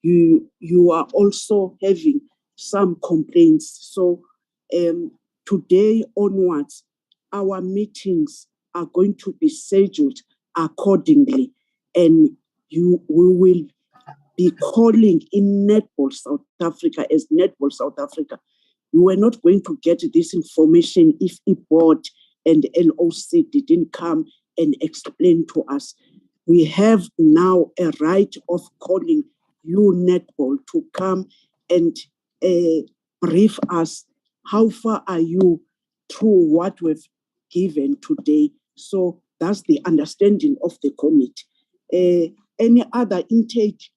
you are also having some complaints. So today onwards, our meetings are going to be scheduled accordingly, and we will be calling in Netball South Africa as Netball South Africa. We were not going to get this information if board and LOC didn't come and explain to us. We have now a right of calling you, Netball, to come and brief us. How far are you through what we've given today? So that's the understanding of the committee. Any other intake?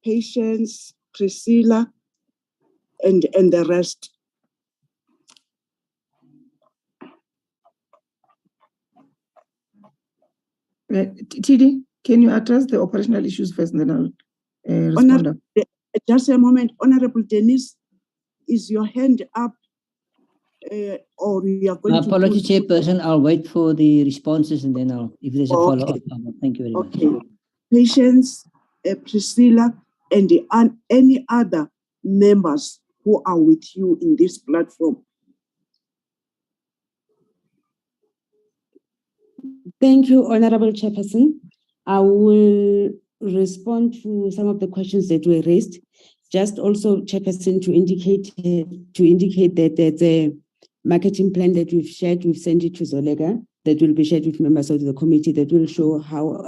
Patience, Priscilla, and the rest. TD, can you address the operational issues first, and then I'll respond? Just a moment, Honorable Denise, is your hand up, or you are going to? Apology, Chairperson. I'll wait for the responses, and then if there's a follow-up. Thank you very much. Okay. Patience, Priscilla, and any other members who are with you in this platform. Thank you, Honorable Chairperson. I will respond to some of the questions that were raised. Just also, Chairperson, to indicate that there's a marketing plan that we've shared. We've sent it to Zolega that will be shared with members of the committee that will show how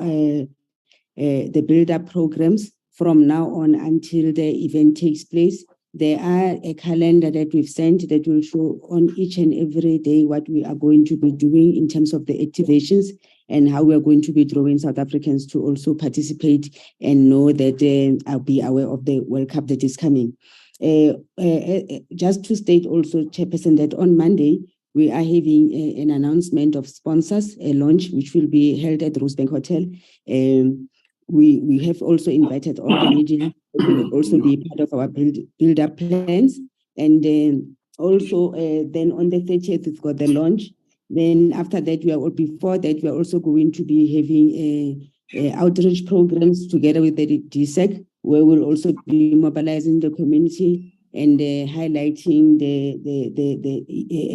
the build-up programs from now on until the event takes place. There are a calendar that we've sent that will show on each and every day what we are going to be doing in terms of the activations and how we are going to be drawing South Africans to also participate and know that I'll be aware of the World Cup that is coming. Just to state also, Chairperson, that on Monday, we are having an announcement of sponsors, a launch which will be held at Rosebank Hotel. We have also invited all the media. It will also be part of our build-up plans. And also then on the 30th, we've got the launch. Then after that, before that, we are also going to be having outreach programs together with the DSEC, where we'll also be mobilizing the community and highlighting the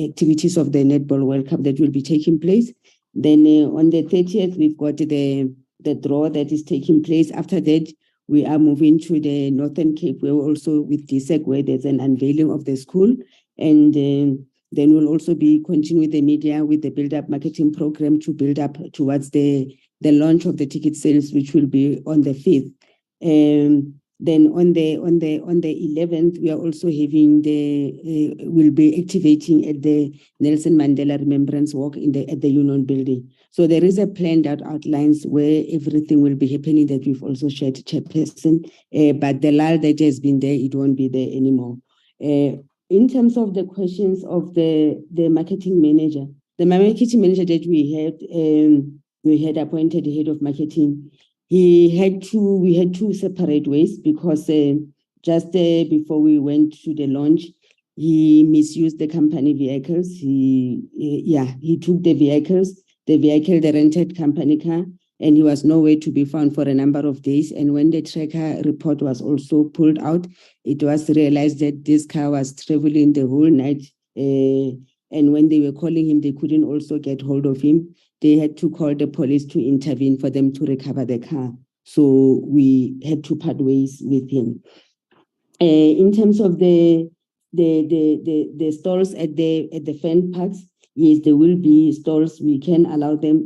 activities of the Netball World Cup that will be taking place. Then on the 30th, we've got the draw that is taking place. After that, we are moving to the Northern Cape, where also with DSEC, where there's an unveiling of the school. And then we'll also be continuing the media with the build-up marketing program to build up towards the launch of the ticket sales, which will be on the 5th. Then on the 11th, we are also having we'll be activating at the Nelson Mandela Remembrance Walk at the Union Building. So there is a plan that outlines where everything will be happening that we've also shared, Chairperson. But the lull that has been there, it won't be there anymore. In terms of the questions of the marketing manager, the marketing manager that we had appointed head of marketing, we had two separate ways because just before we went to the launch, he misused the company vehicles. He took the rented company car, and he was nowhere to be found for a number of days. And when the tracker report was also pulled out, it was realized that this car was traveling the whole night. And when they were calling him, they couldn't also get hold of him. They had to call the police to intervene for them to recover the car. So we had to part ways with him. In terms of the stalls at the fan parks, yes, there will be stalls. We can allow them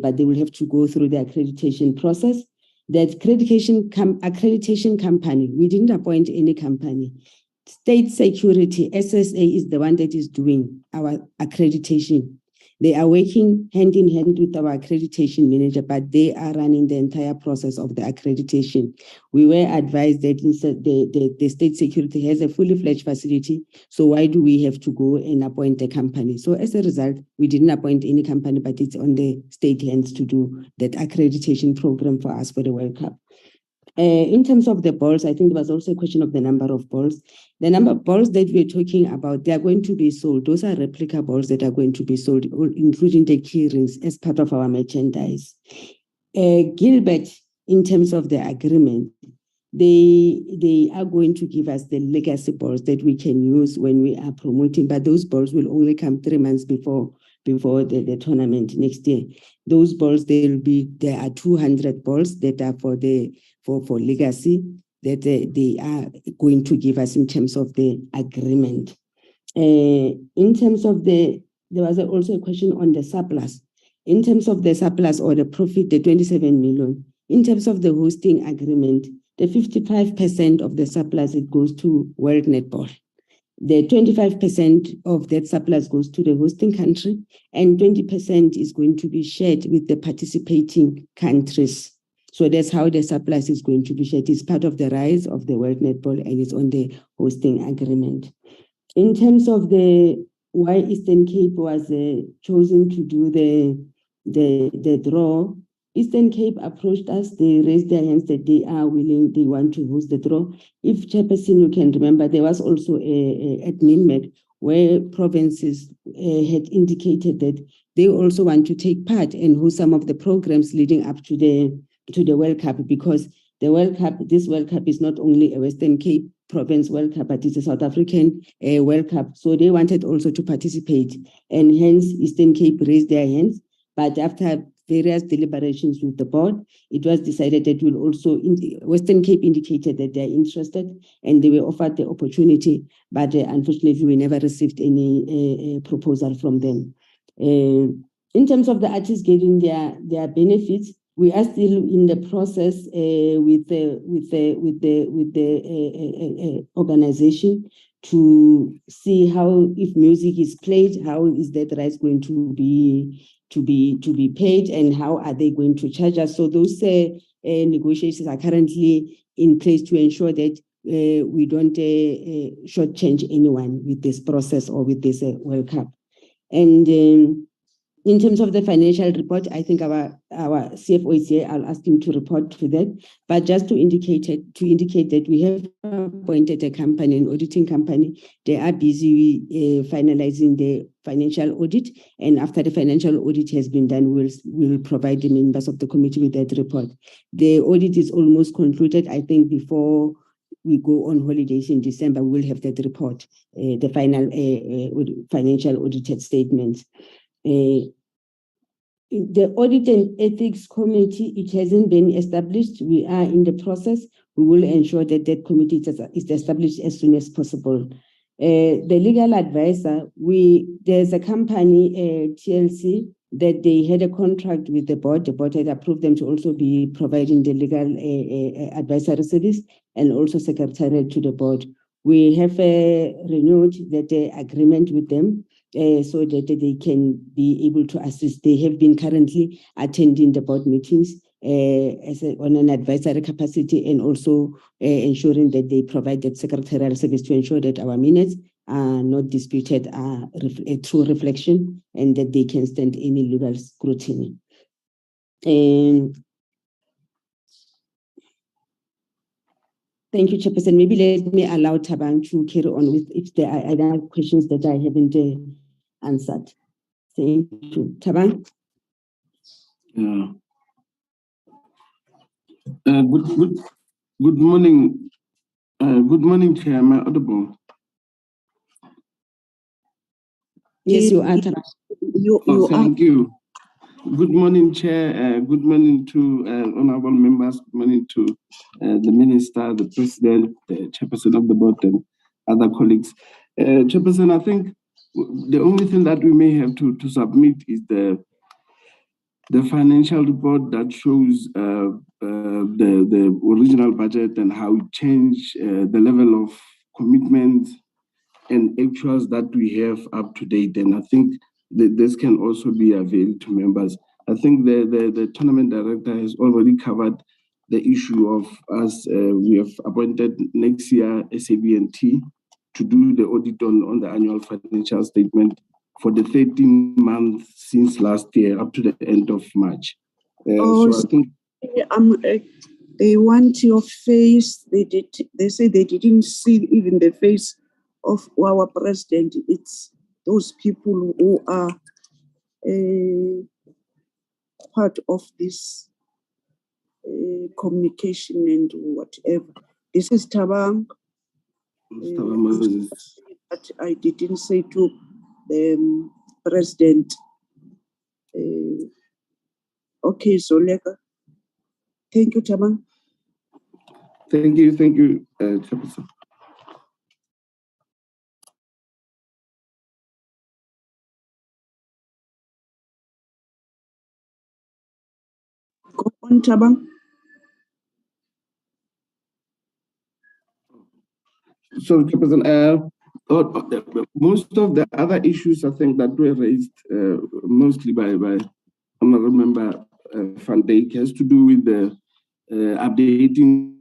but they will have to go through the accreditation process. The accreditation company, we didn't appoint any company. State Security, SSA, is the one that is doing our accreditation. They are working hand in hand with our accreditation manager, but they are running the entire process of the accreditation. We were advised that the State Security has a fully fledged facility, so why do we have to go and appoint a company? So as a result, we didn't appoint any company, but it's on the state hands to do that accreditation program for us for the World Cup. In terms of the balls, I think there was also a question of the number of balls. The number of balls that we're talking about, they are going to be sold. Those are replica balls that are going to be sold, including the key rings as part of our merchandise. Gilbert, in terms of the agreement, they are going to give us the legacy balls that we can use when we are promoting, but those balls will only come 3 months before the tournament next year. Those balls, there are 200 balls that are for legacy that they are going to give us in terms of the agreement. In terms of there was also a question on the surplus. In terms of the surplus or the profit, the 27 million, in terms of the hosting agreement, the 55% of the surplus, it goes to World Netball. The 25% of that surplus goes to the hosting country, and 20% is going to be shared with the participating countries. So that's how the surplus is going to be shared. It's part of the rise of the World Netball, and it's on the hosting agreement. In terms of why Eastern Cape was chosen to do the draw, Eastern Cape approached us. They raised their hands that they are willing, they want to host the draw. If Chairperson, you can remember, there was also at NINMED where provinces had indicated that they also want to take part and host some of the programs leading up to the World Cup, because this World Cup is not only a Western Cape province World Cup, but it's a South African World Cup. So they wanted also to participate, and hence Eastern Cape raised their hands. But after various deliberations with the board, it was decided that Western Cape indicated that they're interested and they were offered the opportunity, but unfortunately we never received any proposal from them. In terms of the artists getting their benefits, we are still in the process with the organization to see how, if music is played, how is that rights going to be paid, and how are they going to charge us? So those negotiations are currently in place to ensure that we don't shortchange anyone with this process or with this World Cup. And in terms of the financial report, I think our CFO is here. I'll ask him to report to that. But just to indicate that we have appointed a company, an auditing company. They are busy finalizing the financial audit. And after the financial audit has been done, we'll provide the members of the committee with that report. The audit is almost concluded. I think before we go on holidays in December, we'll have that report, the final financial audited statements. The Audit and Ethics Committee, it hasn't been established. We are in the process. We will ensure that that committee is established as soon as possible. The legal advisor, there's a company, TLC, that they had a contract with the board. The board had approved them to also be providing the legal advisory service and also secretariat to the board. We have renewed the agreement with them so that they can be able to assist. They have been currently attending the board meetings on an advisory capacity and also ensuring that they provide that secretarial service to ensure that our minutes are not disputed, are a true reflection, and that they can stand any legal scrutiny. Thank you, Chairperson. Maybe let me allow Thabang to carry on with if there are other questions that I haven't answered. Thank you. Thabang? Good morning. Good morning, Chair. Am I audible? Yes, you are, Thabang. Thank you. Good morning, Chair. Good morning to honorable members. Good morning to the Minister, the President, the Chairperson of the board, and other colleagues. Chairperson, I think the only thing that we may have to submit is the financial report that shows the original budget and how it changed, the level of commitment and actuals that we have up to date. And I think this can also be availed to members. I think the tournament director has already covered the issue of us. We have appointed next year SABNT to do the audit on the annual financial statement for the 13 months since last year up to the end of March. So I think they want your face. They say they didn't see even the face of our president. It's those people who are part of this communication and whatever. This is Thabang. But I didn't say to the president. Okay, so thank you, Thabang. Thank you, Chairperson. Go on, Thabang. So, Chairperson, most of the other issues I think that were raised mostly by Honorable Member Van Dijk has to do with the updating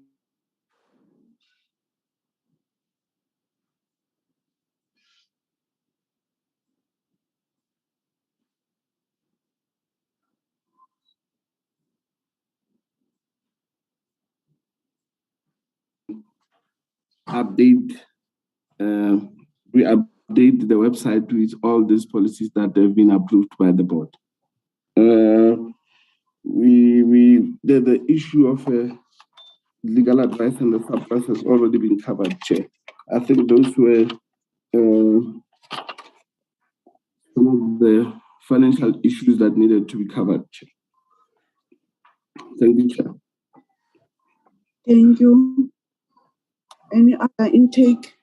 we update the website with all these policies that have been approved by the board. The issue of legal advice and the surplus has already been covered, Chair. I think those were some of the financial issues that needed to be covered, Chair. Thank you, Chair. Thank you. Any other intake?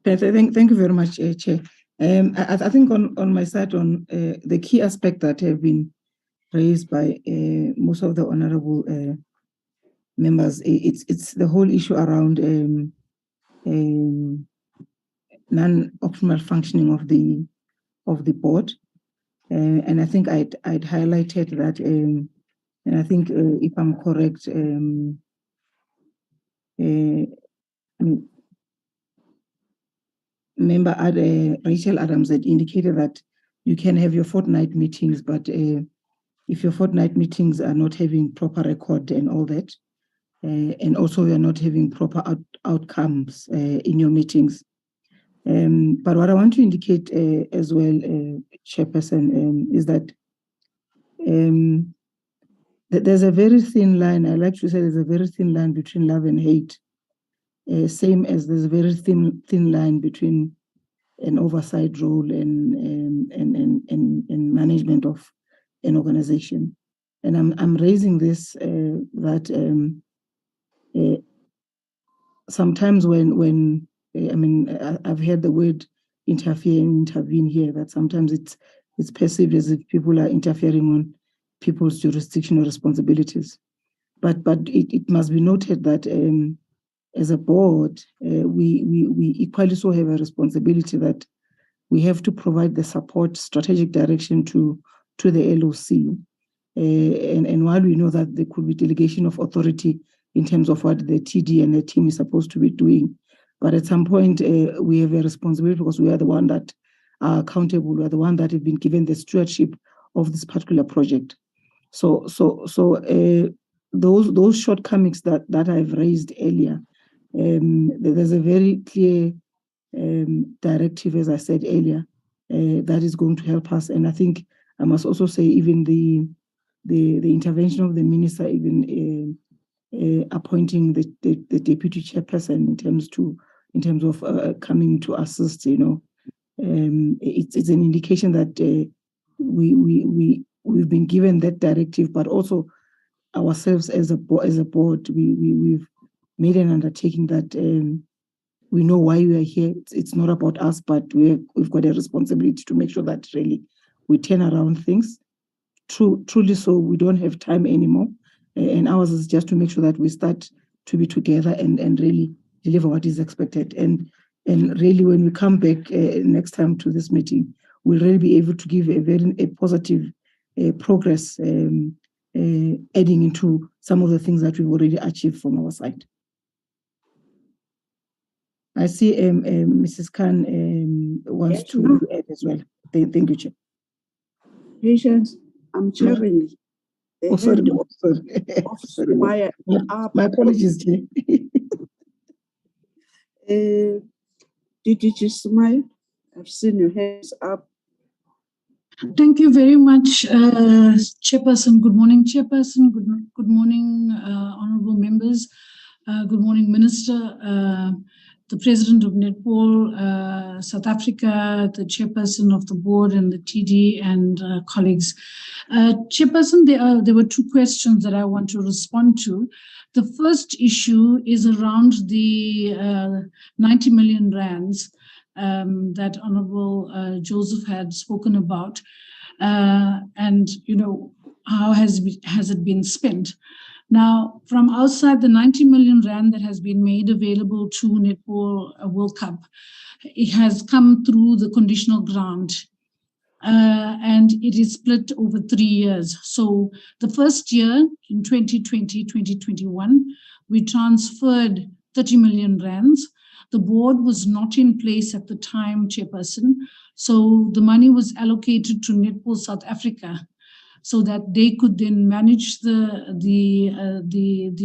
Thank you very much, Chair. I think on my side, on the key aspect that have been raised by most of the honorable members, it's the whole issue around non-optimal functioning of the board, and I think I'd highlighted that, and I think if I'm correct, member Rachel Adams had indicated that you can have your fortnight meetings, but if your fortnight meetings are not having proper record and all that, and also you're not having proper outcomes in your meetings. But what I want to indicate as well, Chairperson, is that there's a very thin line. I like to say there's a very thin line between love and hate. Same as there's a very thin line between an oversight role and management of an organization. And I'm raising this that sometimes when I mean I've heard the word interfere and intervene here, that sometimes it's perceived as if people are interfering on people's jurisdictional responsibilities. But it must be noted that as a board, we equally so have a responsibility that we have to provide the support, strategic direction to the LOC. And while we know that there could be delegation of authority in terms of what the TD and the team is supposed to be doing, but at some point we have a responsibility because we are the one that are accountable. We are the one that have been given the stewardship of this particular project. So those shortcomings that I've raised earlier, there's a very clear directive, as I said earlier, that is going to help us. And I think I must also say even the intervention of the minister, even appointing the deputy chairperson in terms of coming to assist, you know, it's an indication that we've been given that directive, but also ourselves as a board, we've made an undertaking that we know why we are here. It's not about us, but we've got a responsibility to make sure that really we turn around things. Truly so, we don't have time anymore. And ours is just to make sure that we start to be together and really deliver what is expected. And really, when we come back next time to this meeting, we'll really be able to give a positive progress, adding into some of the things that we've already achieved from our side. I see Mrs. Khan wants to add as well. Thank you, Chair. Patience, I'm chairing. Oh, sorry. My apologies, Chair. Did you just smile? I've seen your hands up. Thank you very much, Chairperson. Good morning, Chairperson. Good morning, honourable members. Good morning, Minister, the President of Netball South Africa, the Chairperson of the board and the TD and colleagues. Chairperson, there were two questions that I want to respond to. The first issue is around the 90 million rands that Honourable Joseph had spoken about, and you know, how has it been spent? Now, from outside, the 90 million rand that has been made available to Netball World Cup, it has come through the conditional grant, and it is split over 3 years. So the first year, in 2020, 2021, we transferred 30 million rands. The board was not in place at the time, Chairperson, so the money was allocated to Netball South Africa, so that they could then manage the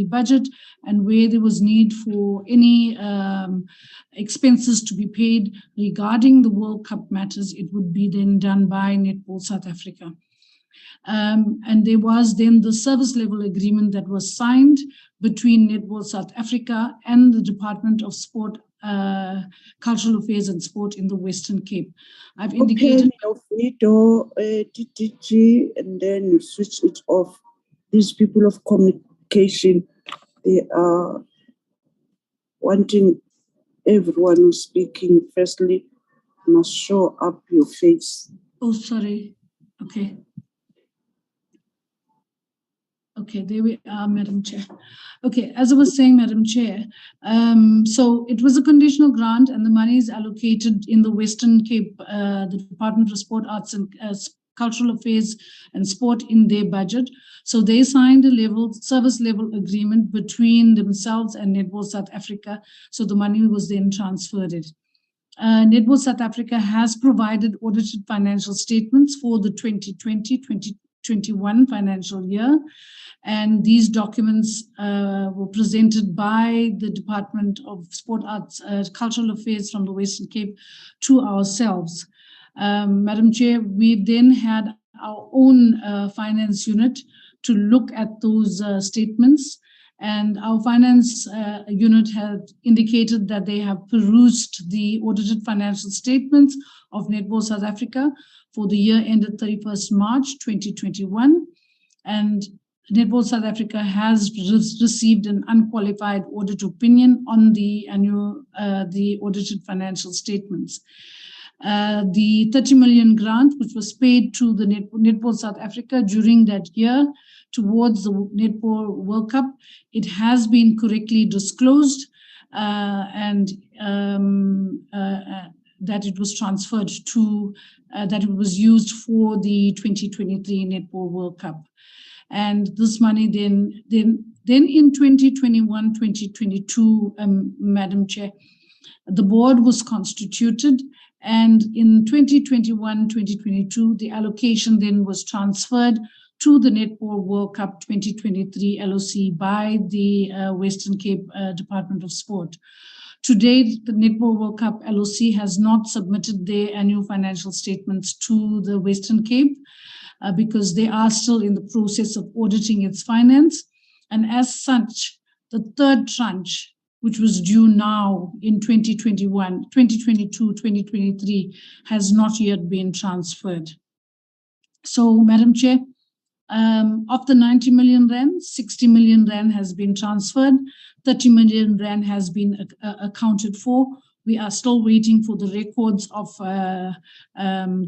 budget, and where there was need for any expenses to be paid regarding the World Cup matters, it would be then done by Netball South Africa. And there was then the service level agreement that was signed between Netball South Africa and the Department of Sport, Cultural Affairs and Sport in the Western Cape. I've indicated your video, DDG, and then you switch it off. These people of communication, they are wanting everyone who's speaking, firstly, must show up your face. Oh, sorry. Okay. Okay, there we are, Madam Chair. Okay, as I was saying, Madam Chair, so it was a conditional grant and the money is allocated in the Western Cape, the Department of Sport, Arts and Cultural Affairs and Sport in their budget. So they signed a service level agreement between themselves and Netball South Africa. So the money was then transferred. Netball South Africa has provided audited financial statements for the 2020-2021 financial year. And these documents were presented by the Department of Sport, Arts, Cultural Affairs from the Western Cape to ourselves. Madam Chair, we then had our own finance unit to look at those statements. And our finance unit had indicated that they have perused the audited financial statements of Netball South Africa for the year ended 31st March 2021. And Netball South Africa has received an unqualified audit opinion on the the audited financial statements. The 30 million grant, which was paid to the Netball South Africa during that year towards the Netball World Cup, it has been correctly disclosed and that it was transferred to, that it was used for the 2023 Netball World Cup. And this money then in 2021-2022, Madam Chair, the board was constituted, and in 2021-2022, the allocation then was transferred to the Netball World Cup 2023 LOC by the Western Cape Department of Sport. To date, the Netball World Cup LOC has not submitted their annual financial statements to the Western Cape because they are still in the process of auditing its finance. And as such, the third tranche, which was due now in 2021, 2022, 2023, has not yet been transferred. So, Madam Chair, of the 90 million rand, 60 million rand has been transferred, 30 million rand has been accounted for. We are still waiting for the records of the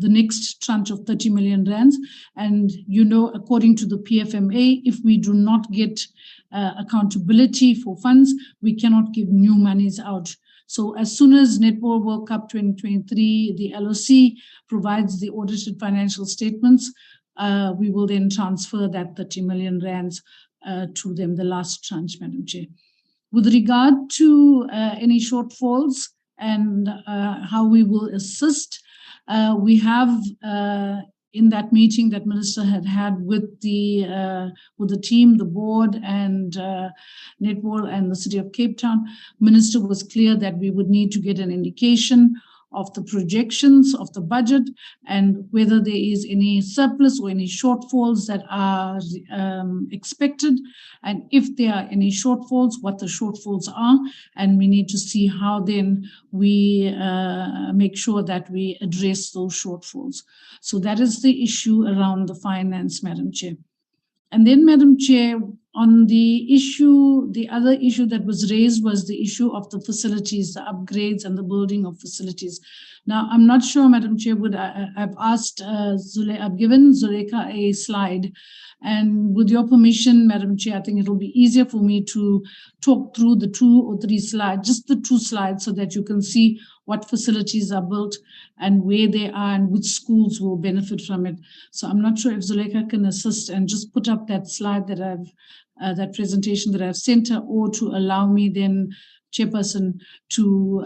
next tranche of 30 million rands. And, you know, according to the PFMA, if we do not get accountability for funds, we cannot give new monies out. So as soon as Netball World Cup 2023, the LOC provides the audited financial statements, we will then transfer that 30 million rands to them, the last tranche, Madam Chair. With regard to any shortfalls and how we will assist, we have in that meeting that Minister had with the team, the board, and Netball and the City of Cape Town, Minister was clear that we would need to get an indication of the projections of the budget and whether there is any surplus or any shortfalls that are expected, and if there are any shortfalls, what the shortfalls are, and we need to see how then we make sure that we address those shortfalls. So that is the issue around the finance, Madam Chair. And then, Madam Chair, on the issue, the other issue that was raised was the issue of the facilities, the upgrades and the building of facilities. Now, I'm not sure, Madam Chair, I've asked, I've given Zuleika a slide, and with your permission, Madam Chair, I think it'll be easier for me to talk through the 2 or 3 slides, just the 2 slides, so that you can see what facilities are built and where they are and which schools will benefit from it. So I'm not sure if Zuleika can assist and just put up that slide that I've, that presentation that I've sent her, or to allow me then, Chairperson, to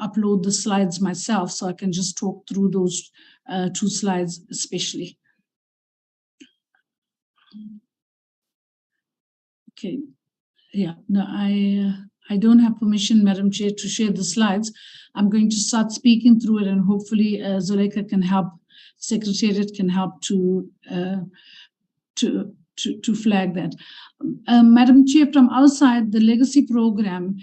upload the slides myself so I can just talk through those 2 slides especially. Okay, yeah, no, I don't have permission, Madam Chair, to share the slides. I'm going to start speaking through it, and hopefully Zuleika can help, Secretariat can help to flag that. Madam Chair, from our side, the legacy program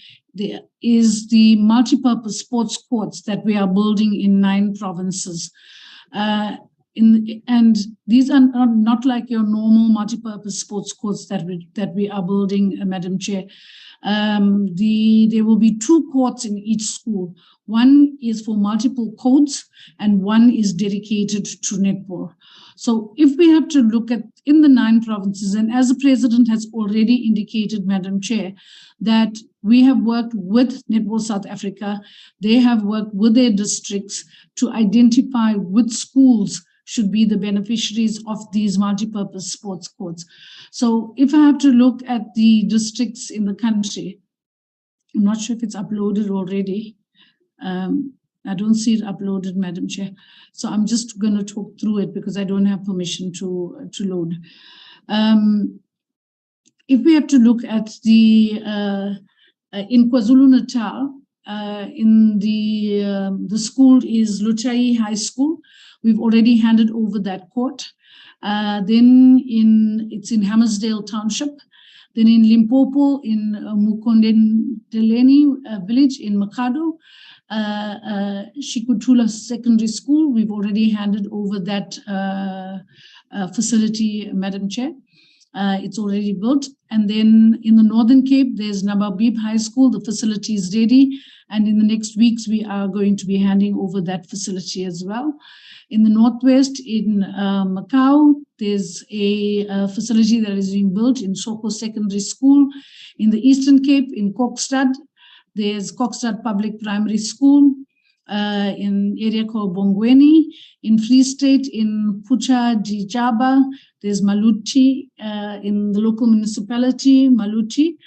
is the multi-purpose sports courts that we are building in 9 provinces. And these are not like your normal multi-purpose sports courts that we are building, Madam Chair. There will be 2 courts in each school. One is for multiple codes and one is dedicated to netball. So if we have to look at in the 9 provinces, and as the President has already indicated, Madam Chair, that we have worked with Netball South Africa, they have worked with their districts to identify which schools should be the beneficiaries of these multi-purpose sports courts. So if I have to look at the districts in the country, I'm not sure if it's uploaded already. I don't see it uploaded, Madam Chair. So I'm just going to talk through it because I don't have permission to load. If we have to look at the in KwaZulu-Natal, in the school is Luchai High School. We've already handed over that court. Then it's in Hammersdale Township. Then in Limpopo, in Mukondeleni village in Makado, Shikutula Secondary School, we've already handed over that facility, Madam Chair. It's already built. And then in the Northern Cape, there's Nababib High School. The facility is ready. And in the next weeks, we are going to be handing over that facility as well. In the Northwest, in Macau, there's a facility that is being built in Soko Secondary School. In the Eastern Cape, in Kokstad, there's Kokstad Public Primary School. In area called Bongweni. In Free State, in Pucha Dijaba, there's Maluti, in the local municipality, Maluti.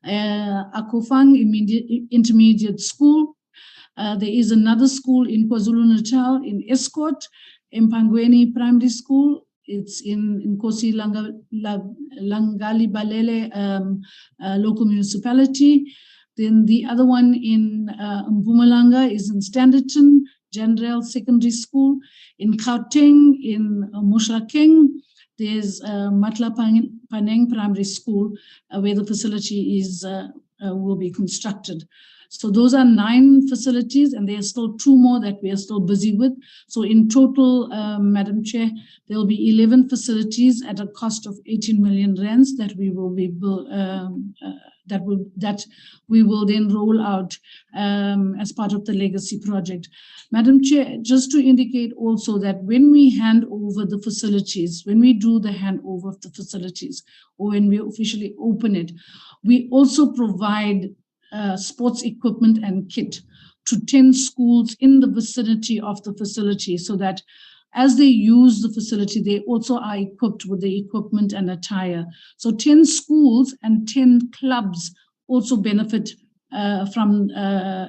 Akofang Intermediate School. There is another school in KwaZulu-Natal, in Escort, in Pangweni Primary School. It's in Nkosi Langali Balele local municipality. Then the other one in Mpumalanga is in Standerton General Secondary School. In Gauteng, in Moshakeng, there's Matla Paneng Primary School, where the facility is will be constructed. So those are 9 facilities, and there are still 2 more that we are still busy with. So in total, Madam Chair, there will be 11 facilities at a cost of 18 million rands that we will be that we will then roll out as part of the legacy project. Madam Chair, just to indicate also that when we hand over the facilities, when we do the handover of the facilities, or when we officially open it, we also provide sports equipment and kit to 10 schools in the vicinity of the facility, so that as they use the facility, they also are equipped with the equipment and attire. So 10 schools and 10 clubs also benefit from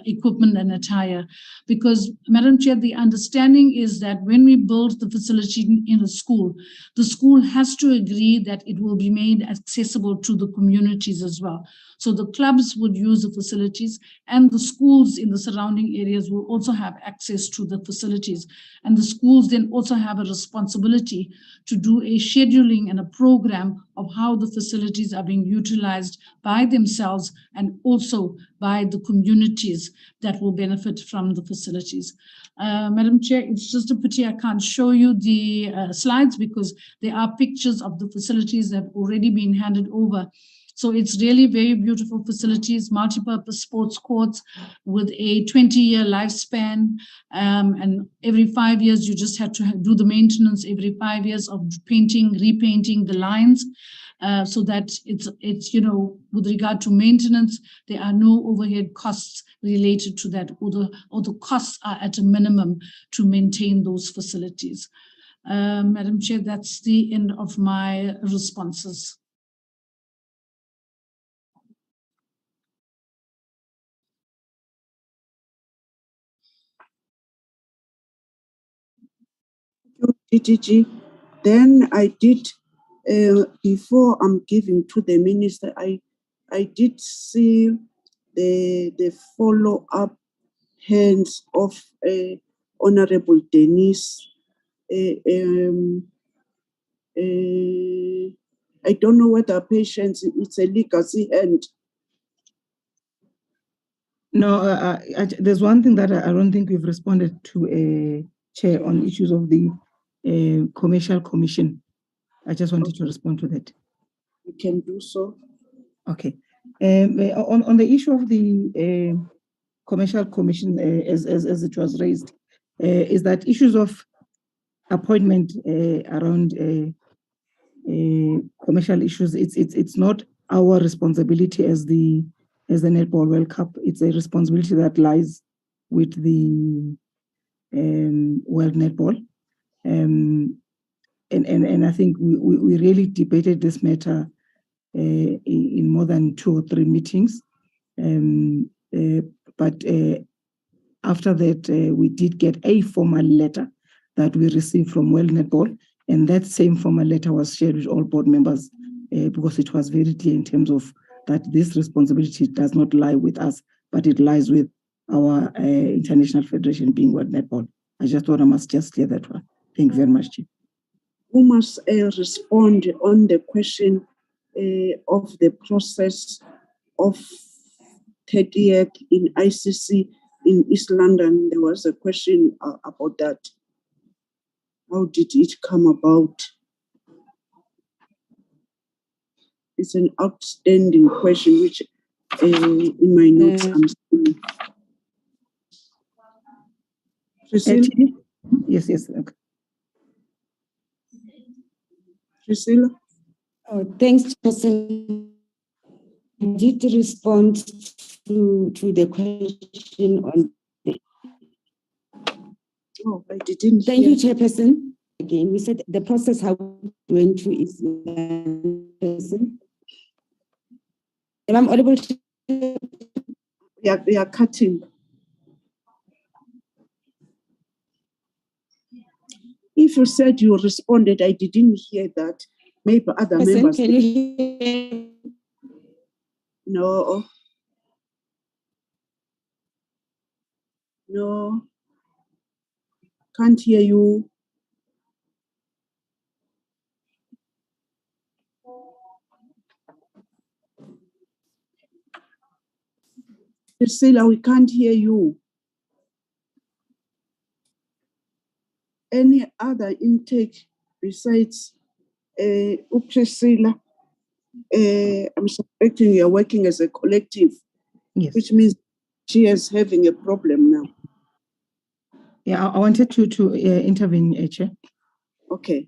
equipment and attire. Because, Madam Chair, the understanding is that when we build the facility in a school, the school has to agree that it will be made accessible to the communities as well. So the clubs would use the facilities, and the schools in the surrounding areas will also have access to the facilities. And the schools then also have a responsibility to do a scheduling and a program of how the facilities are being utilized by themselves and also by the communities that will benefit from the facilities. Madam Chair, it's just a pity I can't show you the slides, because there are pictures of the facilities that have already been handed over. So it's really very beautiful facilities, multi-purpose sports courts with a 20-year lifespan. And every 5 years, you just have to do the maintenance every 5 years of painting, repainting the lines. So that it's with regard to maintenance, there are no overhead costs related to that, or the costs are at a minimum to maintain those facilities. Madam Chair, that's the end of my responses. DGG. Then I did, before I'm giving to the minister, I did see the follow-up hands of Honorable Denise. I don't know whether patience, it's a legacy hand. No, there's one thing that I don't think we've responded to, Chair, on issues of the Commercial Commission. I just wanted to respond to that. You can do so. Okay. On the issue of the Commercial Commission, as it was raised, is that issues of appointment around commercial issues, it's not our responsibility as the Netball World Cup. It's a responsibility that lies with the World Netball. And I think we really debated this matter in more than 2 or 3 meetings. But after that, we did get a formal letter that we received from World Netball, and that same formal letter was shared with all board members because it was very clear in terms of that this responsibility does not lie with us, but it lies with our international federation, being World Netball. I just thought I must just clear that one. Thank you very much, Chief. Who must respond on the question of the process of 30th in ICC in East London? There was a question about that. How did it come about? It's an outstanding question, which in my notes I'm seeing. Priscilla? Yes. Okay. Priscilla? Oh, thanks, Chairperson. I did respond to the question on the... Oh, I didn't Thank hear. you, Chairperson. Again, we said the process how we went through is person. Am I audible? We are cutting. If you said you responded, I didn't hear that. Maybe other members. Can you hear? No. No. Can't hear you. Priscilla, we can't hear you. Any other intake besides Priscilla? I'm suspecting you're working as a collective, yes, which means she is having a problem now. Yeah, I wanted to intervene, Chair. Okay.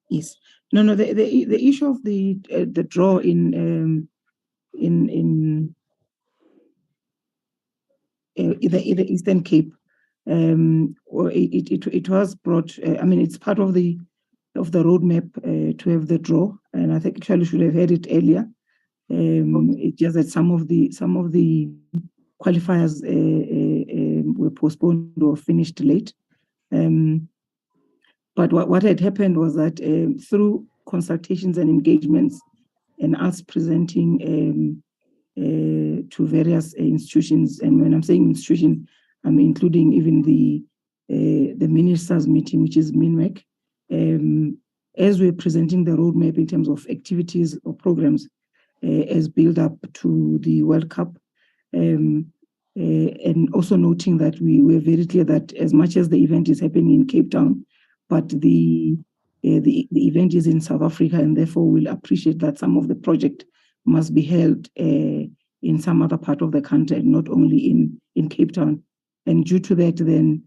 Yes. No. The issue of the draw in the Eastern Cape, it was brought. I mean, it's part of the roadmap to have the draw, and I think actually should have had it earlier. It's just that some of the qualifiers were postponed or finished late. But what had happened was that through consultations and engagements, and us presenting to various institutions, and when I'm saying institution, I'm including even the ministers' meeting, which is MINWEC, as we're presenting the roadmap in terms of activities or programs as build up to the World Cup, and also noting that we were very clear that as much as the event is happening in Cape Town, but the event is in South Africa, and therefore we'll appreciate that some of the project must be held in some other part of the country, and not only in Cape Town. And due to that, then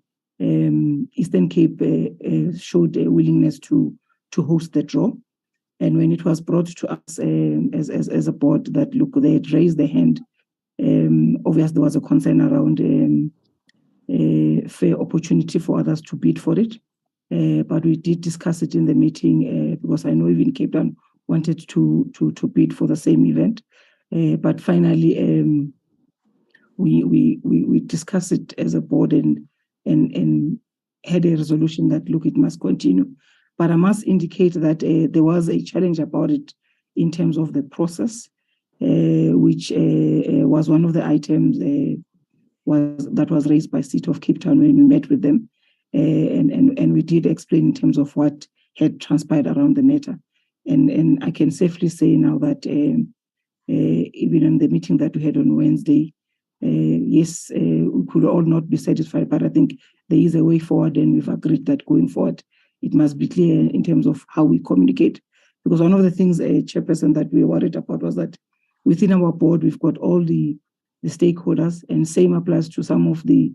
Eastern Cape showed a willingness to host the draw. And when it was brought to us as a board that, look, they had raised their hand, obviously there was a concern around fair opportunity for others to bid for it. But we did discuss it in the meeting because I know even Cape Town wanted to bid for the same event. But finally, we discussed it as a board and had a resolution that, look, it must continue. But I must indicate that there was a challenge about it in terms of the process, which was one of the items that was raised by City of Cape Town when we met with them. And we did explain in terms of what had transpired around the matter. And I can safely say now that even in the meeting that we had on Wednesday, yes, we could all not be satisfied, but I think there is a way forward, and we've agreed that going forward, it must be clear in terms of how we communicate. Because one of the things, Chairperson, that we were worried about was that within our board, we've got all the stakeholders, and same applies to some of the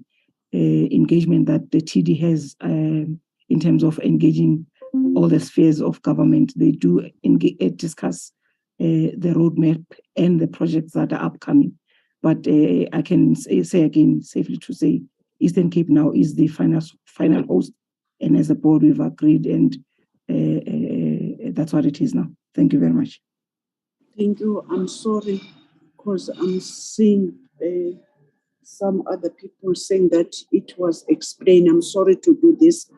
engagement that the TD has in terms of engaging all the spheres of government. They do discuss the roadmap and the projects that are upcoming. But I can say again, safely to say, Eastern Cape now is the final host. And as a board, we've agreed, and that's what it is now. Thank you very much. Thank you. I'm sorry, because I'm seeing some other people saying that it was explained. I'm sorry to do this.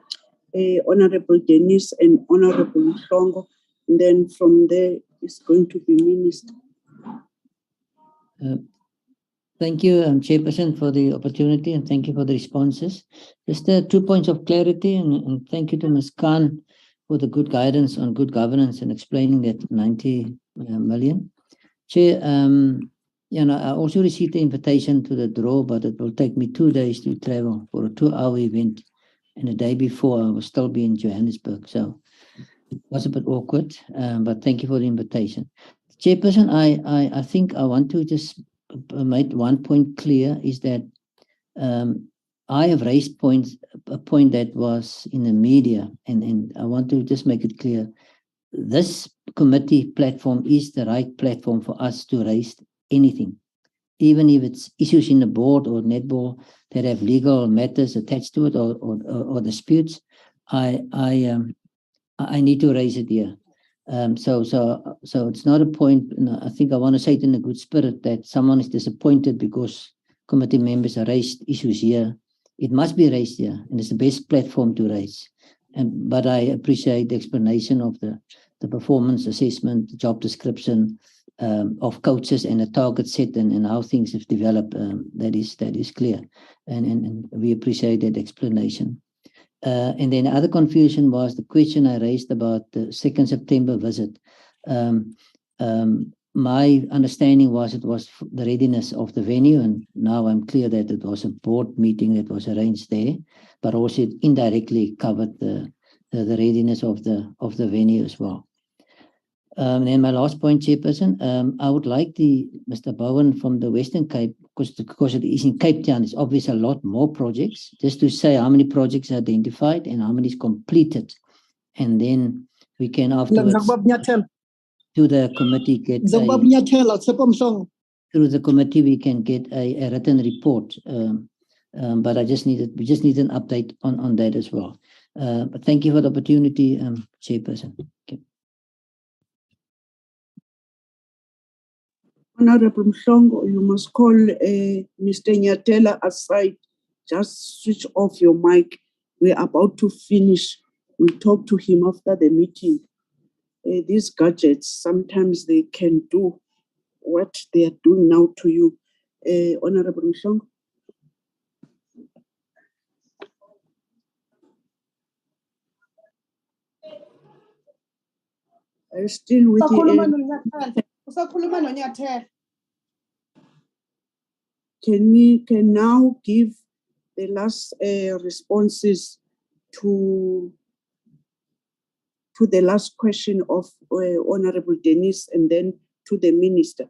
Honorable Dennis and Honorable Mhlongo. And then from there is going to be Minister. Thank you, Chairperson, for the opportunity, and thank you for the responses. Just 2 points of clarity, and thank you to Ms. Khan for the good guidance on good governance and explaining that 90 million. Chair, I also received the invitation to the draw, but it will take me 2 days to travel for a 2-hour event. And the day before, I will still be in Johannesburg. So it was a bit awkward, but thank you for the invitation. Chairperson, I think I want to just make one point clear, is that I have raised a point that was in the media, and I want to just make it clear. This committee platform is the right platform for us to raise anything, even if it's issues in the board or netball that have legal matters attached to it or disputes. I need to raise it here. So it's not a point. I think I want to say it in a good spirit that someone is disappointed because committee members have raised issues here. It must be raised here, and it's the best platform to raise. But I appreciate the explanation of the performance assessment, the job description of coaches, and the target set, and how things have developed. That is clear, and we appreciate that explanation. And then the other confusion was the question I raised about the 2nd September visit. My understanding was it was the readiness of the venue, and now I'm clear that it was a board meeting that was arranged there, but also it indirectly covered the readiness of the venue as well. And my last point, Chairperson, I would like Mr. Bowen from the Western Cape, because it is in Cape Town, there's obviously a lot more projects, just to say how many projects are identified and how many is completed. And then we can afterwards to the committee get through the committee we can get a written report. But we just need an update on that as well. But thank you for the opportunity, Chairperson. Okay. Honorable Mhlongo, you must call Mr. Nyatela aside. Just switch off your mic. We're about to finish. We'll talk to him after the meeting. These gadgets, sometimes they can do what they are doing now to you. Honorable Mhlongo. I'm still with you. Can now give the last responses to the last question of Honorable Dennis, and then to the Minister.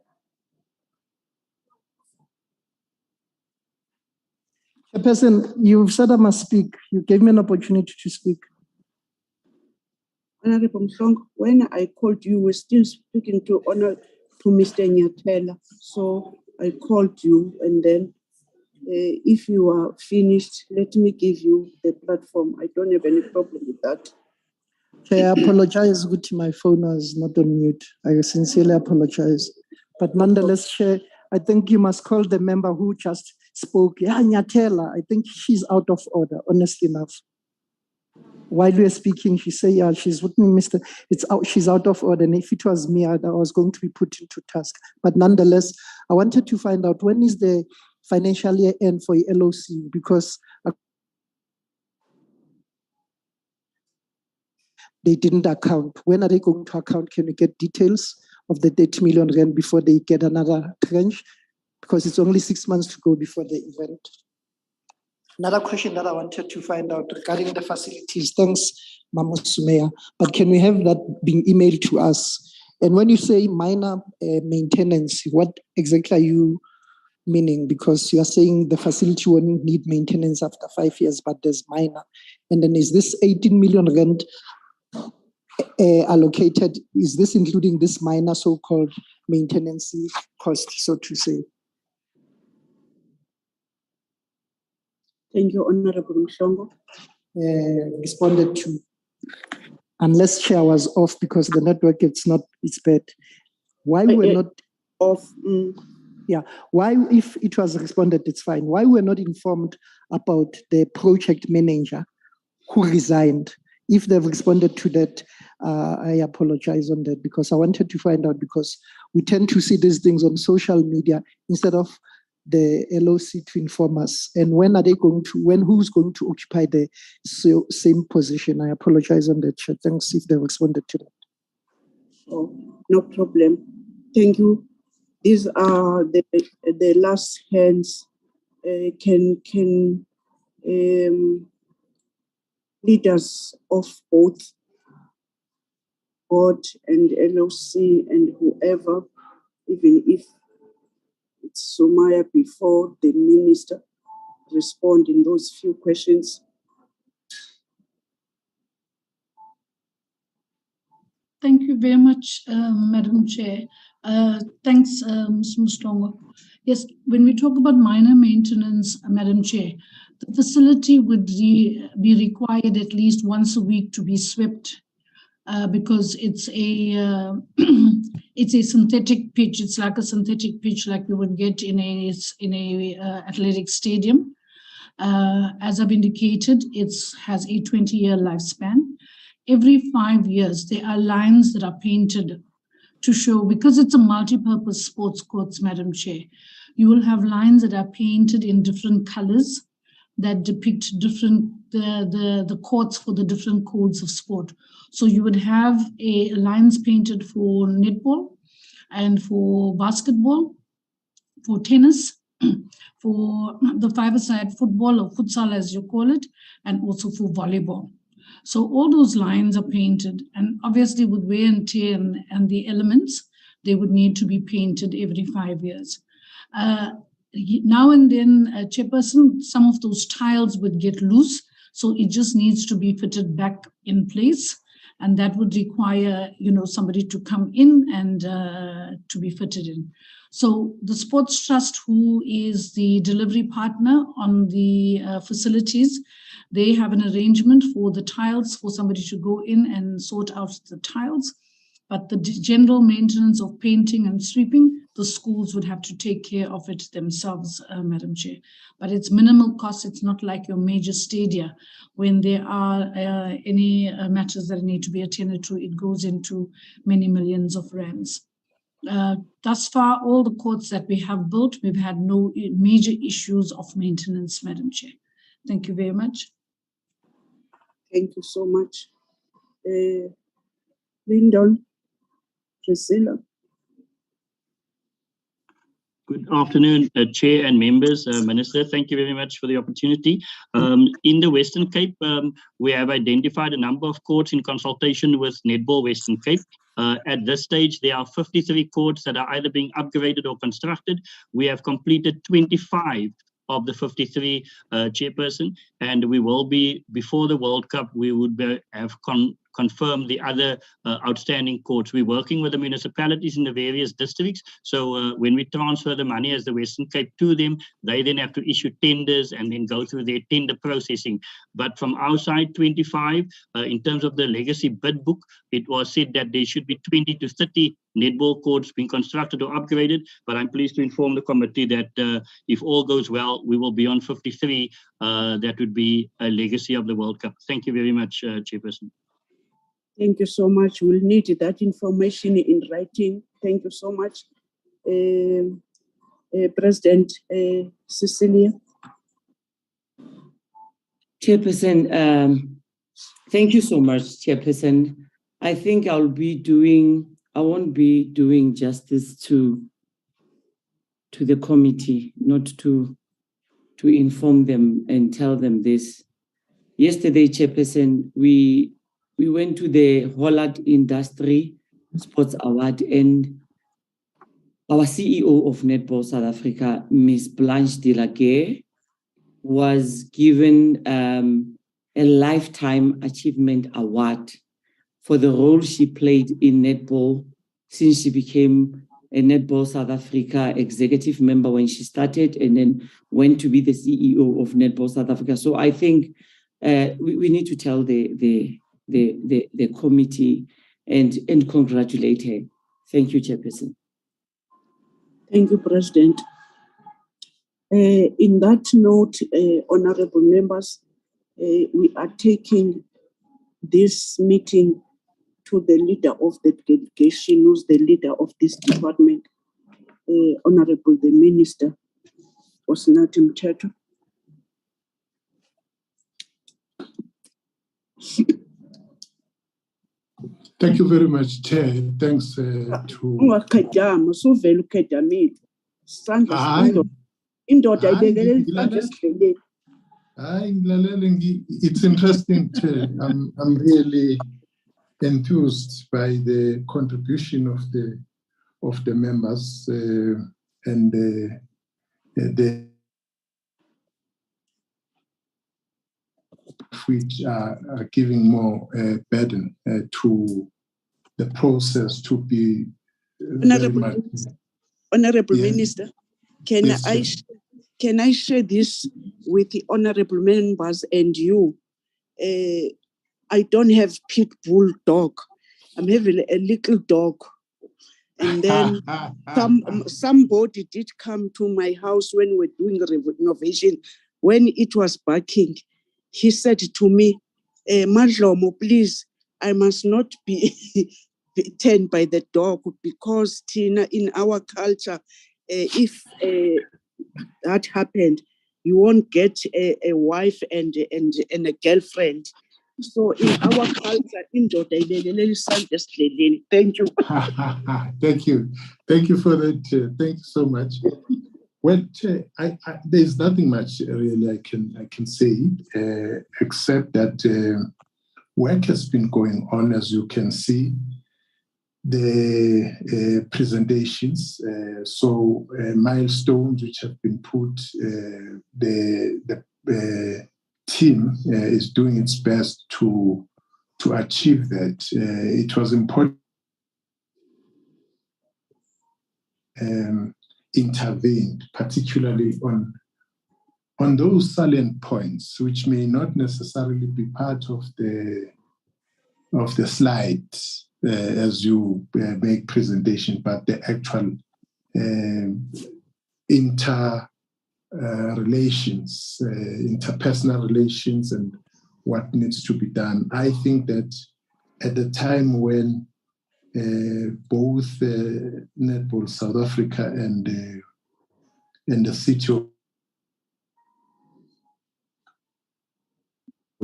Chairperson, you've said I must speak. You gave me an opportunity to speak. Honorable Mhlongo, when I called you, were still speaking to Mr. Nyatela. So I called you, and then if you are finished, let me give you the platform. I don't have any problem with that. I apologize, Guti, my phone was not on mute. I sincerely apologize. But nonetheless, Chair, I think you must call the member who just spoke. Yeah, Nyatela, I think she's out of order, honestly enough. While we were speaking, she said, yeah, she's with me, Mr. She's out of order. And if it was me, I was going to be put into task. But nonetheless, I wanted to find out when is the financial year end for LOC, because they didn't account. When are they going to account? Can we get details of the 30 million rand before they get another tranche? Because it's only 6 months to go before the event. Another question that I wanted to find out regarding the facilities. Thanks, Mama Sumea. But can we have that being emailed to us? And when you say minor maintenance, what exactly are you meaning? Because you are saying the facility won't need maintenance after 5 years, but there's minor. And then is this 18 million rand allocated? Is this including this minor so-called maintenance cost, so to say? Thank you, Honorable Mhlongo. Responded to, unless Chair was off because the network it's bad. Why we're not off? Yeah. Why, if it was responded, it's fine. Why we're not informed about the project manager who resigned? If they've responded to that, I apologize on that, because I wanted to find out, because we tend to see these things on social media instead of the LOC to inform us. And when are they going to, who's going to occupy the same position? I apologize on that. Thanks if they responded to that. Oh, no problem. Thank you. These are the last hands. Can leaders of both board and LOC and whoever, even if it's Sumaya before the minister, respond in those few questions. Thank you very much, Madam Chair. Thanks, Ms. Mustongo. Yes, when we talk about minor maintenance, Madam Chair, the facility would be required at least once a week to be swept, because it's a it's a synthetic pitch. It's like a synthetic pitch like you would get in a athletic stadium. As I've indicated, it has a 20-year lifespan. Every 5 years, there are lines that are painted to show, because it's a multi-purpose sports courts, Madam Chair, you will have lines that are painted in different colors that depict different the courts for the different codes of sport. So you would have lines painted for netball and for basketball, for tennis, for the five-a-side football or futsal as you call it, and also for volleyball. So all those lines are painted, and obviously with wear and tear and the elements, they would need to be painted every 5 years. Now and then, Chairperson, some of those tiles would get loose, so it just needs to be fitted back in place, and that would require, somebody to come in and to be fitted in. So the Sports Trust, who is the delivery partner on the facilities, they have an arrangement for the tiles for somebody to go in and sort out the tiles. But the general maintenance of painting and sweeping, the schools would have to take care of it themselves, Madam Chair. But it's minimal cost. It's not like your major stadia. When there are any matters that need to be attended to, it goes into many millions of rands. Thus far, all the courts that we have built, we've had no major issues of maintenance, Madam Chair. Thank you very much. Thank you so much. Lyndon, Priscilla. Good afternoon, Chair and members, Minister. Thank you very much for the opportunity. In the Western Cape, we have identified a number of courts in consultation with Netball Western Cape. At this stage, there are 53 courts that are either being upgraded or constructed. We have completed 25 of the 53, Chairperson, and we will be, before the World Cup, we would have confirmed the other outstanding courts. We're working with the municipalities in the various districts. So when we transfer the money as the Western Cape to them, they then have to issue tenders and then go through their tender processing. But from our side, 25, in terms of the legacy bid book, it was said that there should be 20 to 30 netball courts being constructed or upgraded. But I'm pleased to inform the committee that if all goes well, we will be on 53. That would be a legacy of the World Cup. Thank you very much, Chairperson. Thank you so much. We'll need that information in writing. Thank you so much. President Cecilia. Chairperson, thank you so much, Chairperson. I think I won't be doing justice to the committee, not to inform them and tell them this. Yesterday, Chairperson, we went to the Holland Industry Sports Award, and our CEO of Netball South Africa, Ms. Blanche de la Guerre, was given a Lifetime Achievement Award for the role she played in netball since she became a Netball South Africa executive member when she started, and then went to be the CEO of Netball South Africa. So I think we need to tell the committee and congratulate her. Thank you, Chairperson. Thank you, President. In that note, honorable members, we are taking this meeting to the leader of the delegation, who's the leader of this department, Honorable the Minister, Osinathi Mthetho. Thank you very much, Chair. Thanks to... It's interesting, Chair. I'm really enthused by the contribution of the members and the which are giving more burden to the process to be Honorable Minister, can I share this with the honorable members and you? I don't have pit bull dog. I'm having a little dog. And then somebody did come to my house when we were doing renovation. When it was barking, he said to me, Madlomo, please, I must not be turned by the dog, because Tina, in our culture, if that happened, you won't get a wife and a girlfriend. So in our culture, thank you. Thank you. Thank you for that. Thank you so much. Well, there's nothing much really I can say, except that work has been going on, as you can see. The presentations, milestones which have been put, the team is doing its best to achieve that. It was important intervened, particularly on those salient points, which may not necessarily be part of the slides as you make presentation, but the actual interpersonal relations and what needs to be done. I think that at the time when both Netball South Africa and the city of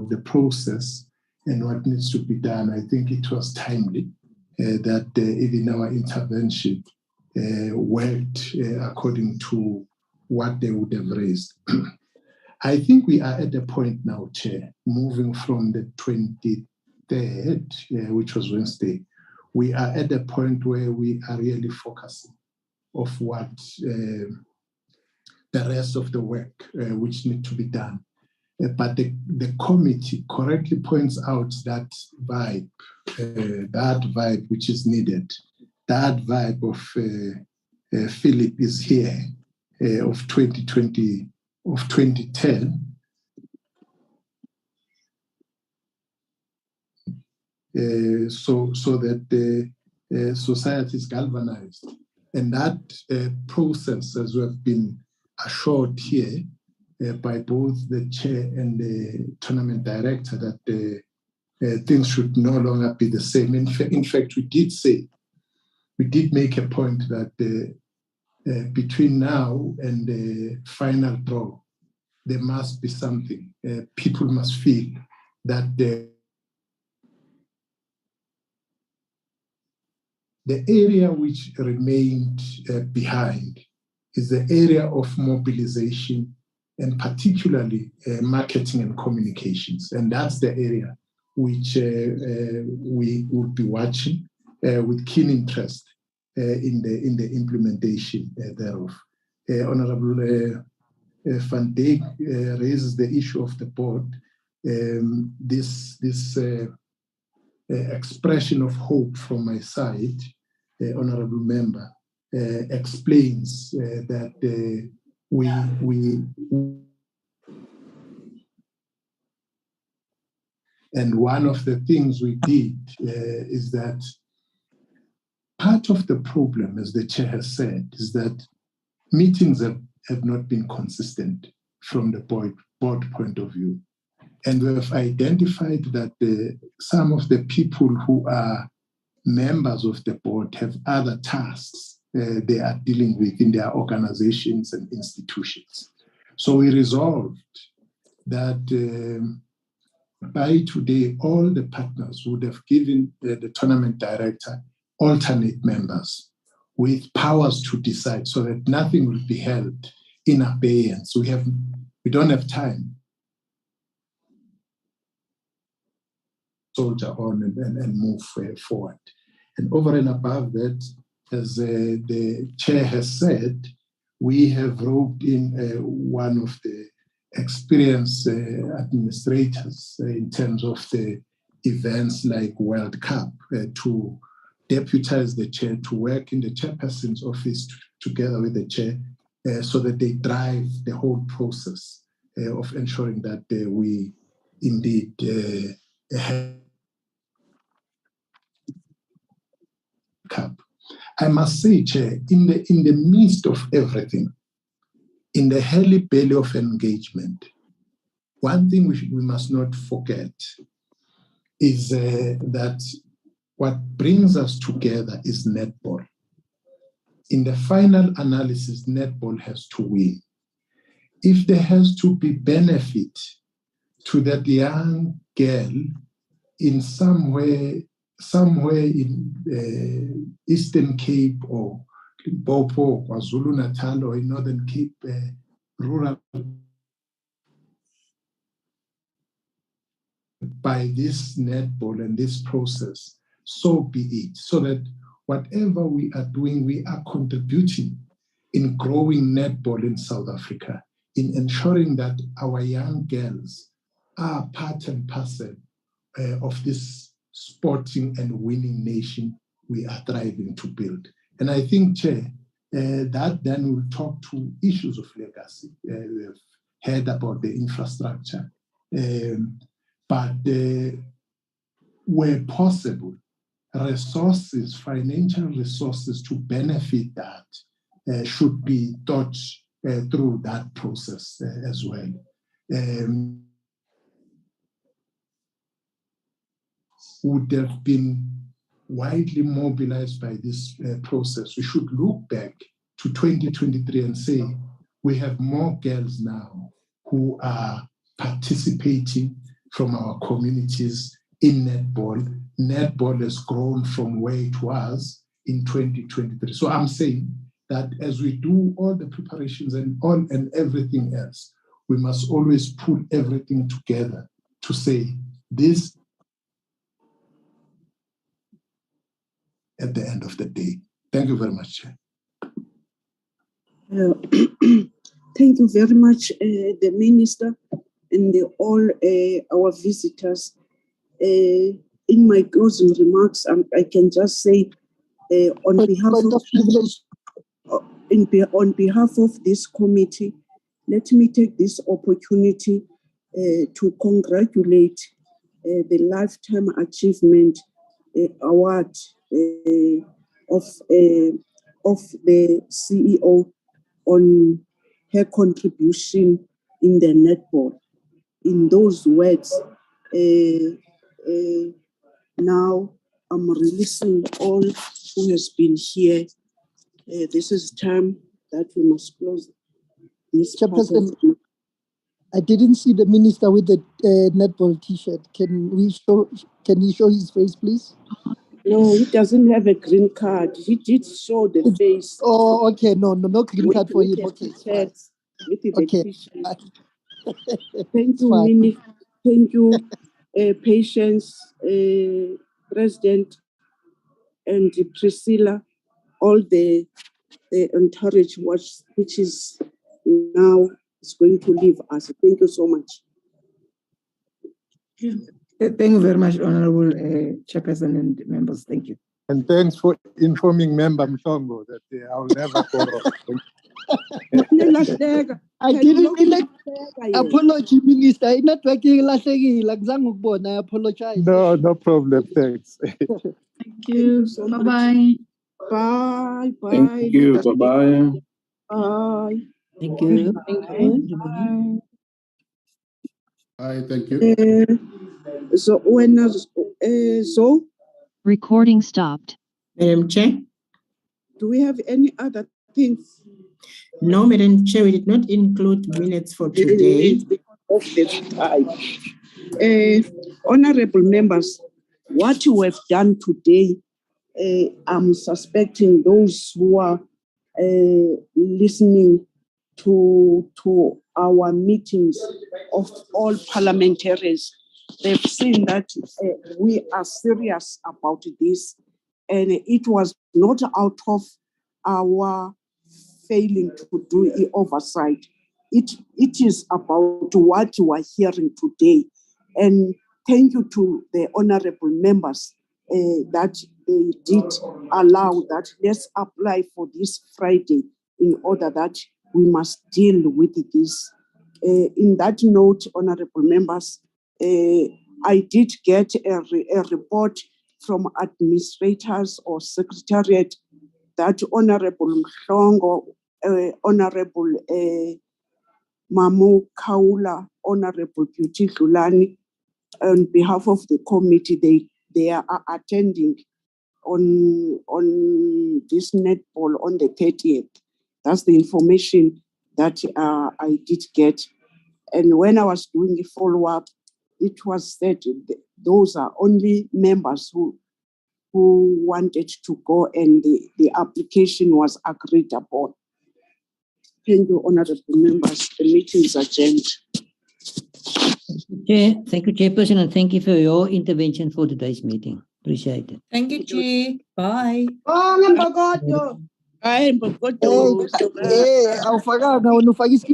the process and what needs to be done, I think it was timely that even our intervention worked according to what they would have raised. I think we are at the point now, Chair, moving from the 23rd, which was Wednesday, we are at the point where we are really focusing of what the rest of the work which need to be done. But the committee correctly points out that vibe which is needed, that vibe of Philip is here, of 2020, of 2010. So that the society is galvanized. And that process, as we have been assured here by both the chair and the tournament director, that things should no longer be the same. In fact, we did make a point that between now and the final draw, there must be something. People must feel that the area which remained behind is the area of mobilization and particularly marketing and communications. And that's the area which we will be watching with keen interest in the implementation thereof. Honorable Van Dijk raises the issue of the board. This expression of hope from my side, honorable member, explains that we and one of the things we did is that part of the problem, as the chair has said, is that meetings have not been consistent from the board point of view. And we have identified that some of the people who are members of the board have other tasks they are dealing with in their organizations and institutions. So we resolved that by today, all the partners would have given the tournament director alternate members with powers to decide, so that nothing will be held in abeyance. We don't have time. Soldier on and move forward. And over and above that, as the chair has said, we have roped in one of the experienced administrators in terms of the events like World Cup to deputize the chair to work in the chairperson's office together with the chair so that they drive the whole process of ensuring that we indeed have Cup. I must say, Chair, in the midst of everything, in the hurly belly of engagement, one thing we must not forget is that what brings us together is netball. In the final analysis, netball has to win. If there has to be benefit to that young girl in somewhere in Eastern Cape or Limpopo, KwaZulu-Natal, or in Northern Cape, rural, by this netball and this process, so be it. So that whatever we are doing, we are contributing in growing netball in South Africa, in ensuring that our young girls are part and parcel of this sporting and winning nation we are thriving to build. And I think, Chair, that then will talk to issues of legacy. We have heard about the infrastructure, but where possible, resources, financial resources to benefit that should be thought through that process as well. Would have been widely mobilized by this process. We should look back to 2023 and say, we have more girls now who are participating from our communities in netball. Netball has grown from where it was in 2023. So I'm saying that as we do all the preparations and everything else, we must always pull everything together to say this at the end of the day. Thank you very much, Chair. Thank you very much, the Minister and all our visitors. In my closing remarks, I can just say on behalf of this committee, let me take this opportunity to congratulate the Lifetime Achievement Award of the CEO on her contribution in the netball. In those words, now I'm releasing all who has been here. This is time that we must close this. Chairperson, I didn't see the minister with the netball T-shirt. Can he show his face, please? No, he doesn't have a green card. He did show the face. Oh, okay. No green card for him. Okay. Okay. Thank you, Minnie. Thank you, Patience, President, and Priscilla, all the entourage which is now is going to leave us. Thank you so much. Thank you very much, Honorable Chairperson and members. Thank you. And thanks for informing Member Mhlongo that I will never go wrong. I didn't elect apology, Minister. I'm not working I apologize. No problem. Thanks. Thank you. Bye-bye. Bye. Thank you. Bye-bye. Bye. Thank you. Thank you. Bye. Hi, thank you. So when so Recording stopped. Madam Chair? do we have any other things? No, Madam Chair, we did not include minutes for today. It's because of the time. Honorable members, what you have done today, I'm suspecting those who are listening to our meetings of all parliamentarians, they've seen that we are serious about this, and it was not out of our failing to do the oversight. It is about what you are hearing today. And thank you to the honorable members that they did allow that. Let's apply for this Friday in order that we must deal with this. In that note, honorable members, I did get a report from administrators or secretariat that Honorable Mhlongo, Honorable Mamu Kaula, Honorable Beauty Dlulani, on behalf of the committee, they are attending on this netball on the 30th. That's the information that I did get. And when I was doing a follow-up, it was said those are only members who wanted to go, and the application was agreed upon. Thank you, honorable members. The meeting is adjourned. Chair, thank you, Chairperson, and thank you for your intervention for today's meeting. Appreciate it. Thank you, Chair. Bye. Bye, Mbogodo. Bye, Mbogodo. Hey, awufakanga, unufakisa